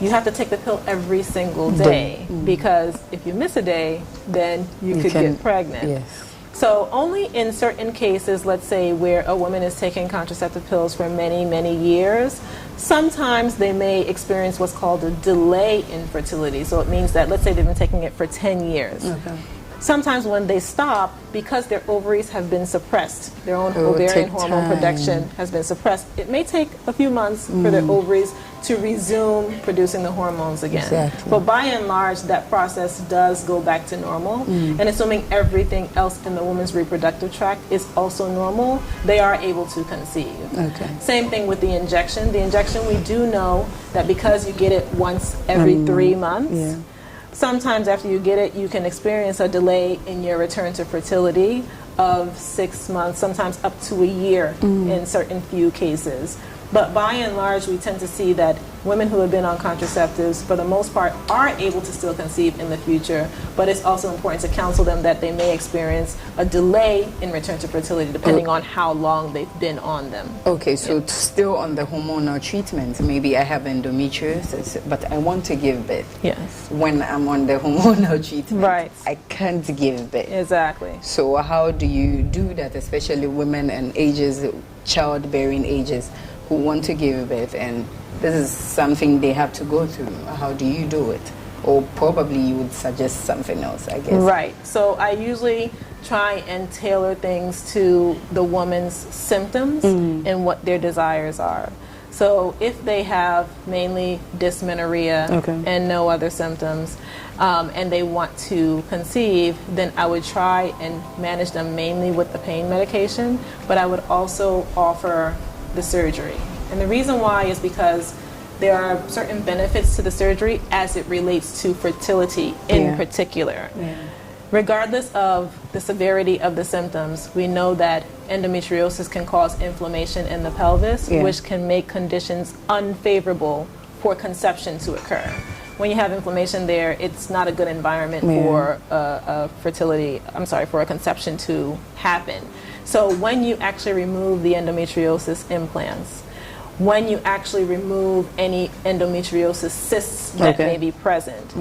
you have to take the pill every single day because if you miss a day, then you could get pregnant. So only in certain cases, let's say where a woman is taking contraceptive pills for many, many years, sometimes they may experience what's called a delay in fertility. So it means that, let's say they've been taking it for 10 years. Sometimes when they stop, because their ovaries have been suppressed, their own ovarian hormone production has been suppressed, it may take a few months for their ovaries to resume producing the hormones again. But by and large, that process does go back to normal. And assuming everything else in the woman's reproductive tract is also normal, they are able to conceive. Same thing with the injection. The injection, we do know that because you get it once every 3 months, sometimes after you get it, you can experience a delay in your return to fertility of 6 months, sometimes up to a year in certain few cases. But by and large, we tend to see that women who have been on contraceptives, for the most part, are able to still conceive in the future, but it's also important to counsel them that they may experience a delay in return to fertility depending on how long they've been on them. Okay, so still on the hormonal treatment, maybe I have endometriosis, but I want to give birth. Yes. When I'm on the hormonal treatment, right, I can't give birth. Exactly. So how do you do that, especially women and ages, childbearing ages, who want to give birth, and this is something they have to go through? How do you do it? Or probably you would suggest something else, I guess. Right. So I usually try and tailor things to the woman's symptoms and what their desires are. So if they have mainly dysmenorrhea and no other symptoms, and they want to conceive, then I would try and manage them mainly with the pain medication, but I would also offer the surgery. And the reason why is because there are certain benefits to the surgery as it relates to fertility in particular. Regardless of the severity of the symptoms, we know that endometriosis can cause inflammation in the pelvis, which can make conditions unfavorable for conception to occur. When you have inflammation there, it's not a good environment for for a conception to happen. So when you actually remove the endometriosis implants, when you actually remove any endometriosis cysts that may be present,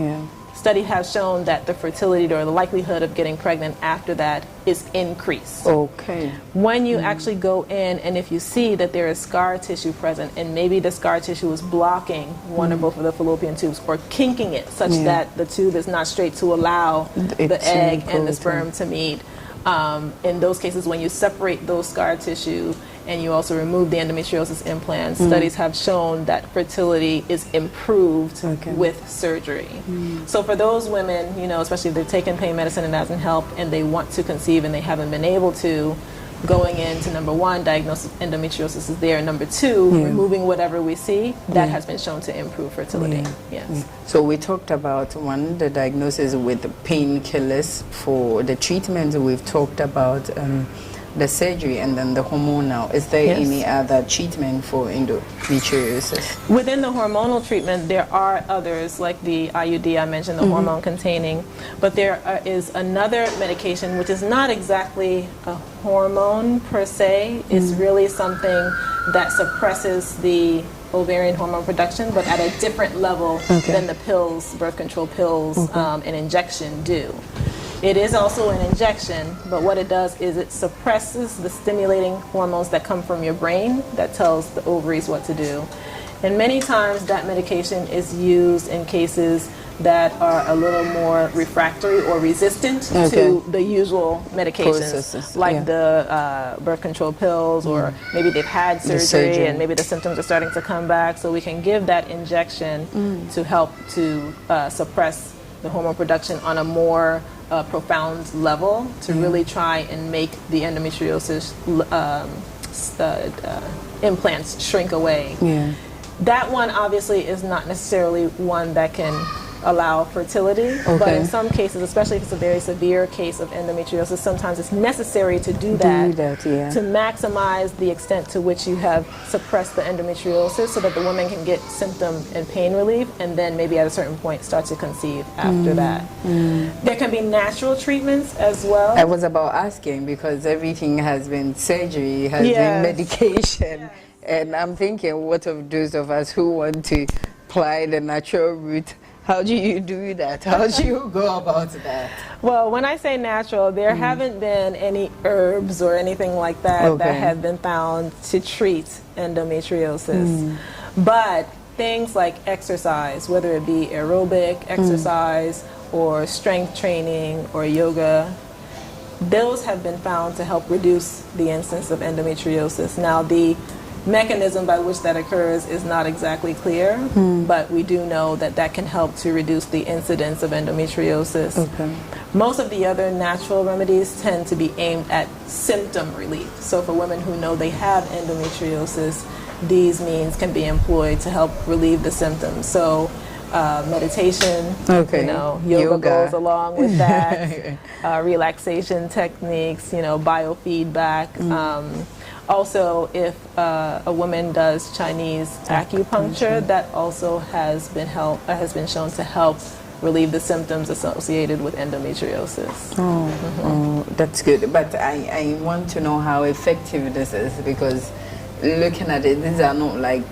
study has shown that the fertility or the likelihood of getting pregnant after that is increased. Okay. When you actually go in and if you see that there is scar tissue present and maybe the scar tissue is blocking one or both of the fallopian tubes or kinking it such that the tube is not straight to allow the egg and the sperm to meet, in those cases when you separate those scar tissue and you also remove the endometriosis implants, studies have shown that fertility is improved with surgery. So for those women, you know, especially if they've taken pain medicine and it doesn't help and they want to conceive and they haven't been able to, going into number one, diagnosis endometriosis is there. Number two, removing whatever we see, that has been shown to improve fertility. Yes. So we talked about one, the diagnosis with painkillers. For the treatment, we've talked about the surgery and then the hormonal. Is there any other treatment for endometriosis? Within the hormonal treatment, there are others like the IUD I mentioned, the hormone containing, but there is another medication which is not exactly a hormone per se. It's really something that suppresses the ovarian hormone production, but at a different level than the pills, birth control pills, and injection do. It is also an injection, but what it does is it suppresses the stimulating hormones that come from your brain that tells the ovaries what to do. And many times that medication is used in cases that are a little more refractory or resistant to the usual medications, like the birth control pills, or maybe they've had surgery and maybe the symptoms are starting to come back. So we can give that injection to help to suppress the hormone production on a more profound level to really try and make the endometriosis implants shrink away. That one obviously is not necessarily one that can allow fertility, but in some cases, especially if it's a very severe case of endometriosis, sometimes it's necessary to do that to maximize the extent to which you have suppressed the endometriosis so that the woman can get symptom and pain relief and then maybe at a certain point start to conceive after that. There can be natural treatments as well. I was about asking because everything has been surgery, has been medication, and I'm thinking what of those of us who want to apply the natural route? How do you do that? How do you go about that? Well, when I say natural, there haven't been any herbs or anything like that that have been found to treat endometriosis. But things like exercise, whether it be aerobic exercise or strength training or yoga, those have been found to help reduce the incidence of endometriosis. Now, the mechanism by which that occurs is not exactly clear, but we do know that that can help to reduce the incidence of endometriosis. Most of the other natural remedies tend to be aimed at symptom relief. So for women who know they have endometriosis, these means can be employed to help relieve the symptoms. So meditation, you know, yoga goes along with that, relaxation techniques, you know, biofeedback. Also, if a woman does Chinese acupuncture, that also has been shown to help relieve the symptoms associated with endometriosis. Oh, that's good. But I want to know how effective this is, because looking at it, these are not like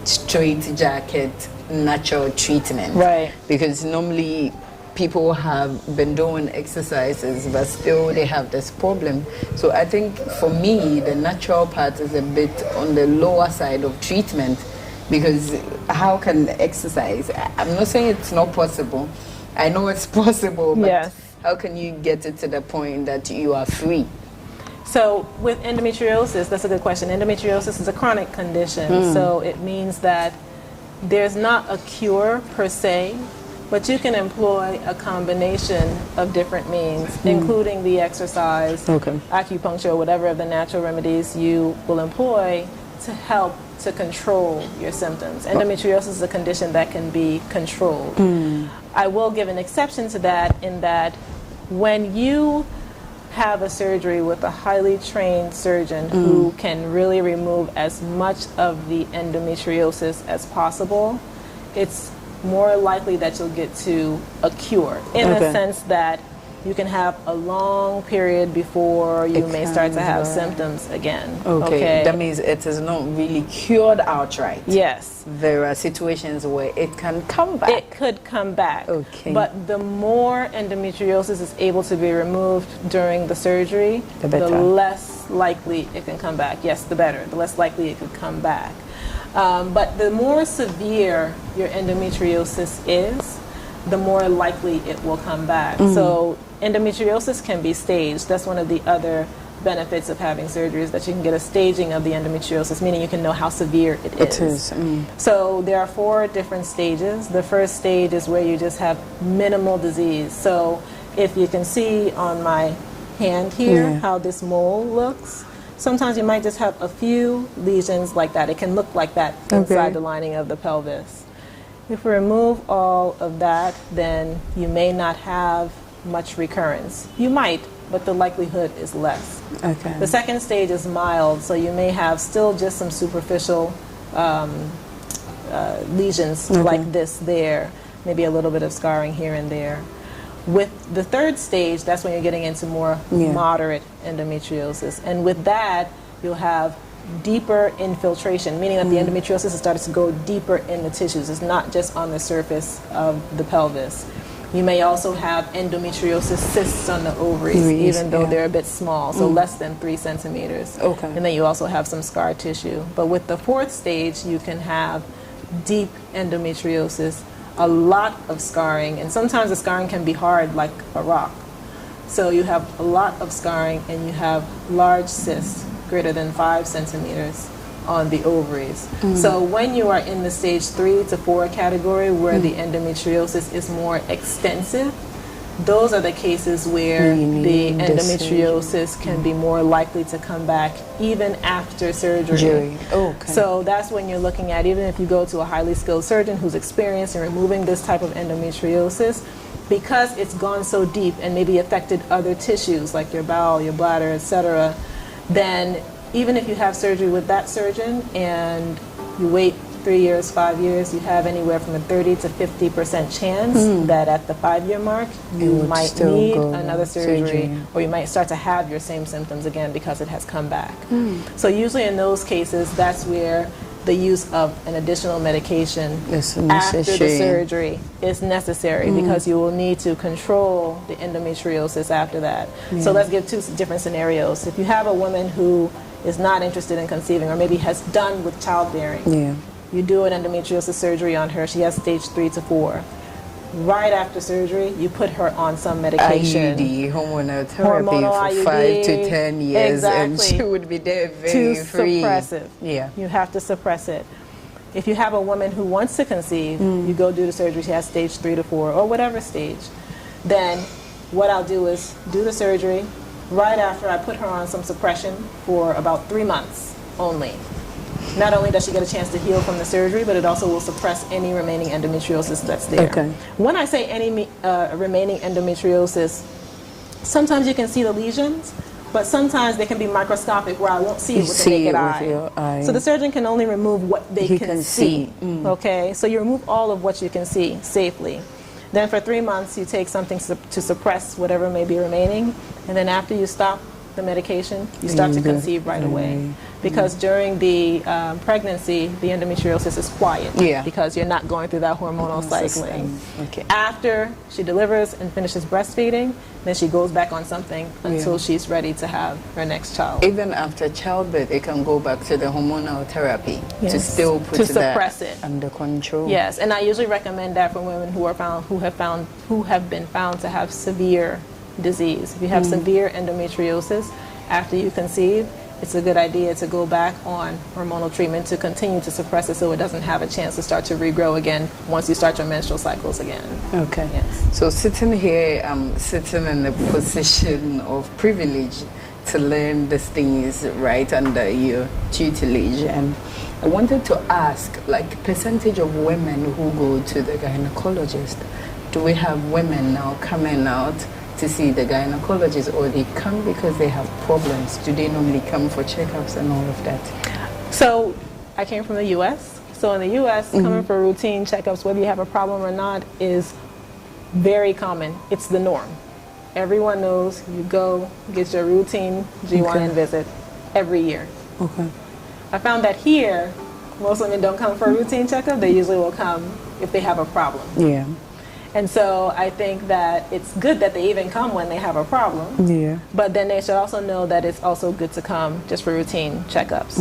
straight jacket natural treatment. Right. Because normally people have been doing exercises, but still they have this problem. So I think for me, the natural part is a bit on the lower side of treatment, because how can exercise? I'm not saying it's not possible. I know it's possible, but yes. How can you get it to the point that you are free? So with endometriosis, that's a good question. Endometriosis is a chronic condition, so it means that there's not a cure per se, but you can employ a combination of different means, including the exercise, acupuncture, whatever of the natural remedies you will employ to help to control your symptoms. Endometriosis is a condition that can be controlled. I will give an exception to that, in that when you have a surgery with a highly trained surgeon who can really remove as much of the endometriosis as possible, it's more likely that you'll get to a cure, in the sense that you can have a long period before you may start to have symptoms again. Okay, that means it is not really cured outright. Yes. There are situations where it can come back. It could come back. Okay. But the more endometriosis is able to be removed during the surgery, the less likely it can come back. Yes, the better. The less likely it could come back. But the more severe your endometriosis is, the more likely it will come back. So endometriosis can be staged. That's one of the other benefits of having surgery, is that you can get a staging of the endometriosis, meaning you can know how severe it is. So there are 4 different stages. The first stage is where you just have minimal disease. So if you can see on my hand here how this mole looks, sometimes you might just have a few lesions like that. It can look like that inside the lining of the pelvis. If we remove all of that, then you may not have much recurrence. You might, but the likelihood is less. The second stage is mild, so you may have still just some superficial lesions like this there, maybe a little bit of scarring here and there. With the third stage, that's when you're getting into more moderate endometriosis. And with that, you'll have deeper infiltration, meaning that the endometriosis has started to go deeper in the tissues. It's not just on the surface of the pelvis. You may also have endometriosis cysts on the ovaries, even though they're a bit small, so less than 3 centimeters. And then you also have some scar tissue. But with the fourth stage, you can have deep endometriosis, a lot of scarring, and sometimes the scarring can be hard like a rock. So you have a lot of scarring, and you have large cysts greater than 5 centimeters on the ovaries. So when you are in the stage 3 to 4 category, where the endometriosis is more extensive, those are the cases where the endometriosis can be more likely to come back even after surgery. So that's when you're looking at, even if you go to a highly skilled surgeon who's experienced in removing this type of endometriosis, because it's gone so deep and maybe affected other tissues like your bowel, your bladder, etc., then even if you have surgery with that surgeon and you wait 3 years, 5 years, you have anywhere from a 30 to 50% chance that at the 5-year mark you might need another surgery, or you might start to have your same symptoms again because it has come back. So usually in those cases, that's where the use of an additional medication after the surgery is necessary, because you will need to control the endometriosis after that. So let's give 2 different scenarios. If you have a woman who is not interested in conceiving, or maybe has done with childbearing, you do an endometriosis surgery on her, she has stage 3 to 4. Right after surgery, you put her on some medication. IUD, hormonal therapy, for 5 to 10 years, and she would be there very free. Suppressive. You have to suppress it. If you have a woman who wants to conceive, you go do the surgery, she has stage 3 to 4, or whatever stage. Then what I'll do is do the surgery. Right after, I put her on some suppression for about 3 months only. Not only does she get a chance to heal from the surgery, but it also will suppress any remaining endometriosis that's there. When I say any remaining endometriosis, sometimes you can see the lesions, but sometimes they can be microscopic where I won't see it with the naked eye. So the surgeon can only remove what they can see. Okay, so you remove all of what you can see safely. Then for 3 months, you take something to suppress whatever may be remaining, and then after you stop the medication, you start to conceive right away. Because during the pregnancy, the endometriosis is quiet because you're not going through that hormonal cycling. After she delivers and finishes breastfeeding, then she goes back on something until she's ready to have her next child. Even after childbirth, it can go back to the hormonal therapy to still put to suppress it under control. Yes, and I usually recommend that for women who have been found to have severe disease. If you have severe endometriosis after you conceive, it's a good idea to go back on hormonal treatment to continue to suppress it so it doesn't have a chance to start to regrow again once you start your menstrual cycles again. Okay. Yes. So sitting here, I'm sitting in the position of privilege to learn these things right under your tutelage, and I wanted to ask, like, percentage of women who go to the gynecologist. Do we have women now coming out to see the gynecologist, or they come because they have problems? Do they normally come for checkups and all of that? So I came from the U.S. So in the U.S., coming for routine checkups, whether you have a problem or not, is very common. It's the norm. Everyone knows you go get your routine G1 visit every year. Okay. I found that here, most women don't come for a routine checkup. They usually will come if they have a problem. Yeah. And so I think that it's good that they even come when they have a problem. Yeah. But then they should also know that it's also good to come just for routine checkups.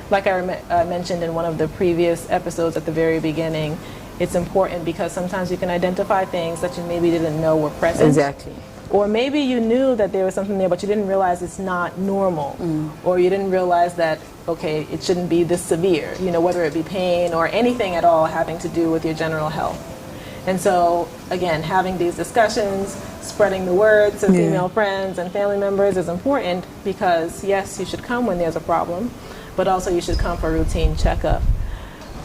Like I mentioned in one of the previous episodes at the very beginning, it's important because sometimes you can identify things that you maybe didn't know were present. Exactly. Or maybe you knew that there was something there, but you didn't realize it's not normal. Or you didn't realize that, okay, it shouldn't be this severe, you know, whether it be pain or anything at all having to do with your general health. And so, again, having these discussions, spreading the word to female friends and family members is important because, yes, you should come when there's a problem, but also you should come for a routine checkup.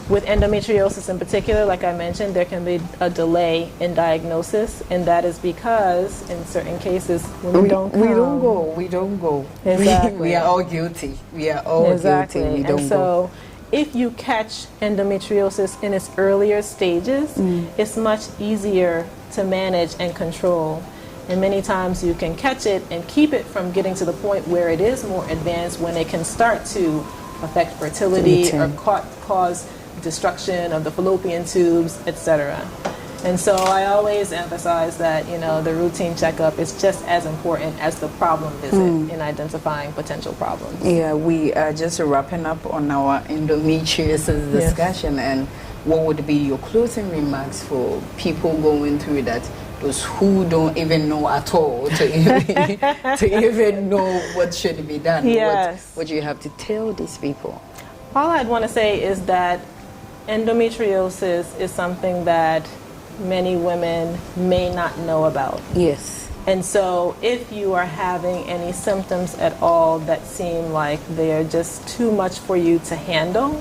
With endometriosis in particular, like I mentioned, there can be a delay in diagnosis, and that is because in certain cases women don't come. We don't go. Exactly. We are all guilty. We are all guilty. We don't and go. So if you catch endometriosis in its earlier stages, it's much easier to manage and control. And many times you can catch it and keep it from getting to the point where it is more advanced, when it can start to affect fertility or cause destruction of the fallopian tubes, etc. And so I always emphasize that, you know, the routine checkup is just as important as the problem visit in identifying potential problems. Yeah, we are just wrapping up on our endometriosis discussion, and what would be your closing remarks for people going through that, those who don't even know at all, to even know what should be done? Yes. What do you have to tell these people? All I'd want to say is that endometriosis is something that many women may not know about. Yes. And so if you are having any symptoms at all that seem like they're just too much for you to handle,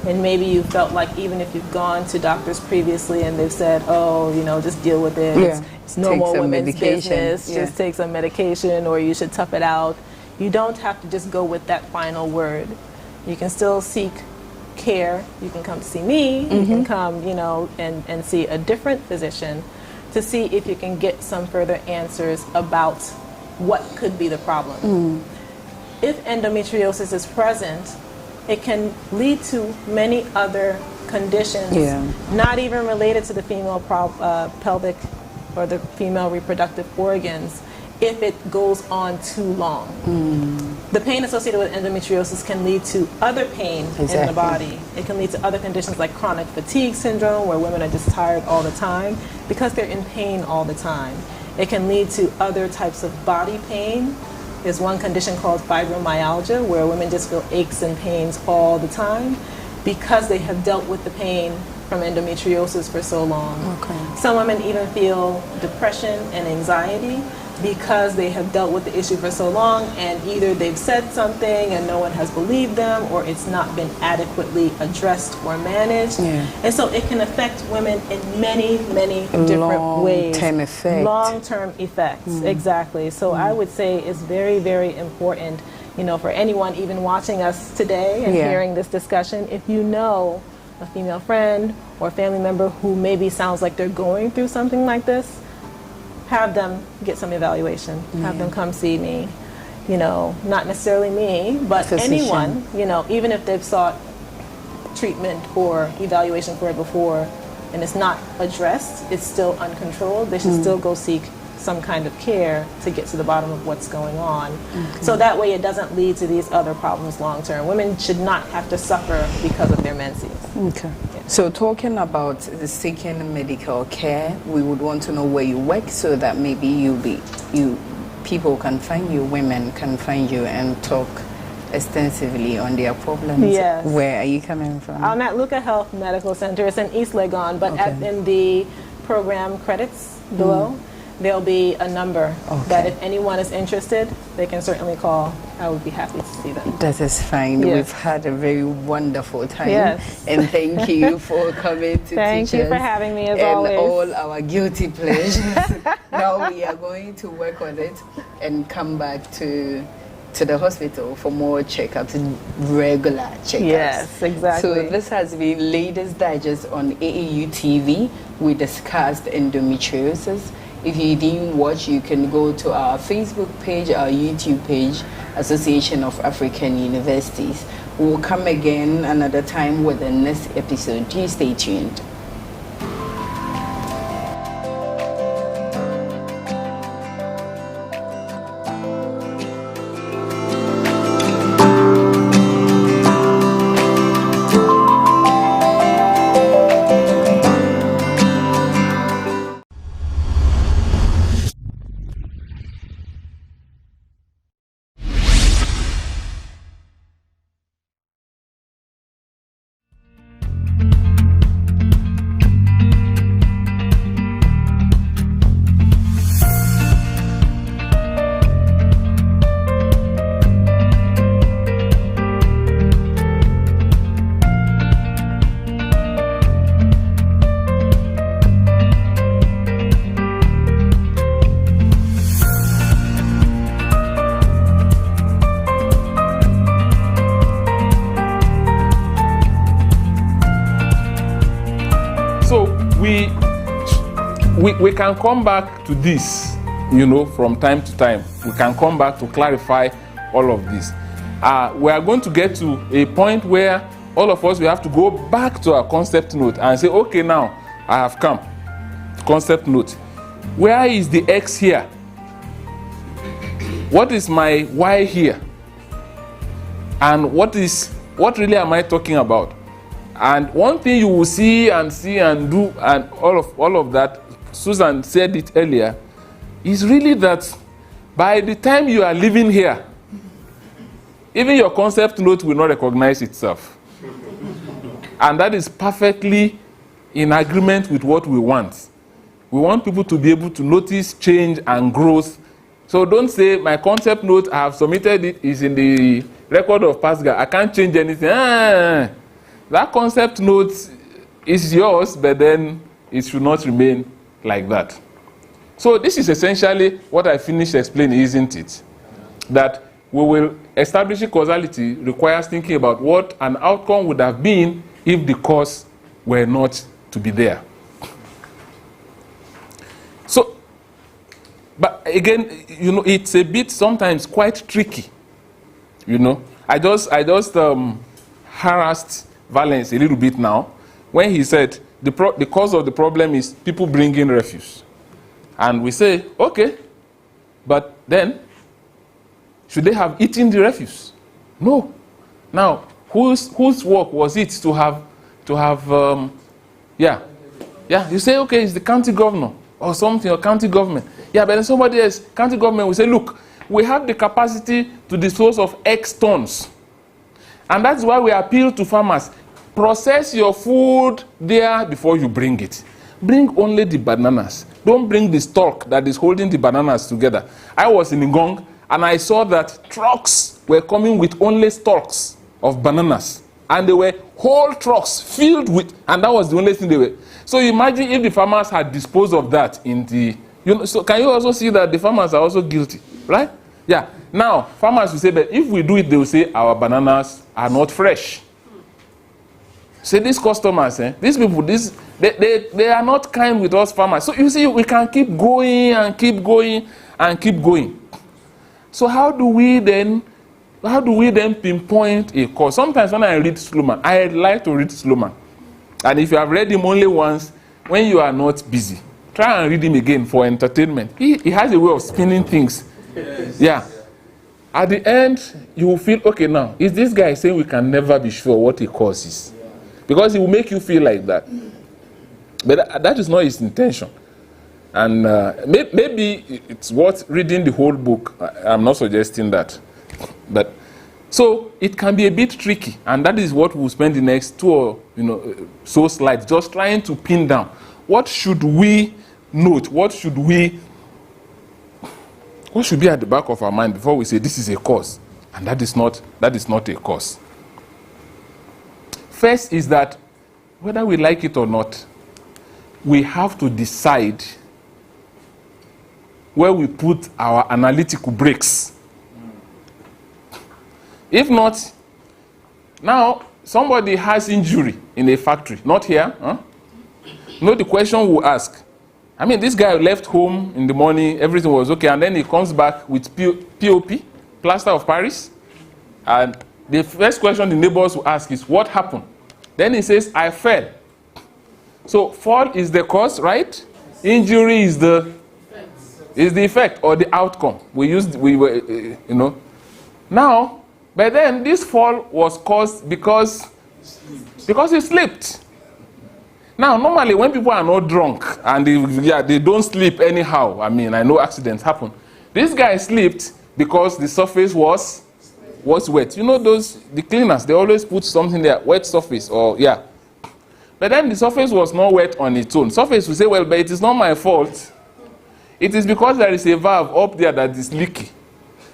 and maybe you felt like even if you've gone to doctors previously and they've said, oh, you know, just deal with it, it's normal women's business, just take some medication, or you should tough it out. You don't have to just go with that final word. You can still seek care. You can come to see me, you can come, you know, and see a different physician to see if you can get some further answers about what could be the problem. If endometriosis is present, it can lead to many other conditions, not even related to the female pelvic or the female reproductive organs, if it goes on too long. The pain associated with endometriosis can lead to other pain in the body. It can lead to other conditions like chronic fatigue syndrome, where women are just tired all the time because they're in pain all the time. It can lead to other types of body pain. There's one condition called fibromyalgia, where women just feel aches and pains all the time because they have dealt with the pain from endometriosis for so long. Some women even feel depression and anxiety because they have dealt with the issue for so long, and either they've said something and no one has believed them, or it's not been adequately addressed or managed. And so it can affect women in many, many different ways. Long-term effects. Long-term effects, exactly. So I would say it's very, very important, you know, for anyone even watching us today and hearing this discussion, if you know a female friend or family member who maybe sounds like they're going through something like this, have them get some evaluation. Have them come see me. You know, not necessarily me, but anyone, you know, even if they've sought treatment or evaluation for it before and it's not addressed, it's still uncontrolled, they should still go seek some kind of care to get to the bottom of what's going on. So that way it doesn't lead to these other problems long term. Women should not have to suffer because of their menses. Okay. So talking about seeking medical care, we would want to know where you work so that maybe people can find you, women can find you and talk extensively on their problems. Yes. Where are you coming from? I'm at Luca Health Medical Center. It's in East Legon, but in the program credits below, there'll be a number that if anyone is interested, they can certainly call. I would be happy to see them. That is fine. Yes. We've had a very wonderful time. Yes. And thank you for coming to Thank teach you us. for having me as and always. all our guilty pleasures. Now we are going to work on it and come back to the hospital for more checkups, regular checkups. Yes, exactly. So this has been Ladies Digest on AAU TV. We discussed endometriosis. If you didn't watch, you can go to our Facebook page, our YouTube page, Association of African Universities. We'll come again another time with the next episode. Please stay tuned. We can come back to this, you know, from time to time. We can come back to clarify all of this. We are going to get to a point where all of us, we have to go back to our concept note and say, okay, now I have come. Concept note. Where is the X here? What is my Y here? And what really am I talking about? And one thing you will see and do and all of that, Susan said it earlier, is really that by the time you are living here, even your concept note will not recognize itself. And that is perfectly in agreement with what we want. We want people to be able to notice change and growth. So don't say, my concept note, I have submitted it, is in the record of PASGA. I can't change anything. That concept note is yours, but then it should not remain like that. So this is essentially what I finished explaining, isn't it? That we will establish causality requires thinking about what an outcome would have been if the cause were not to be there. So, but again, you know, it's a bit sometimes quite tricky. You know, I just harassed Valence a little bit now when he said the cause of the problem is people bringing refuse. And we say, okay, but then should they have eaten the refuse? No. Now, whose work was it to have you say, okay, it's the county governor or something, or county government. Yeah, but then somebody else, county government will say, look, we have the capacity to dispose of X tons. And that's why we appeal to farmers. Process your food there before you bring it. Bring only the bananas. Don't bring the stalk that is holding the bananas together. I was in Ngong, and I saw that trucks were coming with only stalks of bananas. And they were whole trucks filled with, and that was the only thing they were. So imagine if the farmers had disposed of that in the, so can you also see that the farmers are also guilty, right? Yeah. Now, farmers will say that if we do it, they will say our bananas are not fresh. Say these customers, these people, they are not kind with us farmers. So you see, we can keep going and keep going and keep going. So how do we then pinpoint a cause? Sometimes when I read Sloman, I like to read Sloman. And if you have read him only once, when you are not busy, try and read him again for entertainment. He has a way of spinning things. Yes. Yeah. At the end, you will feel, okay, now, is this guy saying we can never be sure what a cause is? Because he will make you feel like that. But that is not his intention. And maybe it's worth reading the whole book. I'm not suggesting that. But so it can be a bit tricky. And that is what we'll spend the next 2 or so slides just trying to pin down. What should we note? What should be at the back of our mind before we say this is a cause? And that is not a cause. First is that whether we like it or not, we have to decide where we put our analytical brakes. If not, now somebody has injury in a factory, not here. The question we'll ask. I mean, this guy left home in the morning, everything was okay, and then he comes back with POP, plaster of Paris, and the first question the neighbors will ask is, what happened? Then he says, I fell. So fall is the cause, right? Injury is the effect or the outcome. Now, but then this fall was caused because he slipped. Now, normally when people are not drunk and they don't sleep anyhow, I mean, I know accidents happen. This guy slipped because the surface was wet. The cleaners, they always put something there, wet surface, or yeah. But then the surface was not wet on its own. Surface will say, well, but it is not my fault. It is because there is a valve up there that is leaky.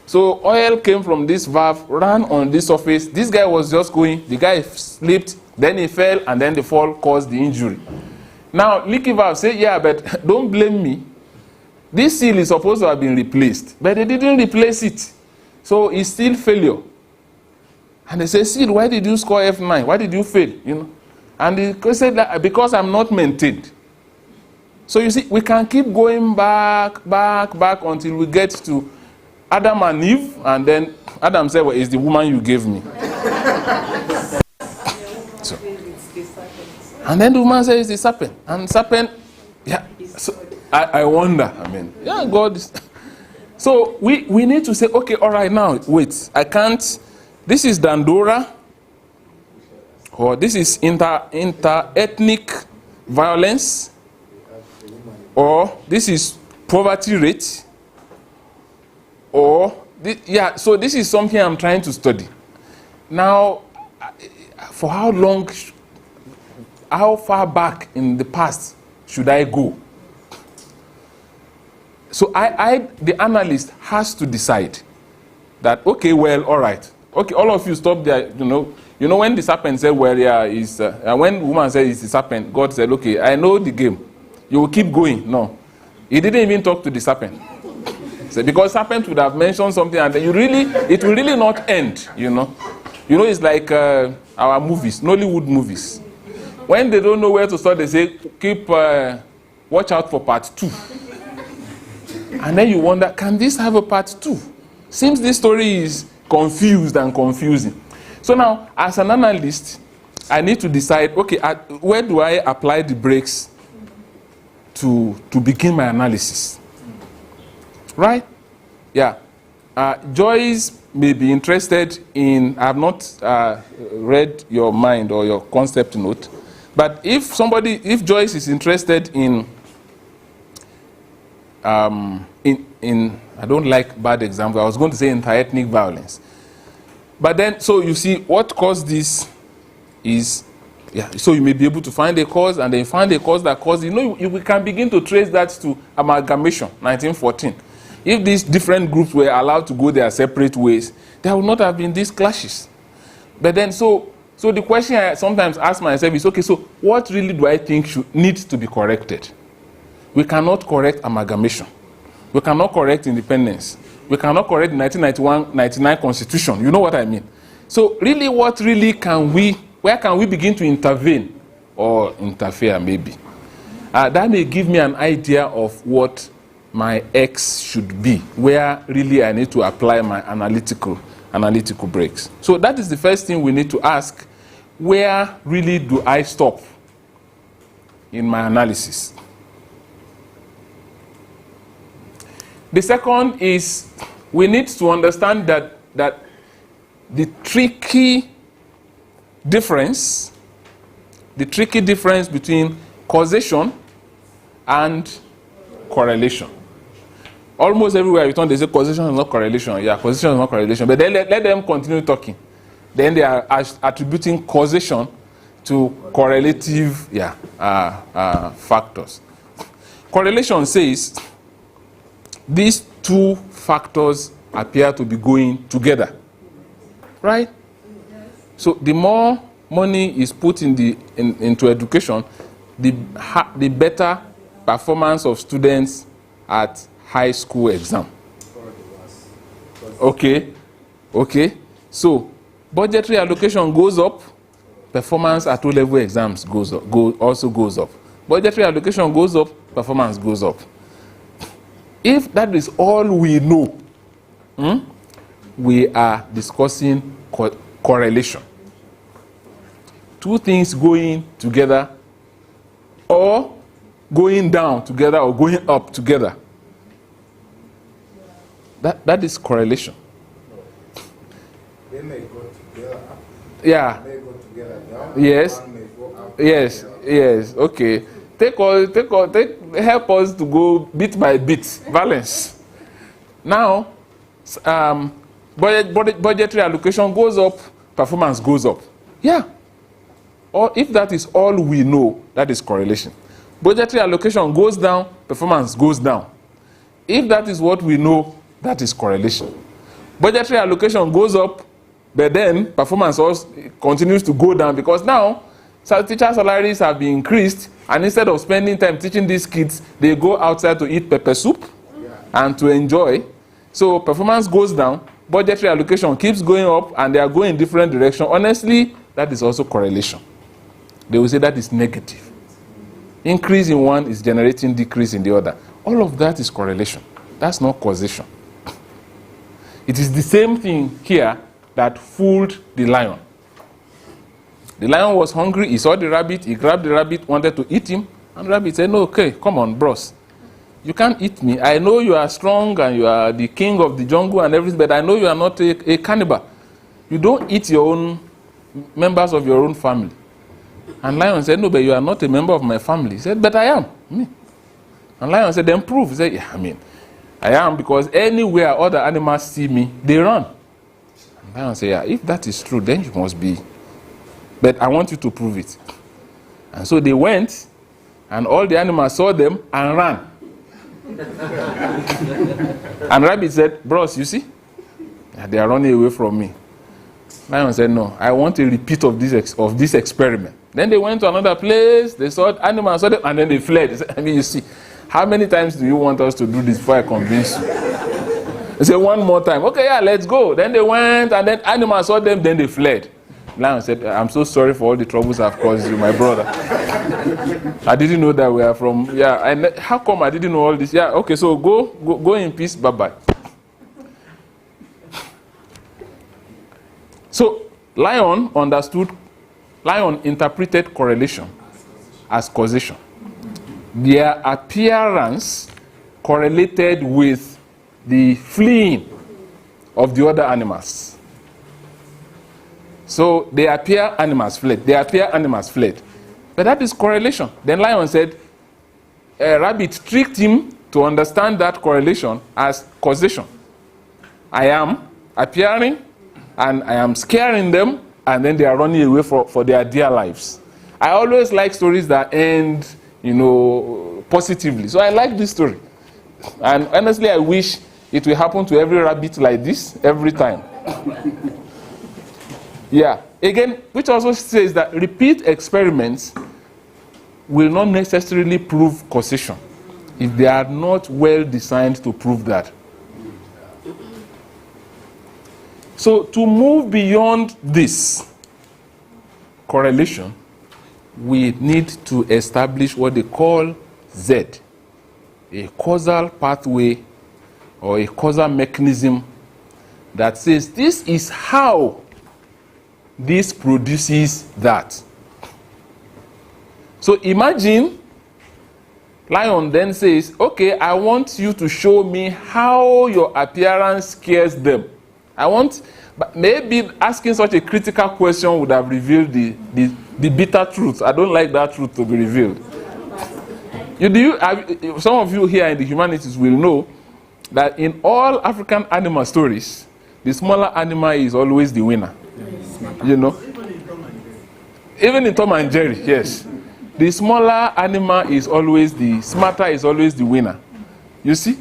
So oil came from this valve, ran on this surface. This guy was just going, the guy slipped, then he fell, and then the fall caused the injury. Now, leaky valve say, yeah, but don't blame me. This seal is supposed to have been replaced, but they didn't replace it. So it's still failure. And they say, seal, why did you score F9? Why did you fail? And they said that because I'm not maintained. So you see, we can keep going back until we get to Adam and Eve, and then Adam said, well, it's the woman you gave me. So, and then the woman says, it's the serpent. And serpent, yeah. So I wonder, yeah, God is. So we need to say, okay, all right, now, wait, I can't, this is Dandora, or this is inter-ethnic violence, or this is poverty rate, or, so this is something I'm trying to study. Now, for how long, how far back in the past should I go? So the analyst has to decide that, okay, well, all right. Okay, all of you stop there, You know when the serpent said, well, yeah, when the woman said it's the serpent, God said, okay, I know the game. You will keep going. No. He didn't even talk to the serpent. So because serpent would have mentioned something and then it will really not end, it's like our movies, Nollywood movies. When they don't know where to start, they say, watch out for part 2. And then you wonder, can this have a part 2? Seems this story is confused and confusing. So now, as an analyst, I need to decide, okay, where do I apply the brakes to begin my analysis? Right? Yeah. Joyce may be interested in, I have not read your mind or your concept note, but if Joyce is interested in, I don't like bad examples, I was going to say inter-ethnic violence. But then, so you see, what caused this is Yeah, so you may be able to find a cause, and then find a cause that causes, we can begin to trace that to amalgamation, 1914. If these different groups were allowed to go their separate ways, there would not have been these clashes. But then, so the question I sometimes ask myself is, okay, so what really do I think needs to be corrected? We cannot correct amalgamation. We cannot correct independence. We cannot correct the 1991-99 Constitution. You know what I mean? So really, where can we begin to intervene or interfere maybe? That may give me an idea of what my X should be, where really I need to apply my analytical breaks. So that is the first thing we need to ask. Where really do I stop in my analysis? The second is we need to understand that the tricky difference between causation and correlation. Almost everywhere you turn, they say causation is not correlation. Yeah, causation is not correlation. But then let them continue talking. Then they are attributing causation to correlative factors. Correlation says these two factors appear to be going together. Right? So the more money is put into education, the better performance of students at high school exam. Okay. So budgetary allocation goes up, performance at O-level exams also goes up. Budgetary allocation goes up, performance goes up. If that is all we know, we are discussing correlation. Two things going together, or going down together, or going up together. That is correlation. They may go together up. Yeah. They may go together down. Yes. One may go up. Yes. Okay. Help us to go bit by bit. Balance. Now, budgetary allocation goes up, performance goes up. Yeah. Or if that is all we know, that is correlation. Budgetary allocation goes down, performance goes down. If that is what we know, that is correlation. Budgetary allocation goes up, but then performance also continues to go down because now teacher salaries have been increased, and instead of spending time teaching these kids, they go outside to eat pepper soup and to enjoy. So performance goes down, budgetary allocation keeps going up, and they are going in different directions. Honestly, that is also correlation. They will say that is negative. Increase in one is generating decrease in the other. All of that is correlation. That's not causation. It is the same thing here that fooled the lion. The lion was hungry, he saw the rabbit, he grabbed the rabbit, wanted to eat him, and the rabbit said, no, okay, come on, bros. You can't eat me. I know you are strong and you are the king of the jungle and everything, but I know you are not a cannibal. You don't eat your own members of your own family. And lion said, no, but you are not a member of my family. He said, but I am. Me. And lion said, then prove. He said, yeah, I am, because anywhere other animals see me, they run. And lion said, yeah, if that is true, then you must be. But I want you to prove it. And so they went, and all the animals saw them and ran. And rabbit said, bros, you see? They are running away from me. Lion said, no, I want a repeat of this experiment. Then they went to another place, they saw animals, saw them, and then they fled. They said, you see, how many times do you want us to do this before I convince you? They said, one more time. Okay, yeah, let's go. Then they went, and then animals saw them, then they fled. Lion said, I'm so sorry for all the troubles I've caused you, my brother. I didn't know that we are from, and how come I didn't know all this? Yeah, okay, so go in peace, bye-bye. So, Lion interpreted correlation as causation. Their appearance correlated with the fleeing of the other animals. So they appear, animals fled. They appear, animals fled. But that is correlation. Then Lion said, rabbit tricked him to understand that correlation as causation. I am appearing, and I am scaring them, and then they are running away for their dear lives. I always like stories that end, positively. So I like this story. And honestly, I wish it will happen to every rabbit like this every time. Yeah. Again, which also says that repeat experiments will not necessarily prove causation if they are not well designed to prove that. So to move beyond this correlation, we need to establish what they call Z, a causal pathway or a causal mechanism that says this is how this produces that. So imagine lion then says, okay, I want you to show me how your appearance scares them. But maybe asking such a critical question would have revealed the bitter truth. I don't like that truth to be revealed. Some of you here in the humanities will know that in all African animal stories, the smaller animal is always the winner. Even in Tom and Jerry, yes. The smaller animal is always smarter is always the winner. You see?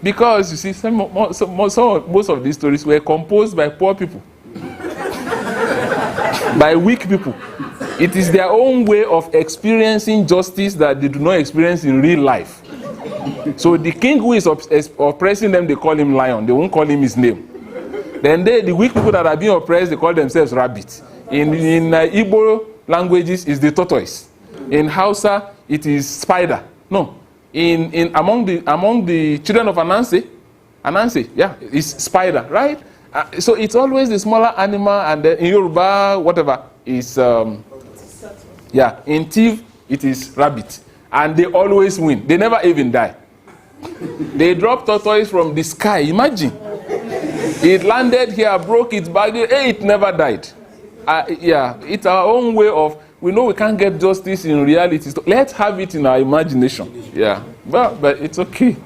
Because, you see, most of these stories were composed by poor people. By weak people. It is their own way of experiencing justice that they do not experience in real life. So the king who is oppressing them, they call him lion. They won't call him his name. Then the weak people that are being oppressed, they call themselves rabbit. In Igbo languages, it's the tortoise. In Hausa, it is spider. No. Among the children of Anansi, yeah, it's spider, right? So it's always the smaller animal, and in Yoruba, whatever, is, in Tiv, it is rabbit. And they always win. They never even die. They drop tortoise from the sky. Imagine. It landed here, broke its back, it never died. It's our own way of, we know we can't get justice in reality. So let's have it in our imagination. Yeah. But it's okay.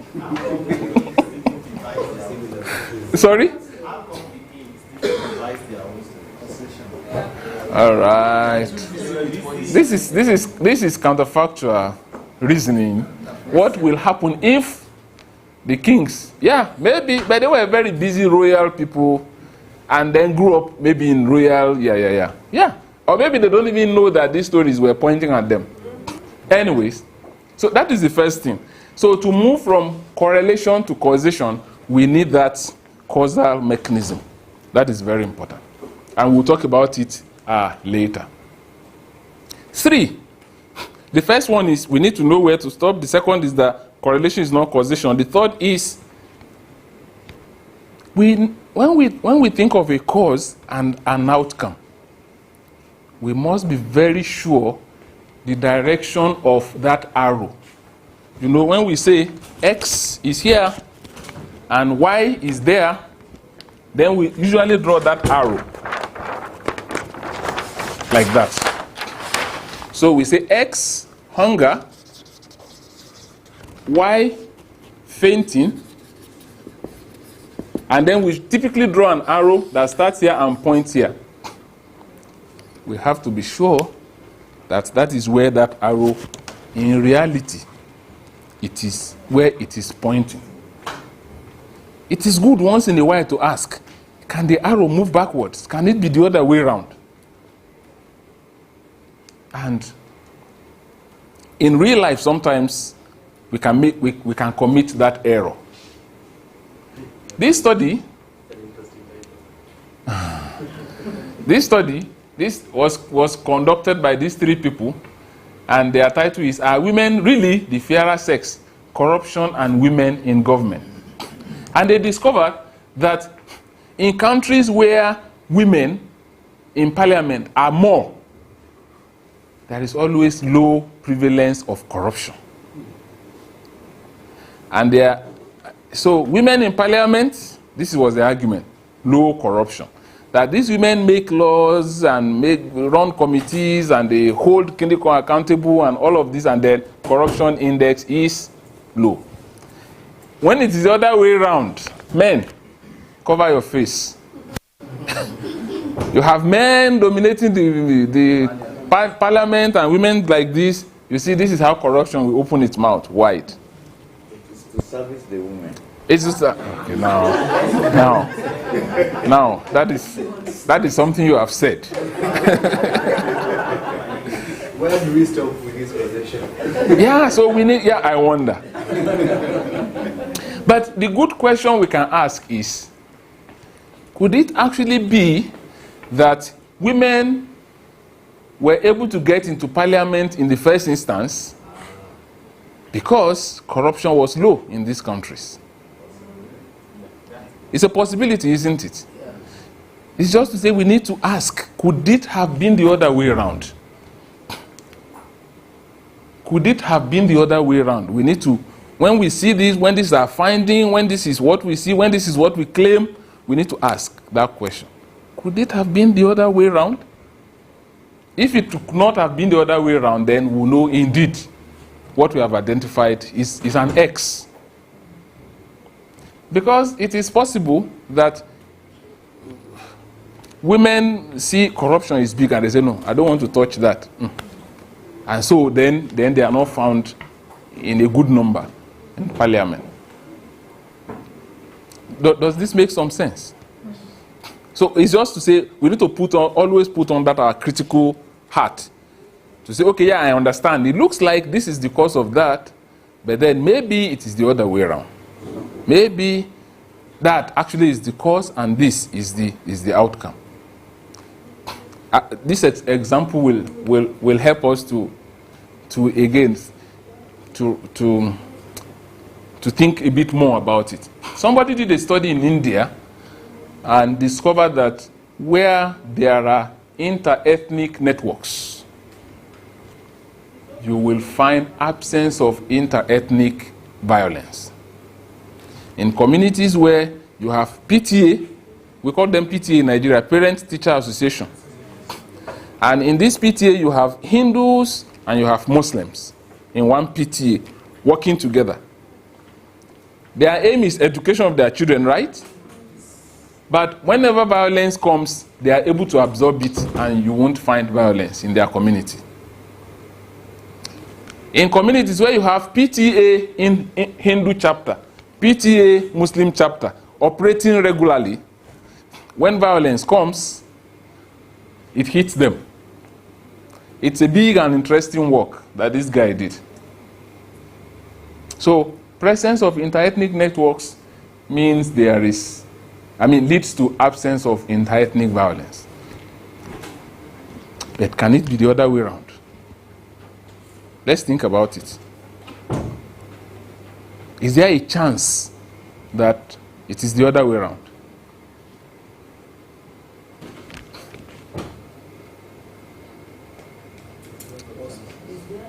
Sorry? All right. This is counterfactual reasoning. What will happen if the kings, maybe, but they were very busy royal people and then grew up maybe in royal, or maybe they don't even know that these stories were pointing at them. Anyways, so that is the first thing. So to move from correlation to causation, we need that causal mechanism. That is very important. And we'll talk about it later. 3. The first one is we need to know where to stop. The second is that correlation is not causation. The third is when we think of a cause and an outcome, we must be very sure the direction of that arrow. When we say X is here and Y is there, then we usually draw that arrow like that. So we say X, hunger, Y, fainting, and then we typically draw an arrow that starts here and points here. We have to be sure that that is where that arrow, in reality, it is where it is pointing. It is good once in a while to ask, can the arrow move backwards? Can it be the other way around? And in real life, sometimes we can commit that error. This study was conducted by these 3 people, and their title is, Are Women Really the Fairer Sex? Corruption and Women in Government. And they discovered that in countries where women in parliament are more, there is always low prevalence of corruption. And so women in parliament, this was the argument, low corruption. That these women make laws and run committees and they hold Kindiko accountable and all of this, and then corruption index is low. When it is the other way around, men, cover your face. You have men dominating the parliament and women like this, you see, this is how corruption will open its mouth wide. It is to service the women. It's just okay, now, that is something you have said. Where do we stop with this position? Yeah, so we need, I wonder. But the good question we can ask is, could it actually be that women were able to get into parliament in the first instance because corruption was low in these countries? It's a possibility, isn't it? It's just to say we need to ask, could it have been the other way around? Could it have been the other way around? We need to, when we see this, when this is our finding, when this is what we see, when this is what we claim, we need to ask that question. Could it have been the other way around? If it could not have been the other way around, then we'll know indeed what we have identified is an X. Because it is possible that women see corruption is big and they say, no, I don't want to touch that. And so then they are not found in a good number in parliament. Does this make some sense? So it's just to say we need to always put on that our critical heart to say, okay, yeah, I understand. It looks like this is the cause of that, but then maybe it is the other way around. Maybe that actually is the cause and this is the outcome. This example will help us to think a bit more about it. Somebody did a study in India and discovered that where there are inter-ethnic networks, you will find absence of inter-ethnic violence. In communities where you have PTA, we call them PTA in Nigeria, Parent Teacher Association. And in this PTA, you have Hindus and you have Muslims in one PTA working together. Their aim is education of their children, right? But whenever violence comes, they are able to absorb it and you won't find violence in their community. In communities where you have PTA in Hindu chapter, PTA Muslim chapter operating regularly, when violence comes, it hits them. It's a big and interesting work that this guy did. So, presence of interethnic networks means leads to absence of interethnic violence. But can it be the other way around? Let's think about it. Is there a chance that it is the other way around?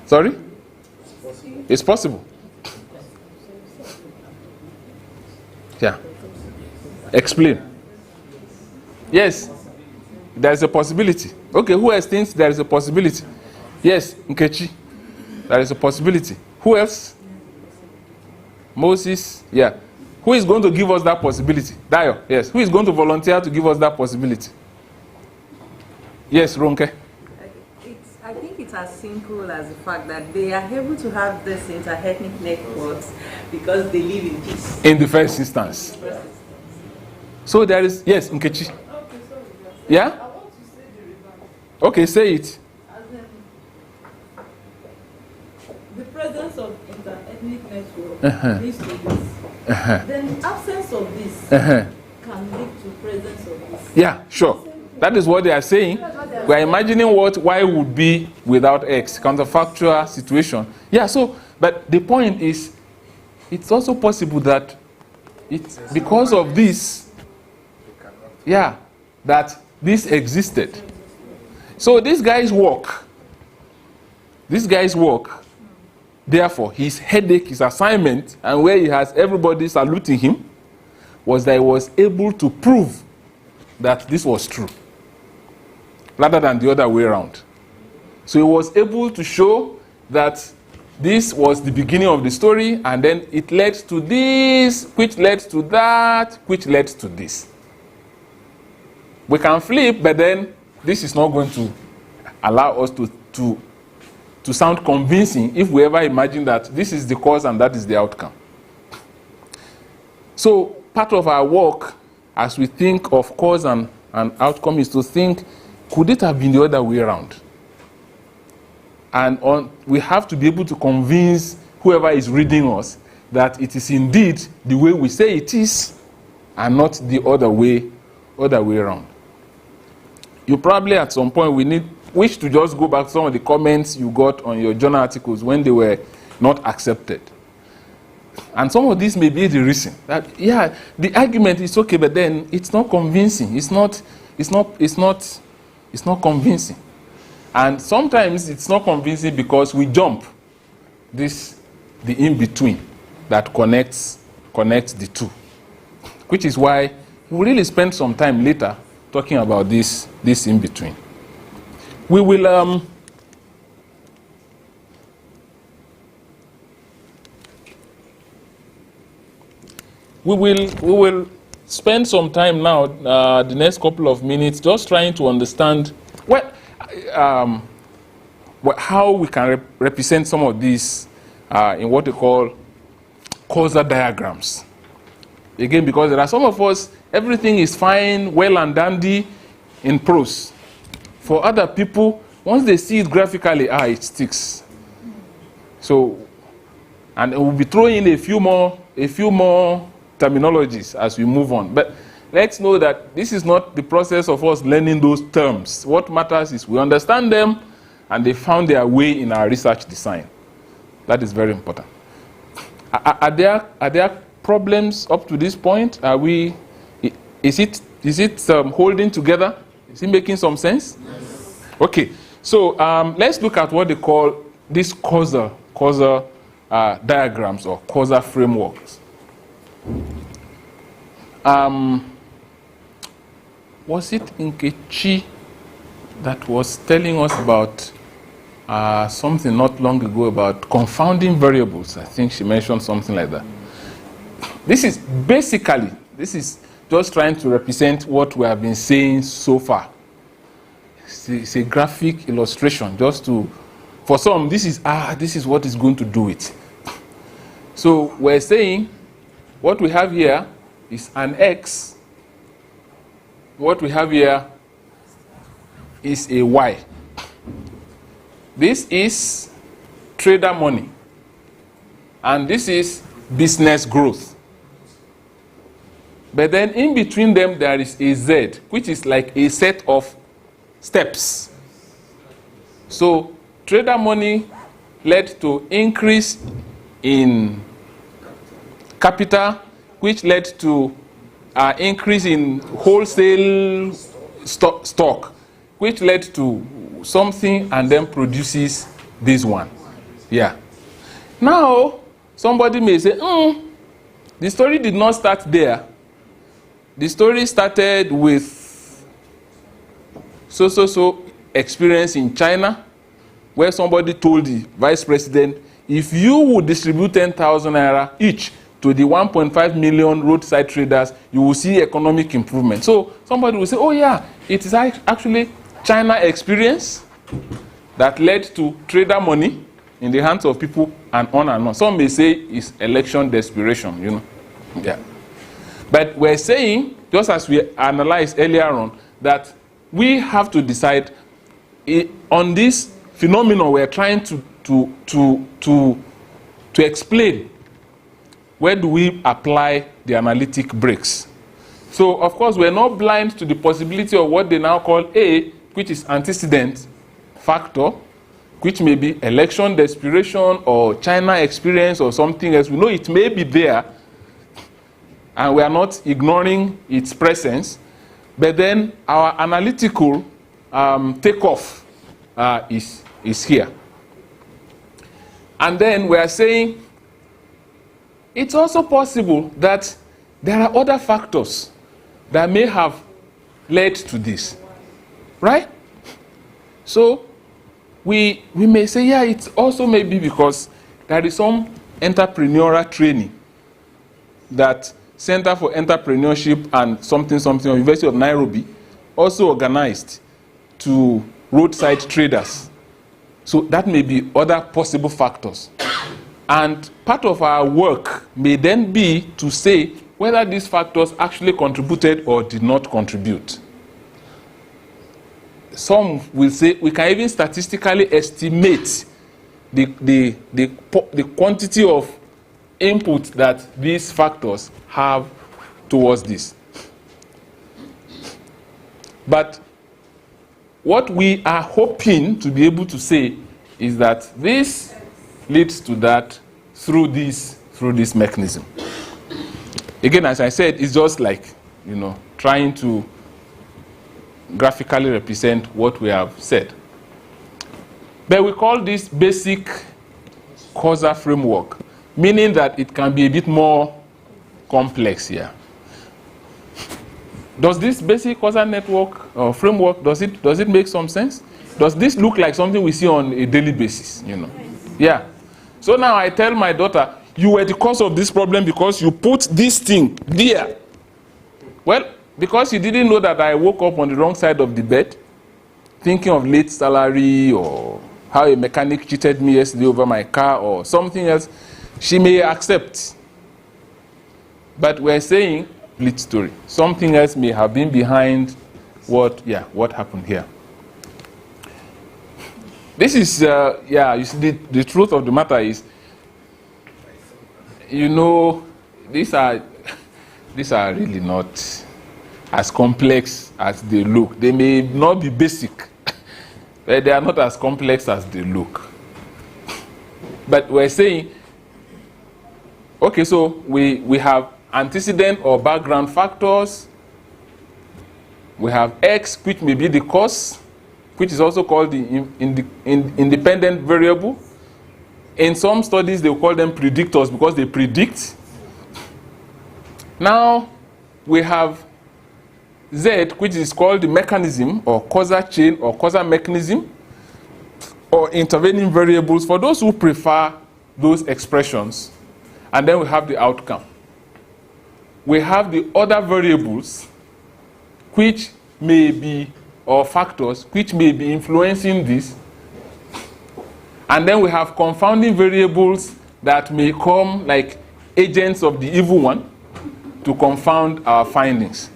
Sorry? It's possible. Yeah. Explain. Yes. There is a possibility. Okay, who else thinks there is a possibility? Yes, Nkechi. There is a possibility. Who else? Moses. Yeah. Who is going to give us that possibility? Dayo. Yes. Who is going to volunteer to give us that possibility? Yes, Ronke. I think it's as simple as the fact that they are able to have this interethnic networks because they live in peace. In the first instance. So there is, yes, Nkechi. Yeah? Okay, say it. The presence of interethnic network leads to this. Then the absence of this can lead to presence of this. Yeah, sure. That is what they are saying. We are imagining what Y would be without X, counterfactual situation. Yeah, so, but the point is, it's also possible that it's because of this, yeah, that this existed. So this guy's work, therefore, his headache, his assignment, and where he has everybody saluting him, was that he was able to prove that this was true, rather than the other way around. So he was able to show that this was the beginning of the story, and then it led to this, which led to that, which led to this. We can flip, but then this is not going to allow us to sound convincing if we ever imagine that this is the cause and that is the outcome. So part of our work as we think of cause and outcome is to think, could it have been the other way around? And we have to be able to convince whoever is reading us that it is indeed the way we say it is and not the other way around. You probably at some point wish to just go back to some of the comments you got on your journal articles when they were not accepted. And some of these may be the reason that, yeah, the argument is okay, but then it's not convincing. It's not convincing. And sometimes it's not convincing because we jump the in-between that connects the two. Which is why we'll really spend some time later talking about this in-between. We will we will spend some time now, the next couple of minutes, just trying to understand how we can represent some of these in what we call causal diagrams. Again, because there are some of us, everything is fine, well and dandy in prose. For other people, once they see it graphically, it sticks. So, and we'll be throwing in a few more terminologies as we move on. But let's know that this is not the process of us learning those terms. What matters is we understand them and they found their way in our research design. That is very important. Are there problems up to this point? Is it holding together? Is it making some sense? Yes. Okay, so let's look at what they call these causal diagrams or causal frameworks. Was it Nkechi that was telling us about something not long ago about confounding variables? I think she mentioned something like that. This is just trying to represent what we have been saying so far. It's a graphic illustration, for some, this is what is going to do it. So we're saying what we have here is an X. What we have here is a Y. This is trader money. And this is business growth. But then in between them, there is a Z, which is like a set of steps. So trader money led to increase in capital, which led to increase in wholesale stock, which led to something and then produces this one. Yeah. Now, somebody may say, the story did not start there. The story started with so experience in China, where somebody told the vice president, if you would distribute 10,000 naira each to the 1.5 million roadside traders, you will see economic improvement. So somebody will say, oh yeah, it is actually China experience that led to trader money in the hands of people and on and on. Some may say it's election desperation, Yeah. But we're saying, just as we analyzed earlier on, that we have to decide on this phenomenon we're trying to explain. Where do we apply the analytic breaks? So, of course, we're not blind to the possibility of what they now call A, which is antecedent factor, which may be election desperation or China experience or something else. We know it may be there, and we are not ignoring its presence, but then our analytical takeoff is here. And then we are saying it's also possible that there are other factors that may have led to this, right? So we may say, yeah, it also may be because there is some entrepreneurial training that Center for Entrepreneurship and something of University of Nairobi also organized to roadside traders. So that may be other possible factors. And part of our work may then be to say whether these factors actually contributed or did not contribute. Some will say we can even statistically estimate the quantity of input that these factors have towards this. But what we are hoping to be able to say is that this leads to that through this mechanism. Again, as I said, it's just like, trying to graphically represent what we have said. But we call this basic causal framework, meaning that it can be a bit more complex here. Does this basic causal network or framework, does it make some sense? Does this look like something we see on a daily basis? Yeah. So now I tell my daughter, you were the cause of this problem because you put this thing there. Well, because you didn't know that I woke up on the wrong side of the bed, thinking of late salary or how a mechanic cheated me yesterday over my car or something else, she may accept. But we're saying, complete story. Something else may have been behind what happened here. This is, you see, the truth of the matter is, these are really not as complex as they look. They may not be basic, but they are not as complex as they look. But we're saying, okay, so we have antecedent or background factors. We have X, which may be the cause, which is also called the independent variable. In some studies, they will call them predictors because they predict. Now, we have Z, which is called the mechanism or causal chain or causal mechanism or intervening variables for those who prefer those expressions. And then we have the outcome. We have the other variables which may be, or factors, which may be influencing this. And then we have confounding variables that may come like agents of the evil one to confound our findings.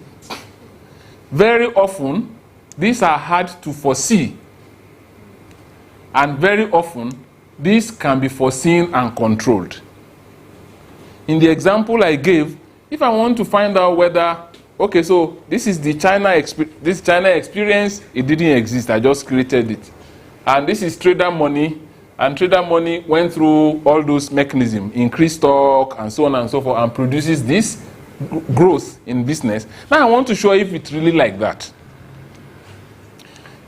Very often, these are hard to foresee. And very often, these can be foreseen and controlled. In the example I gave, if I want to find out whether, okay, so this is the China experience, it didn't exist, I just created it. And this is trader money, and trader money went through all those mechanisms, increased stock, and so on and so forth, and produces this growth in business. Now I want to show if it's really like that.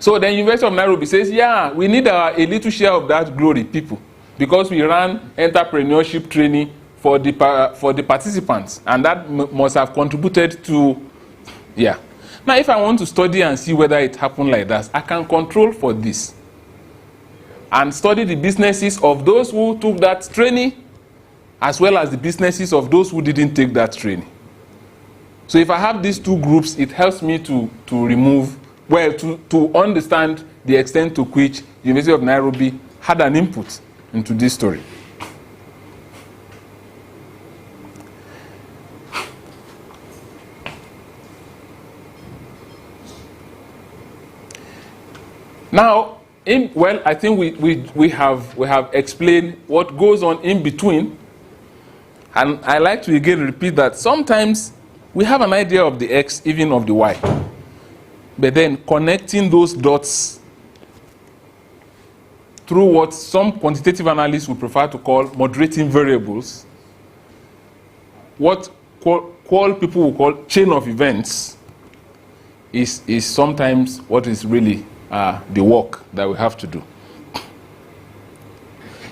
So then University of Nairobi says, yeah, we need a little share of that glory, people, because we ran entrepreneurship training for the participants, and that must have contributed to, yeah. Now, if I want to study and see whether it happened like that, I can control for this and study the businesses of those who took that training as well as the businesses of those who didn't take that training. So if I have these two groups, it helps me to understand the extent to which University of Nairobi had an input into this story. Now, I think we have explained what goes on in between, and I like to again repeat that sometimes we have an idea of the X, even of the Y, but then connecting those dots through what some quantitative analysts would prefer to call moderating variables, what people will call chain of events, is sometimes what is really the work that we have to do.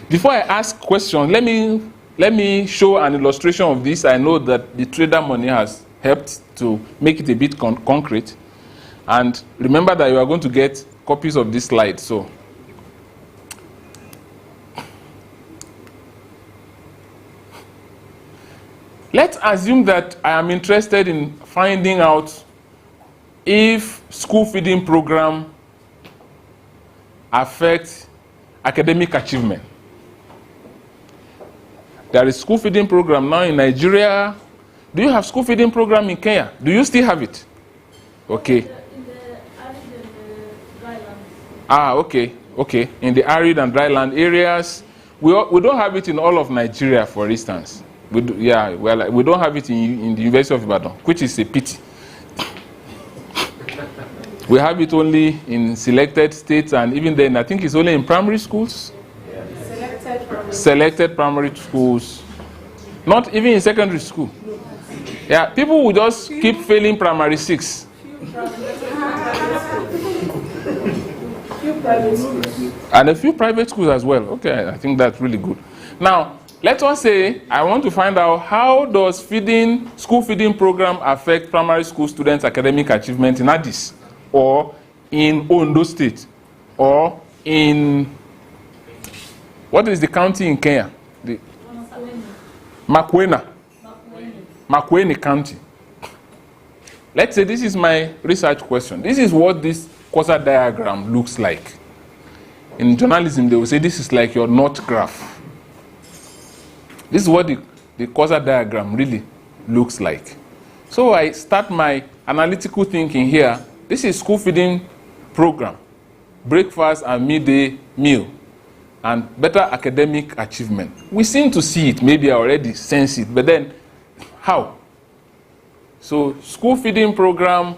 Before I ask questions, let me show an illustration of this. I know that the trader money has helped to make it a bit concrete. And remember that you are going to get copies of this slide. So let's assume that I am interested in finding out if school feeding program affect academic achievement. There is school feeding program now in Nigeria. Do you have school feeding program in Kenya? Do you still have it? Okay. Okay. In the arid and dryland areas, we don't have it in all of Nigeria, for instance. We don't have it in the University of Ibadan, which is a pity. We have it only in selected states, and even then, I think it's only in primary schools. Selected primary schools. Not even in secondary school. Yeah, people will just keep failing primary 6. And a few private schools as well. Okay, I think that's really good. Now, let us say I want to find out how does school feeding program affect primary school students' academic achievement in Addis, or in Ondo State, or in, what is the county in Kenya? Makueni County. Let's say this is my research question. This is what this Quasar diagram looks like. In journalism, they will say this is like your knot graph. This is what the Quasar diagram really looks like. So I start my analytical thinking here. This is school feeding program, breakfast and midday meal, and better academic achievement. We seem to see it, maybe I already sense it, but then how? So school feeding program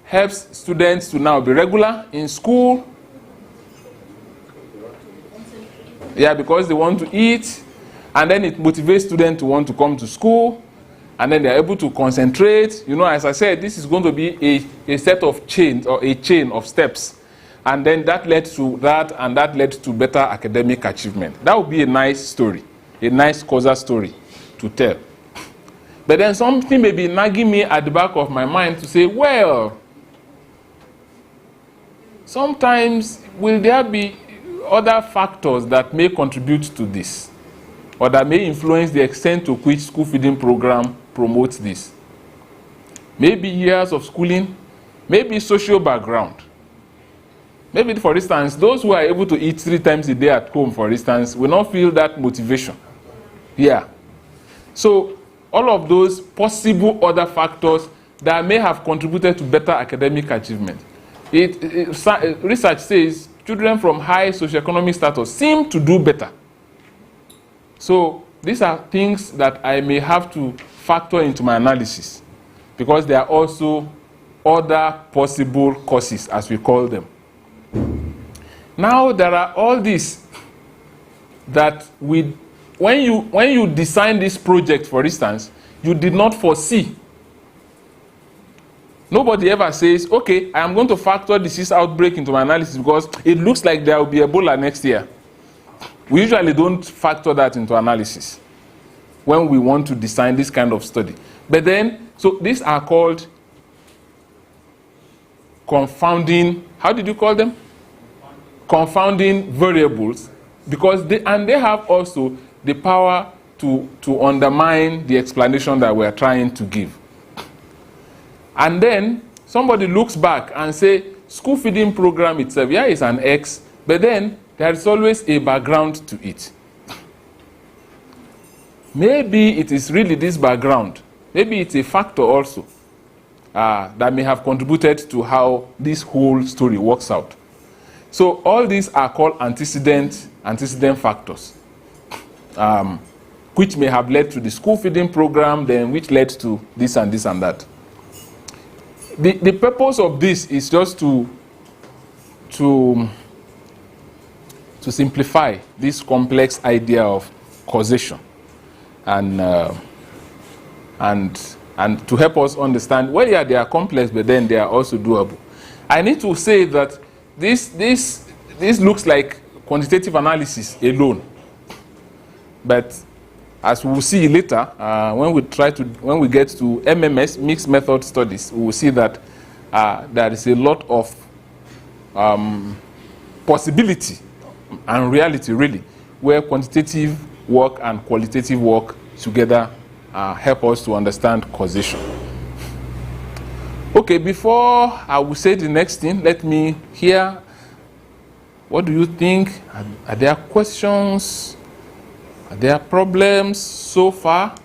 helps students to now be regular in school. Yeah, because they want to eat, and then it motivates students to want to come to school, and then they're able to concentrate. You know, as I said, this is going to be a set of chains, or a chain of steps. And then that led to that, and that led to better academic achievement. That would be a nice story, a nice causal story to tell. But then something may be nagging me at the back of my mind to say, well, sometimes will there be other factors that may contribute to this, or that may influence the extent to which school feeding program promotes this? Maybe years of schooling, maybe social background. Maybe, for instance, those who are able to eat 3 times a day at home, for instance, will not feel that motivation. Yeah. So all of those possible other factors that may have contributed to better academic achievement. Research says children from high socioeconomic status seem to do better. So these are things that I may have to factor into my analysis, because there are also other possible causes, as we call them. Now there are all these that when you design this project, for instance, you did not foresee. Nobody ever says, okay, I am going to factor disease outbreak into my analysis because it looks like there will be Ebola next year. We usually don't factor that into analysis when we want to design this kind of study. But then, so these are called confounding, how did you call them? Confounding variables, because they have also the power to undermine the explanation that we are trying to give. And then somebody looks back and say, school feeding program itself, yeah, it's an X, but then there is always a background to it. Maybe it is really this background. Maybe it's a factor also that may have contributed to how this whole story works out. So all these are called antecedent factors, which may have led to the school feeding program, then which led to this and this and that. The purpose of this is just to simplify this complex idea of causation, and to help us understand, well, yeah, they are complex, but then they are also doable. I need to say that this looks like quantitative analysis alone, but as we will see later, when we get to MMS, mixed method studies, we will see that there is a lot of possibility and reality, really, where quantitative work and qualitative work together help us to understand causation. Okay, before I will say the next thing, let me here What do you think? Are there questions? Are there problems so far?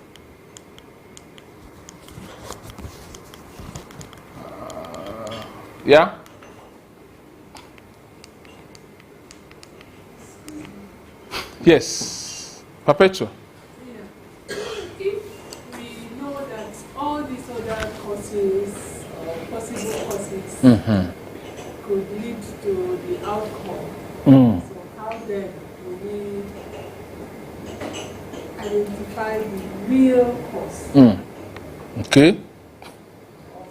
Yeah? Yes. Perpetual. Yeah. If we know that all these other courses or possible courses could lead to the outcome, so how then do we identify the real cause? Okay. Of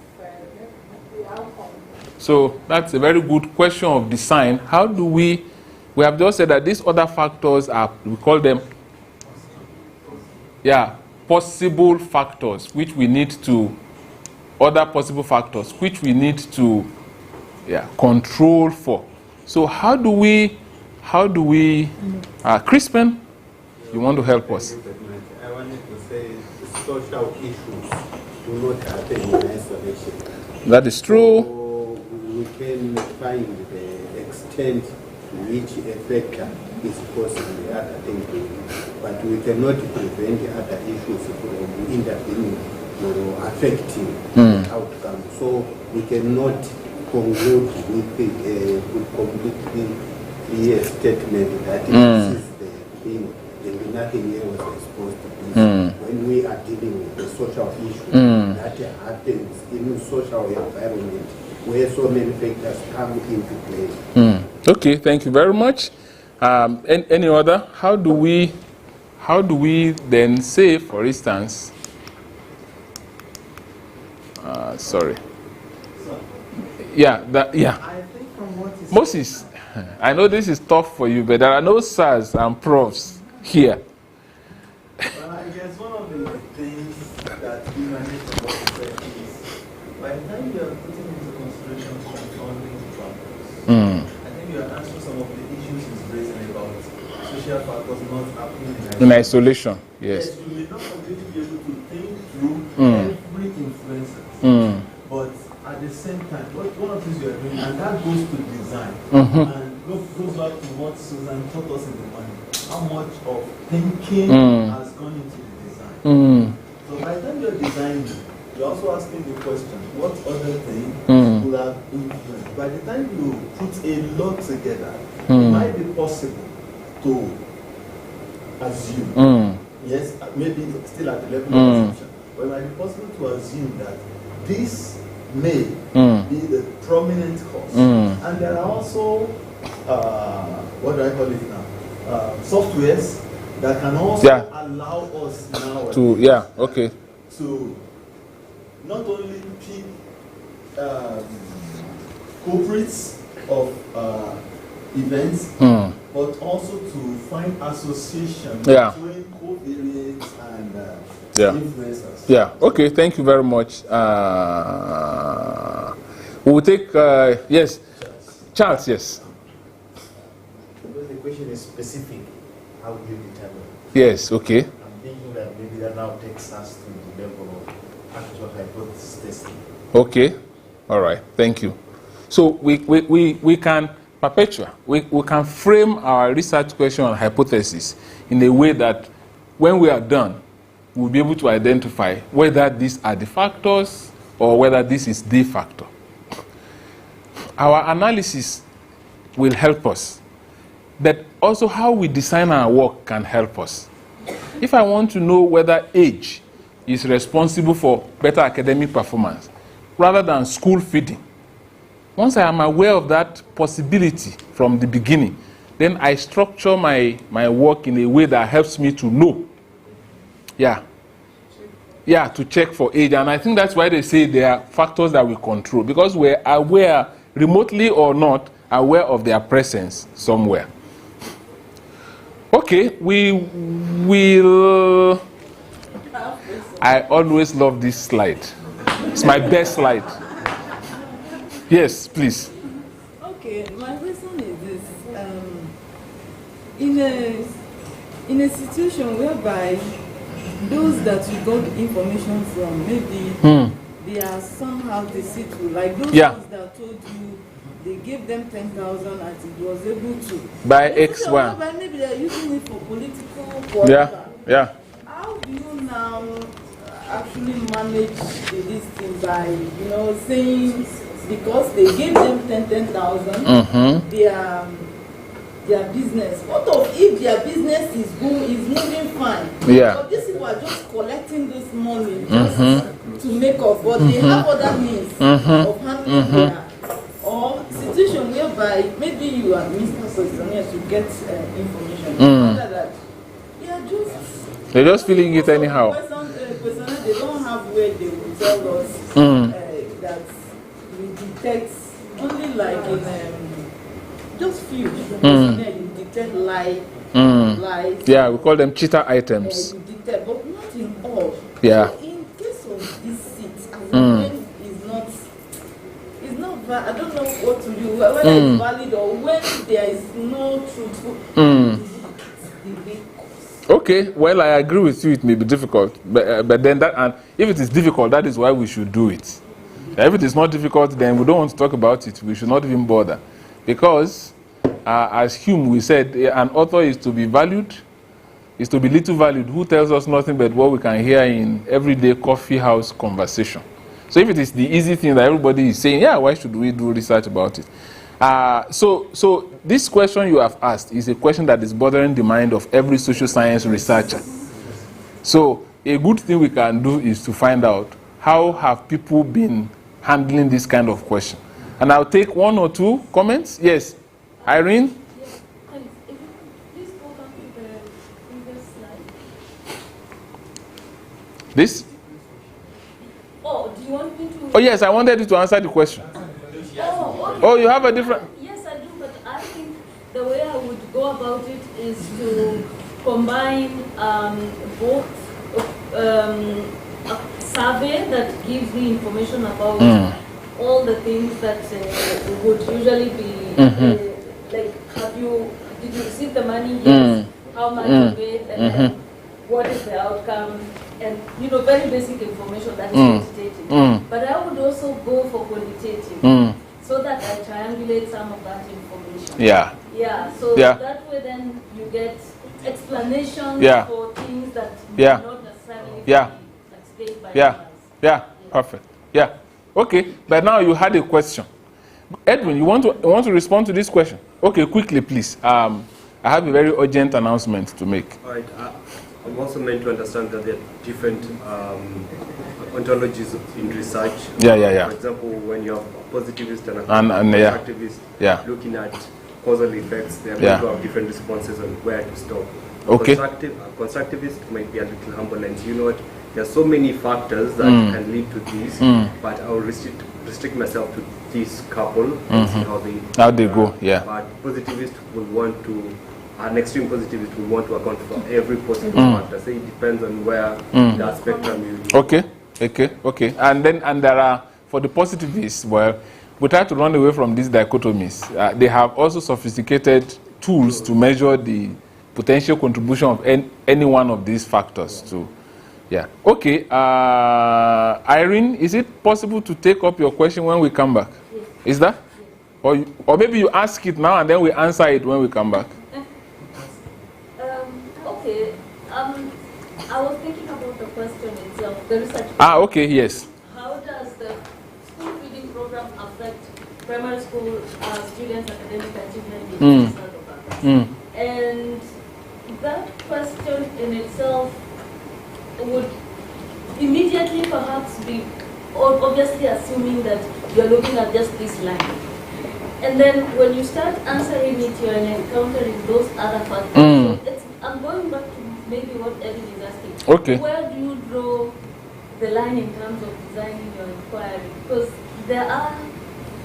the outcome? So that's a very good question of design. How do we have just said that these other factors are, we call them, possible factors, which we need to, other possible factors, which we need to, control for. So how do we, Crispin, you want to help us? I wanted to say social issues do not happen in isolation. That is true. So we can find the extent to which a factor is causing the other thing, but we cannot prevent the other issues from intervening or affecting the outcome. So we cannot conclude with a completely clear statement that this is the thing and nothing else is supposed to be. When we are dealing with the social issue that happens in social environment where so many factors come into play. Okay, thank you very much. Any other? How do we then say, for instance, sorry. Yeah, I think from what is Moses, I know this is tough for you, but there are no sirs and profs here. Well, I guess one of the things that we manage to work with is by the time you are putting into consideration confounding factors, I think you are answering some of the issues is raising about social factors not happening in isolation. Yes. You may not completely be able to think through every influences, but at the same time, one of the things you are doing, and that goes to design, and goes back to what Susan taught us in the morning, how much of thinking has gone into the design. So by the time you're designing, you're also asking the question, what other thing will have influenced? By the time you put a lot together, it might be possible to assume, yes, maybe still at the level of assumption, but it might be possible to assume that this may be the prominent cause. And there are also, what do I call it now? Softwares that can also allow us now to to not only pick culprits of events, but also to find association between covariates and influencers. Okay, thank you very much. We will take, yes, Charles, yes. Because the question is specific, how do you determine? Yes, okay. I'm thinking that maybe that now takes us to the level of actual hypothesis testing. Okay, all right, thank you. So we can perpetuate, we can frame our research question and hypothesis in a way that when we are done, we'll be able to identify whether these are the factors or whether this is the factor. Our analysis will help us, but also how we design our work can help us. If I want to know whether age is responsible for better academic performance rather than school feeding, once I am aware of that possibility from the beginning, then I structure my work in a way that helps me to know. To check for age. And I think that's why they say there are factors that we control, because we're aware, remotely or not, aware of their presence somewhere. Okay, we will... I always love this slide. It's my best slide. Yes, please. Okay, my question is this. In a situation whereby those that you got information from, maybe they are somehow deceitful, like those ones that told you they gave them 10,000 and it was able to buy X1. But maybe they're using it for political. Yeah. How do you now actually manage this thing by, saying because they gave them 10,000, their business. What of if their business is moving fine? Yeah. But these people are just collecting this money just to make up, but they have other means of handling their or situation whereby maybe you are Mr. Positioners to get information. That they're just feeling it anyhow. They don't have where they will tell us that we detect only like in just few. You detect lies. Yeah, we call them cheater items. You detect, but not in all. Yeah. So in case of these seats, it's not valid. I don't know what to do, whether it's valid or when there is no truthful. Okay, well, I agree with you. It may be difficult, but then that, and if it is difficult, that is why we should do it. If it is not difficult, then we don't want to talk about it. We should not even bother, because as Hume we said, an author is to be valued, is to be little valued. Who tells us nothing but what we can hear in everyday coffee house conversation? So if it is the easy thing that everybody is saying, yeah, why should we do research about it? So this question you have asked is a question that is bothering the mind of every social science researcher. So a good thing we can do is to find out how have people been handling this kind of question. And I'll take one or two comments. Yes, Irene? This? Oh, do you want me to? Oh yes, I wanted you to answer the question. Oh, okay. Oh, you have a different... Yes, I do, but I think the way I would go about it is to combine both a survey that gives me information about all the things that would usually be like, did you receive the money? Yes. How much of it? And then what is the outcome? And very basic information that is quantitative. But I would also go for qualitative, so that I triangulate some of that information. Yeah. Yeah. So that way, then you get explanations for things that may not necessarily be explained by others. Yeah. Perfect. Yeah. Okay. But now you had a question, Edwin. You want to respond to this question? Okay, quickly, please. I have a very urgent announcement to make. All right. I'm also meant to understand that there are different ontologies in research. Yeah. For example, when you have a positivist and a constructivist looking at causal effects, they are going to have different responses on where to stop. Okay. Constructivist might be a little humble and you know what, there are so many factors that can lead to this, but I'll restrict myself to this couple and see how they go. Yeah. But positivist will want to. An extreme positivist will want to account for every possible factor. So it depends on where that spectrum you. Okay. And there are, for the positivists, well, we try to run away from these dichotomies. They have also sophisticated tools to measure the potential contribution of any one of these factors too. Yeah. Okay. Irene, is it possible to take up your question when we come back? Yes. Is that? Or maybe you ask it now and then we answer it when we come back. Okay. I was thinking about the question itself, the research. Okay, yes. How does the school feeding program affect primary school students' academic achievement in And that question in itself would immediately perhaps be obviously assuming that you're looking at just this line. And then when you start answering it, you're encountering those other factors. So I'm going back to maybe what Eddie is asking. Okay. Where do you draw the line in terms of designing your inquiry? Because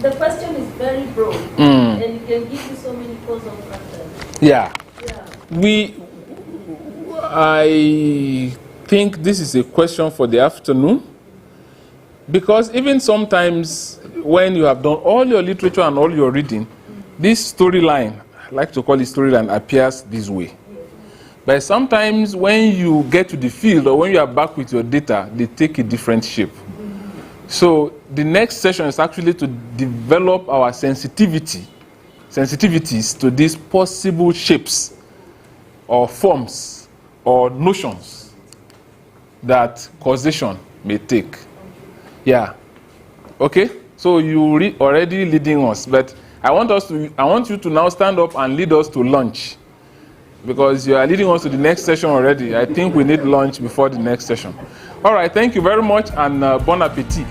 the question is very broad and it can give you so many causal factors. Yeah. I think this is a question for the afternoon, because even sometimes when you have done all your literature and all your reading, this storyline, I like to call it storyline, appears this way. But sometimes when you get to the field or when you are back with your data, they take a different shape. So the next session is actually to develop our sensitivities to these possible shapes or forms or notions that causation may take. Yeah. Okay? So you already leading us, but I want you to now stand up and lead us to lunch, because you are leading us to the next session already. I think we need lunch before the next session. All right, thank you very much, and bon appetit.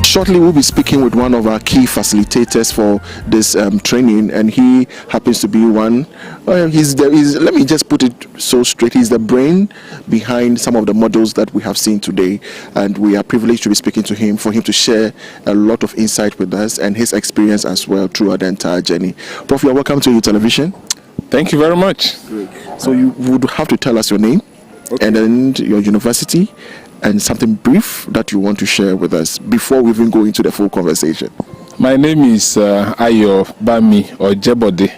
Shortly, we'll be speaking with one of our key facilitators for this training, and he happens to be one. Let me just put it so straight. He's the brain behind some of the models that we have seen today, and we are privileged to be speaking to him, for him to share a lot of insight with us and his experience as well throughout the entire journey. Prof, you're welcome to AAU Television. Thank you very much. Great. So you would have to tell us your name, and then your university, and something brief that you want to share with us before we even go into the full conversation. My name is Ayo Bami Ojebode.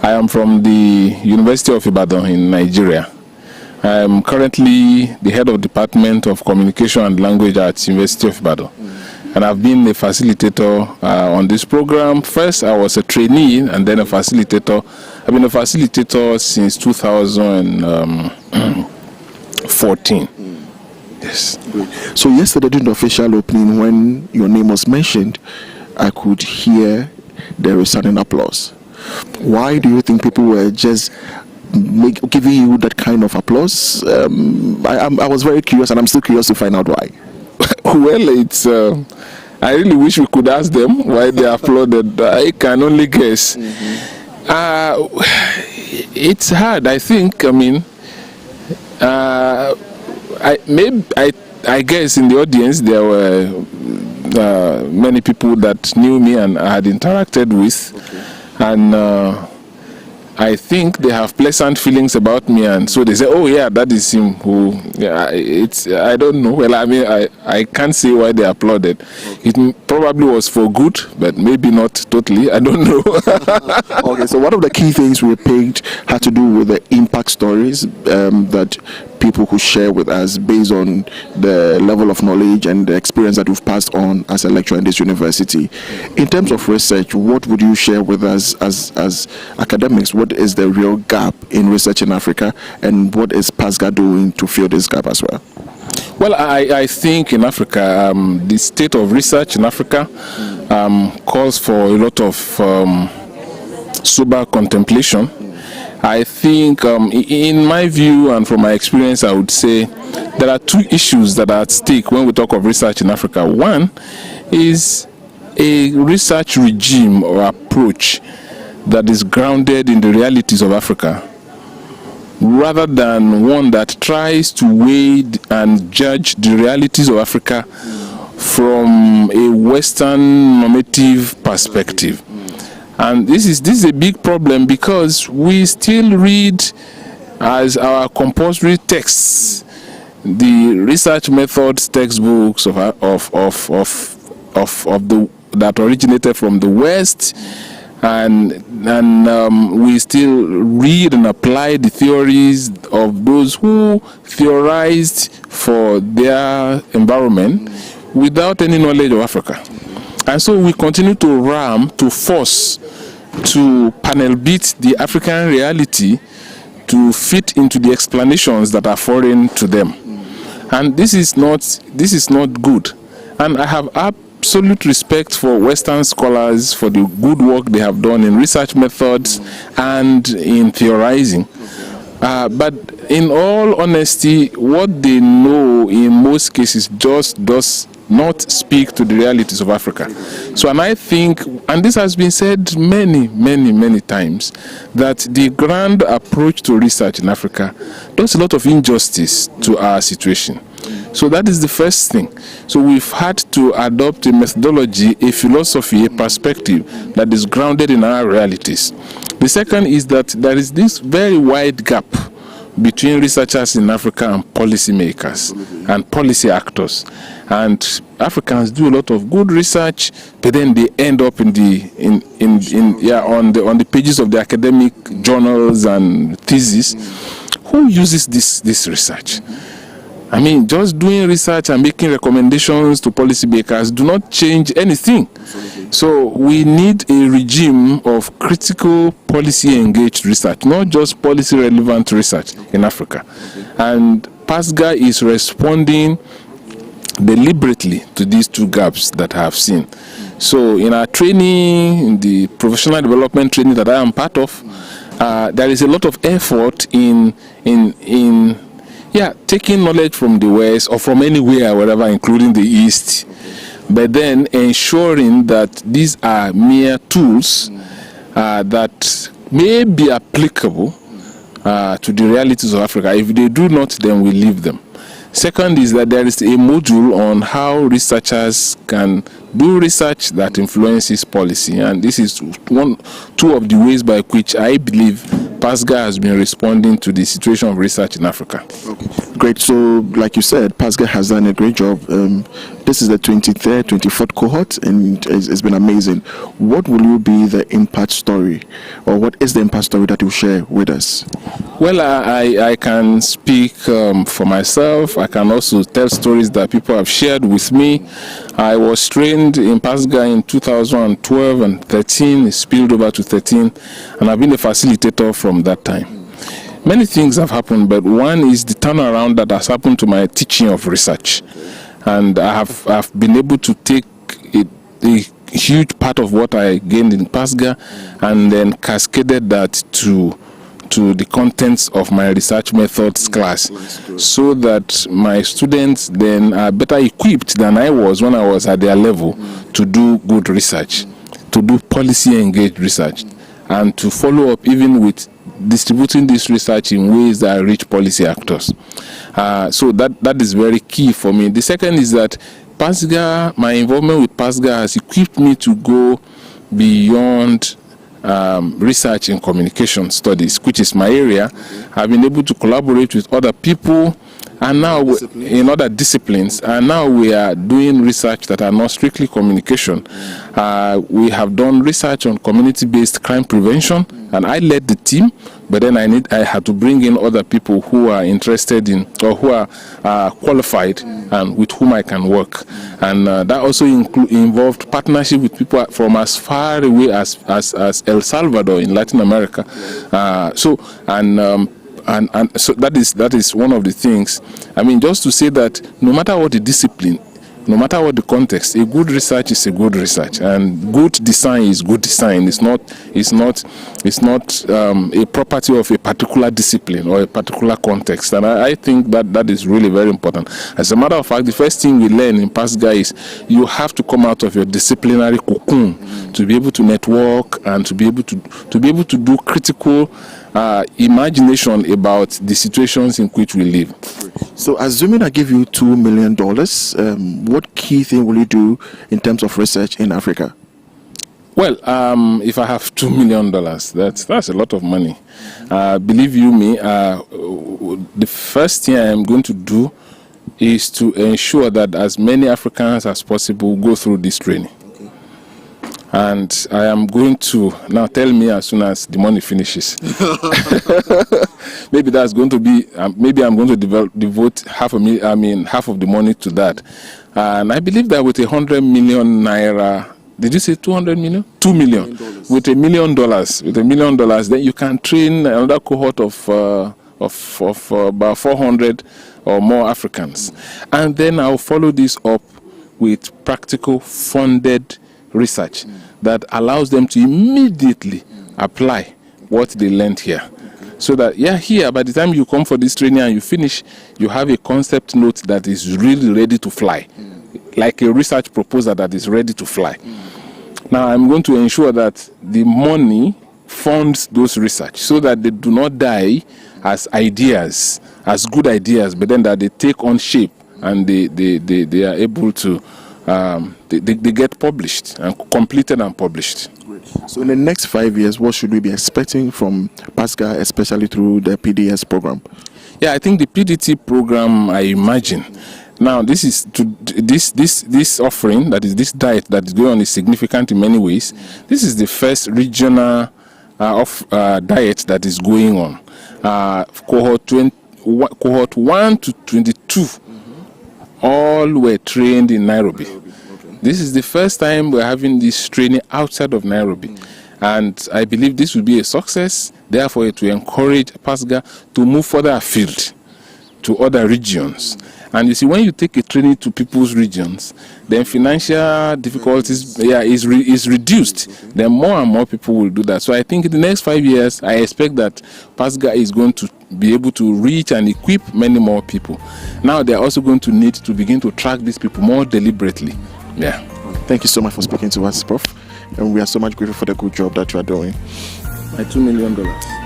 I am from the University of Ibadan in Nigeria. I am currently the head of Department of Communication and Language at University of Ibadan. And I've been a facilitator on this program. First, I was a trainee and then a facilitator. I've been a facilitator since 2014. Yes. Great. So yesterday during the official opening, when your name was mentioned, I could hear the resounding applause. Why do you think people were just giving you that kind of applause? I was very curious, and I'm still curious to find out why. Well, it's I really wish we could ask them why they applauded. I can only guess. It's hard, I think. I mean, I guess in the audience there were many people that knew me and I had interacted with, and I think they have pleasant feelings about me, and so they say, "Oh yeah, that is him." Who? Yeah, I don't know. Well, I mean, I can't say why they applauded. It probably was for good, but maybe not totally. I don't know. Okay, so one of the key things we picked had to do with the impact stories that people could share with us based on the level of knowledge and the experience that we've passed on as a lecturer in this university. In terms of research, what would you share with us as academics? What is the real gap in research in Africa, and what is PASGA doing to fill this gap as well? Well, I think in Africa, the state of research in Africa calls for a lot of sober contemplation. I think, in my view and from my experience, I would say there are two issues that are at stake when we talk of research in Africa. One is a research regime or approach that is grounded in the realities of Africa, rather than one that tries to weigh and judge the realities of Africa from a Western normative perspective. And this is a big problem, because we still read as our compulsory texts the research methods textbooks that originated from the West, and we still read and apply the theories of those who theorized for their environment without any knowledge of Africa. And so we continue to force to panel beat the African reality to fit into the explanations that are foreign to them. And this is not good. And I have absolute respect for Western scholars for the good work they have done in research methods and in theorizing. But in all honesty, what they know in most cases just does not speak to the realities of Africa. So, and I think, and this has been said many, many, many times, that the grand approach to research in Africa does a lot of injustice to our situation. So that is the first thing. So we've had to adopt a methodology, a philosophy, a perspective that is grounded in our realities. The second is that there is this very wide gap between researchers in Africa and policymakers and policy actors. And Africans do a lot of good research, but then they end up on the pages of the academic journals and theses, who uses this research? I mean, just doing research and making recommendations to policymakers do not change anything. So we need a regime of critical policy engaged research, not just policy relevant research in Africa. And PASGA is responding deliberately to these two gaps that I have seen. So in our training, in the professional development training that I am part of, there is a lot of effort in taking knowledge from the West or from anywhere, wherever, including the East, but then ensuring that these are mere tools that may be applicable to the realities of Africa. If they do not, then we leave them. Second is that there is a module on how researchers can do research that influences policy, and this is two of the ways by which I believe PASGA has been responding to the situation of research in Africa. Okay. Great. So, like you said, PASGA has done a great job. This is the 23rd, 24th cohort, and it's been amazing. What will you be the impact story, or what is the impact story that you share with us? Well, I can speak for myself. I can also tell stories that people have shared with me. I was trained in PASGA in 2012 and 13, it spilled over to 13, and I've been a facilitator from that time. Many things have happened, but one is the turnaround that has happened to my teaching of research. And I've been able to take a huge part of what I gained in PASGA and then cascaded that to the contents of my research methods class, so that my students then are better equipped than I was when I was at their level to do good research, to do policy engaged research, and to follow up even with distributing this research in ways that reach policy actors. So that is very key for me. The second is that PASGA, my involvement with PASGA has equipped me to go beyond research in communication studies, which is my area. I've been able to collaborate with other people and now in other disciplines, and now we are doing research that are not strictly communication. We have done research on community-based crime prevention, and I led the team, but then I had to bring in other people who are interested in, or who are qualified and with whom I can work. And that also involved partnership with people from as far away as El Salvador in Latin America. So that is one of the things. I mean, just to say that no matter what the discipline, no matter what the context, a good research is a good research, and good design is good design. It's not a property of a particular discipline or a particular context. And I think that is really very important. As a matter of fact, the first thing we learn in PASGA is you have to come out of your disciplinary cocoon to be able to network and to be able to do critical imagination about the situations in which we live. So, assuming I give you $2 million, what key thing will you do in terms of research in Africa? Well, if I have $2 million, that's a lot of money. Believe you me, the first thing I am going to do is to ensure that as many Africans as possible go through this training. And I am going to now tell me as soon as the money finishes. Maybe that's going to be. Maybe I'm going to devote half of the money to that. And I believe that with 100 million naira, did you say 200 million? $2 million. With $1 million, then you can train another cohort of about 400 or more Africans, and then I'll follow this up with practical funded research that allows them to immediately apply what they learned here. So that here, by the time you come for this training and you finish, you have a concept note that is really ready to fly, like a research proposal that is ready to fly. Now I'm going to ensure that the money funds those research so that they do not die as ideas, as good ideas, but then that they take on shape and they are able to they get published and completed and published. So in the next 5 years, what should we be expecting from PASGA, especially through the PDS program? Yeah, I think the PDT program, I imagine. Now, this offering, that is this diet that is going on, is significant in many ways. This is the first regional diet that is going on. Cohort 1 to 22, all were trained in Nairobi. This is the first time we're having this training outside of Nairobi. And I believe this will be a success. Therefore, it will encourage PASGA to move further afield to other regions. And you see, when you take a training to people's regions, then financial difficulties is reduced. Then more and more people will do that. So I think in the next 5 years, I expect that PASGA is going to be able to reach and equip many more people. Now they're also going to need to begin to track these people more deliberately. Yeah. Thank you so much for speaking to us, Prof. And we are so much grateful for the good job that you are doing. My $2 million.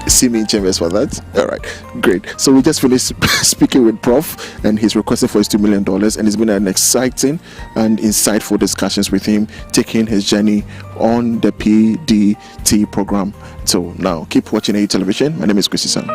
See me in chambers for that. All right, great. So we just finished speaking with Prof, and he's requesting for his $2 million, and it's been an exciting and insightful discussions with him, taking his journey on the PDT program. So now keep watching AAU television. My name is Chrissy Sam.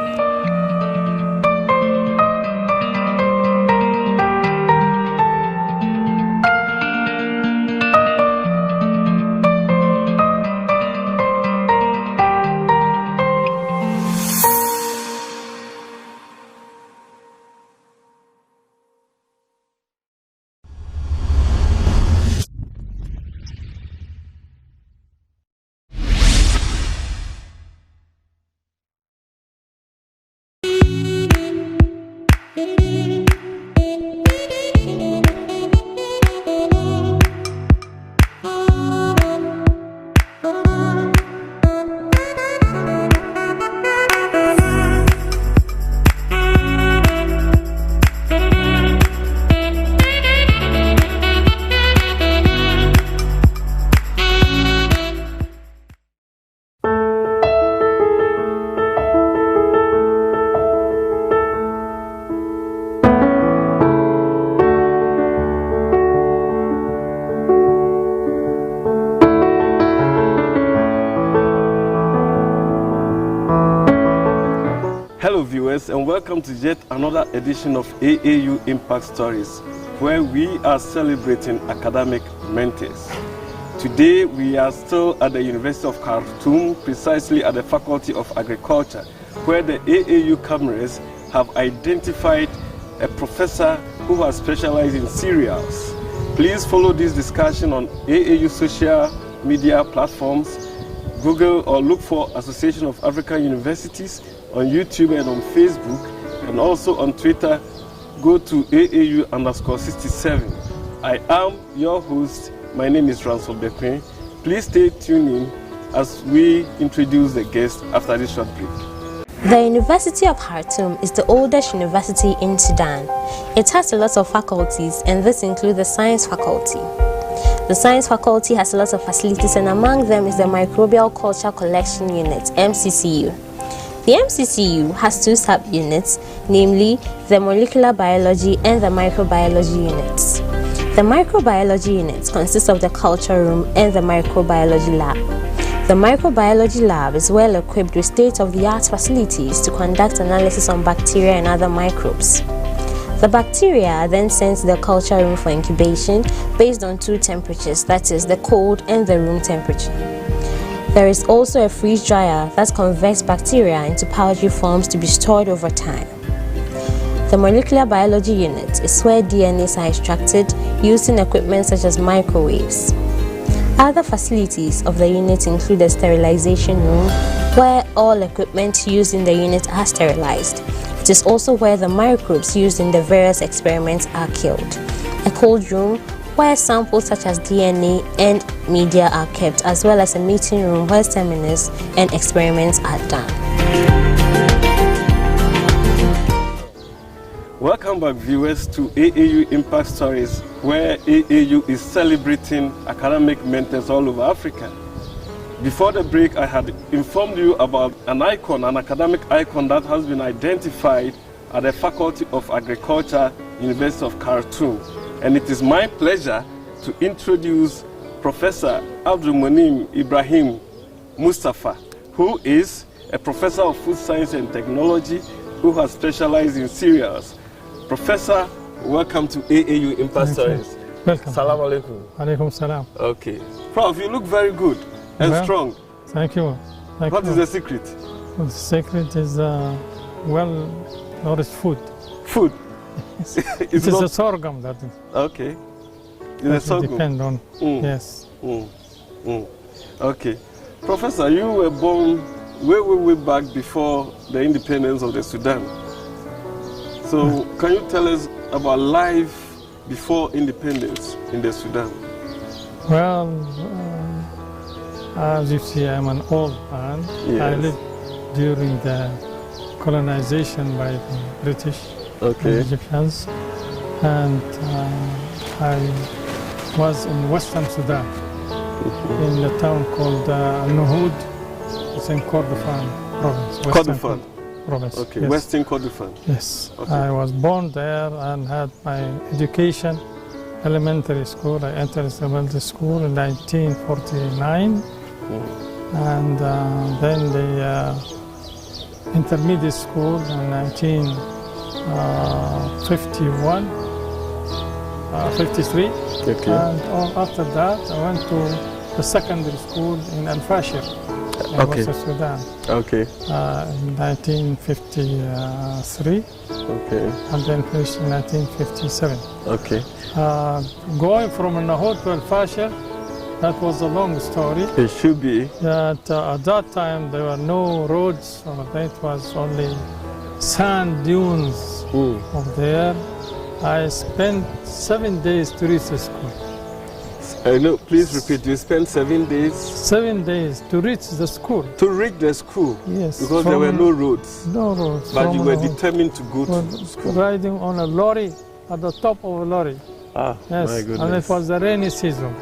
Hello viewers, and welcome to yet another edition of AAU Impact Stories, where we are celebrating academic mentors. Today we are still at the University of Khartoum, precisely at the Faculty of Agriculture, where the AAU cameras have identified a professor who has specialized in cereals. Please follow this discussion on AAU social media platforms, Google or look for Association of African Universities on YouTube and on Facebook, and also on Twitter. Go to AAU_67. I am your host. My name is Ransford Bekwe. Please stay tuned in as we introduce the guest after this short break. The University of Khartoum is the oldest university in Sudan. It has a lot of faculties, and this includes the science faculty. The science faculty has a lot of facilities, and among them is the Microbial Culture Collection Unit, MCCU. The MCCU has two sub-units, namely the Molecular Biology and the Microbiology units. The Microbiology unit consists of the Culture Room and the Microbiology Lab. The Microbiology Lab is well equipped with state-of-the-art facilities to conduct analysis on bacteria and other microbes. The bacteria are then sent to the Culture Room for incubation based on two temperatures, that is, the cold and the room temperature. There is also a freeze dryer that converts bacteria into powdery forms to be stored over time. The Molecular Biology unit is where DNAs are extracted using equipment such as microwaves. Other facilities of the unit include a sterilization room where all equipment used in the unit are sterilized. It is also where the microbes used in the various experiments are killed. A cold room where samples such as DNA and media are kept, as well as a meeting room where seminars and experiments are done. Welcome back viewers to AAU Impact Stories, where AAU is celebrating academic mentors all over Africa. Before the break, I had informed you about an icon, an academic icon that has been identified at the Faculty of Agriculture, University of Khartoum. And it is my pleasure to introduce Professor Abdulmonim Ibrahim Mustafa, who is a professor of food science and technology who has specialized in cereals. Professor, welcome to AAU Impact Stories. Welcome. Salam alaikum. Alaikum salam. Okay. Prof, you look very good and strong. Thank you. Like, what is the secret? The secret is nourished food. Food? It is a sorghum that is. Okay. It's a sorghum. Depend on, yes. Okay. Professor, you were born way back before the independence of the Sudan. So can you tell us about life before independence in the Sudan? Well, as you see, I'm an old man. Yes. I lived during the colonization by the British and Egyptians, and I was in Western Sudan, in the town called Nuhud. It's in Kordofan province. Kordofan province. Okay, yes. Western Kordofan. Yes, Okay. I was born there and had my education, elementary school. I entered elementary school in 1949, and then the intermediate school in 1951, 53, and after that I went to the secondary school in Al Fashir, in Western Sudan. In 1953. And then finished in 1957. Going from Nahod to Al Fashir, that was a long story. It should be. That at that time there were no roads, it was only sand dunes over there. I spent 7 days to reach the school. No, please repeat. You spent 7 days? 7 days to reach the school. To reach the school? Yes. Because there were no roads? No roads. But you were determined to go to school? Riding on a lorry, at the top of a lorry. Ah, yes. my goodness. And it was the rainy season.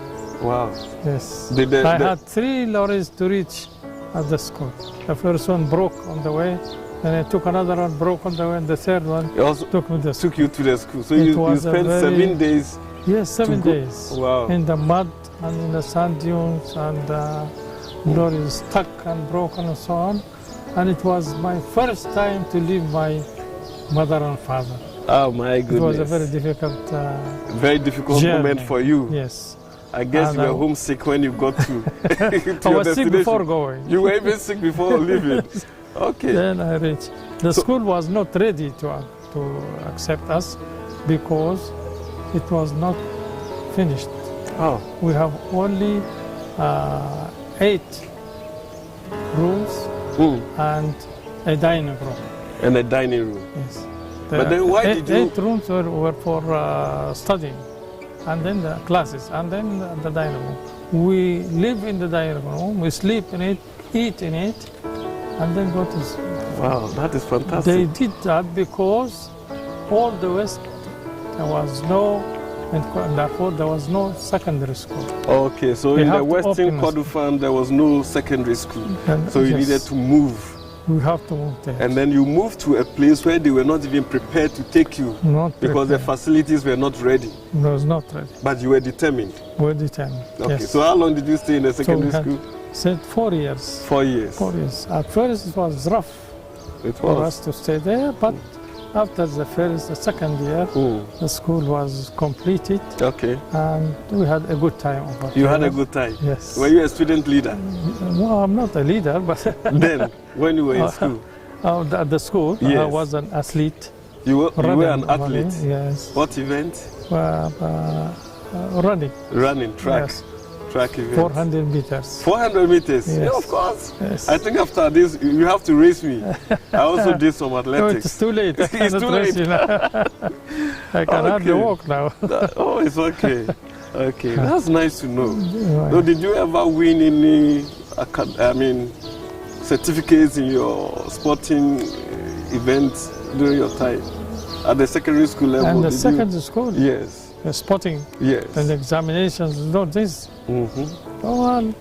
Wow. Yes. I had 3 lorries to reach at the school. The first one broke on the way, then I took another one, broke on the way, and the third one took me to the school. Took you to the school. So you spent 7 days? Yes, 7 days. Wow. In the mud and in the sand dunes, and lorries stuck and broken and so on. And it was my first time to leave my mother and father. Oh my goodness. It was a very difficult journey. Moment for you. Yes. I guess you were homesick when you got to, I was sick before going. You were even sick before leaving. Okay. Then I reached. The school was not ready to accept us because it was not finished. Oh. We have only 8 rooms and a dining room. And a dining room. Yes. But then why did you... 8 rooms were for studying, and then the classes, and then the dining room. We live in the dining room, we sleep in it, eat in it, and then go to school. Wow, that is fantastic. They did that because all the West, there was no, and therefore there was no secondary school. Okay, so in the Western Kordofan there was no secondary school. So you needed to move. We have to move there. And then you moved to a place where they were not even prepared to take you. Because the facilities were not ready. It was not ready. But you were determined. We were determined. Okay, yes. so how long did you stay in the secondary school? Said 4 years. 4 years. 4 years. At first it was rough for us to stay there, but after the second year, the school was completed. Okay. And we had a good time over there. You had a good time? Yes. Were you a student leader? Well, I'm not a leader, but... Then, when you were in school? At the school, yes. I was an athlete. You were an athlete? Yes. What event? Running. Running, track? Yes. Track event. 400 meters. 400 meters? Yes. Yeah, of course. Yes. I think after this, you have to race me. I also did some athletics. No, it's too late. It's too late. I can hardly walk now. Oh, it's okay. Okay, that's nice to know. So did you ever win any, certificates in your sporting events during your time at the secondary school level? And the secondary school? Yes. The sporting? Yes. And the examinations, not this. Well,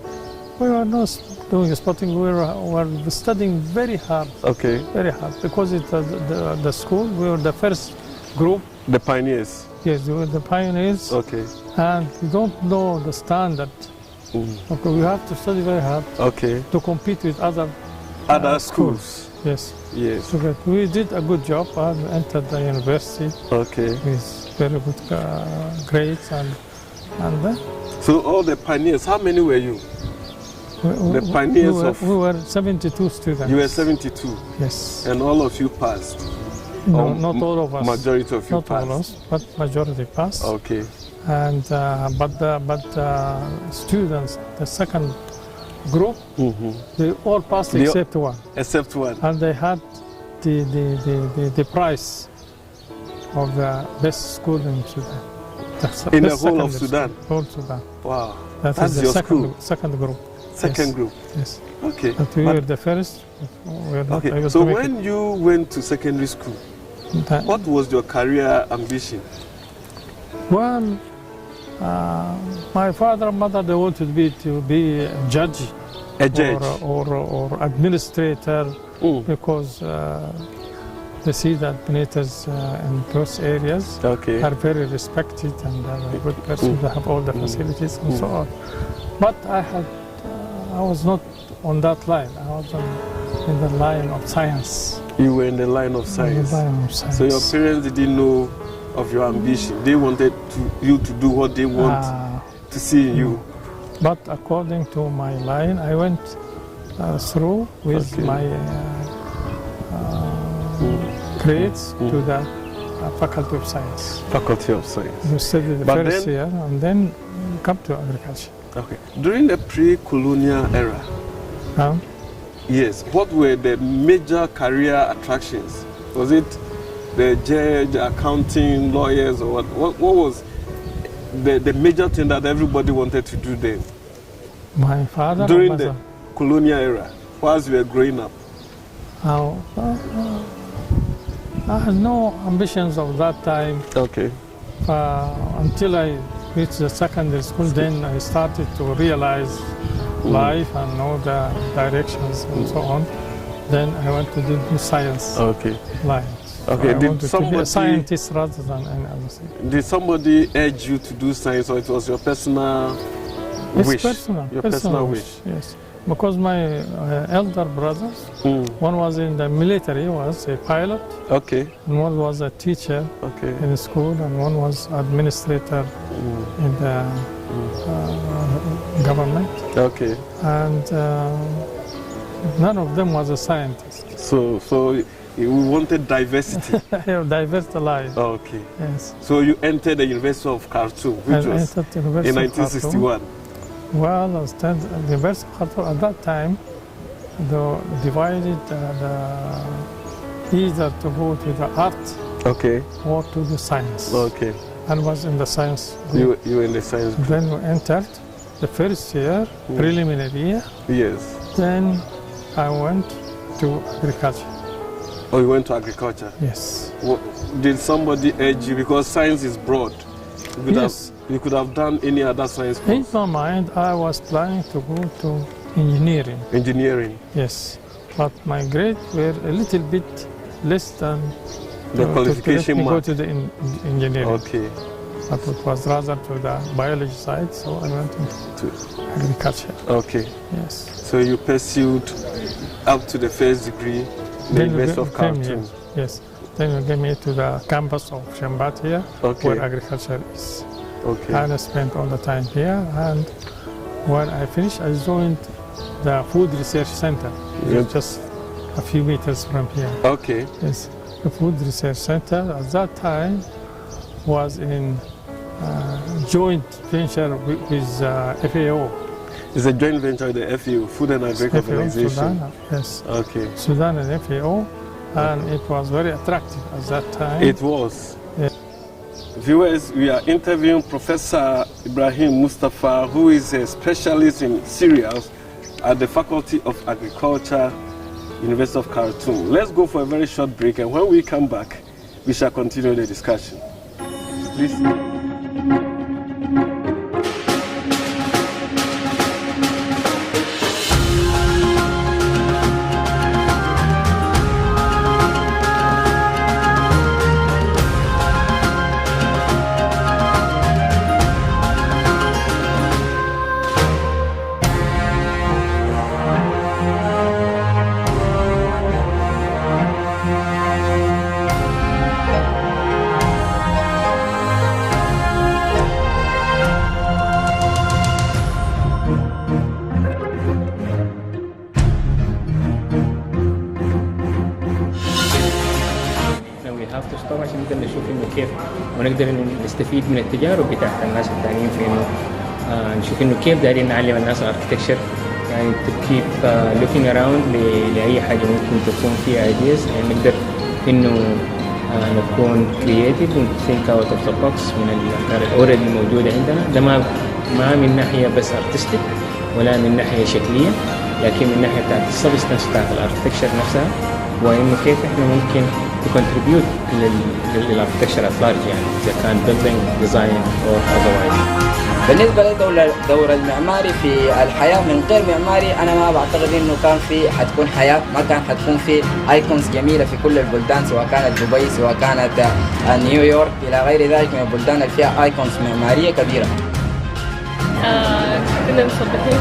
we were not doing sporting, we were studying very hard. Okay. Very hard, because it the school, we were the first group. The pioneers? Yes, we were the pioneers. Okay. And we don't know the standard. Okay, we have to study very hard. Okay. To compete with other schools. Yes. Yes. So that we did a good job and entered the university. Okay. With very good grades and then. So all the pioneers, how many were you? The pioneers we were 72 students. You were 72? Yes. And all of you passed? No, not all of us. Majority of you not passed? Not all of us, but majority passed. Okay. And but students, the second group, they all passed except one. Except one. And they had the prize of the best school in Sudan. In the whole of Sudan? Whole Sudan. Wow. That's That's the your second group. Second Yes. group? Yes. Okay. But we were the first. We were not able So to make when you went to secondary school, what was your career ambition? Well, my father and mother, they wanted me to be a judge. A judge? Or administrator, because they see that administrators in those areas are very respected and are a good person. They have all the facilities and so on. But I was not on that line. I was in the line of science. You were in the line of science. In the line of science. So your parents didn't know of your ambition. They wanted you to do what they want to see in you. But according to my line, I went through with my grades to the Faculty of Science. Faculty of Science. We studied the first year and then come to agriculture. Okay. During the pre-colonial era, yes, what were the major career attractions? Was it the judge, accounting, lawyers, or what was the major thing that everybody wanted to do then? My father during the colonial era, whilst you were growing up? I had no ambitions of that time. Okay. Until I reached the secondary school, then I started to realize life and know the directions and so on. Then I went to do science line. Okay. I wanted to be a scientist rather than any other thing. Did somebody urge you to do science, or it was your personal wish? Personal. Your personal wish. Yes. Because my elder brothers, one was in the military, was a pilot. Okay. And one was a teacher in school, and one was administrator in the government. Okay. And none of them was a scientist. So you wanted diversity. Diverse life. Okay. Yes. So you entered the University of Khartoum, which was in 1961. Well, the University of Khartoum at that time, they divided either to go to the art or to the science. Okay. And was in the science group. You were in the science group. Then we entered the first year, preliminary year. Yes. Then I went to agriculture. Oh, you went to agriculture? Yes. Did somebody urge you, because science is broad? Yes. You could have done any other science course. In my mind, I was planning to go to engineering. Engineering? Yes. But my grades were a little bit less than the qualification to mark. go to the engineering. Okay. But it was rather to the biology side, so I went into agriculture. Okay. Yes. So you pursued up to the first degree in the University of Khartoum. Yes. Then you gave me to the campus of Shambat here, where agriculture is. Okay. And I spent all the time here, and when I finished, I joined the Food Research Center. It's just a few meters from here. Okay. Yes. The Food Research Center at that time was in joint venture with FAO. It's a joint venture with the FAO, Food and Agriculture Organization. Sudan, yes. Okay. Sudan and FAO, and it was very attractive at that time. It was. Yes. Viewers, we are interviewing Professor Ibrahim Mustafa, who is a specialist in cereals at the Faculty of Agriculture, University of Khartoum. Let's go for a very short break, and when we come back, we shall continue the discussion. Please. افتر ستور عشان نقدر نشوف انه كيف ونقدر انه نستفيد من التجارب بتاعت الناس الثانيين في انه نشوف انه كيف دايرين نعلم الناس الاركتكشر، يعني to keep looking around لأي حاجة ممكن تكون فيها ideas، يعني نقدر إنه نكون creative و think out of the box من الأفكار already موجودة عندنا. ده ما من ناحية بس artistic ولا من ناحية شكلية، لكن من ناحية بتاعت السبستانس بتاعت الاركتكشر نفسها، وإنه كيف إحنا ممكن contribute للاركتكشر at large، يعني إذا كان building design or otherwise. بالنسبة لدور المعماري في الحياة من غير معماري، أنا ما بعتقد إنه كان في حتكون حياة، ما كان حتكون في ايكونز جميلة في كل البلدان، سواء كانت دبي سواء كانت نيويورك إلى غير ذلك من البلدان اللي فيها ايكونز معمارية كبيرة. كنا مثبتين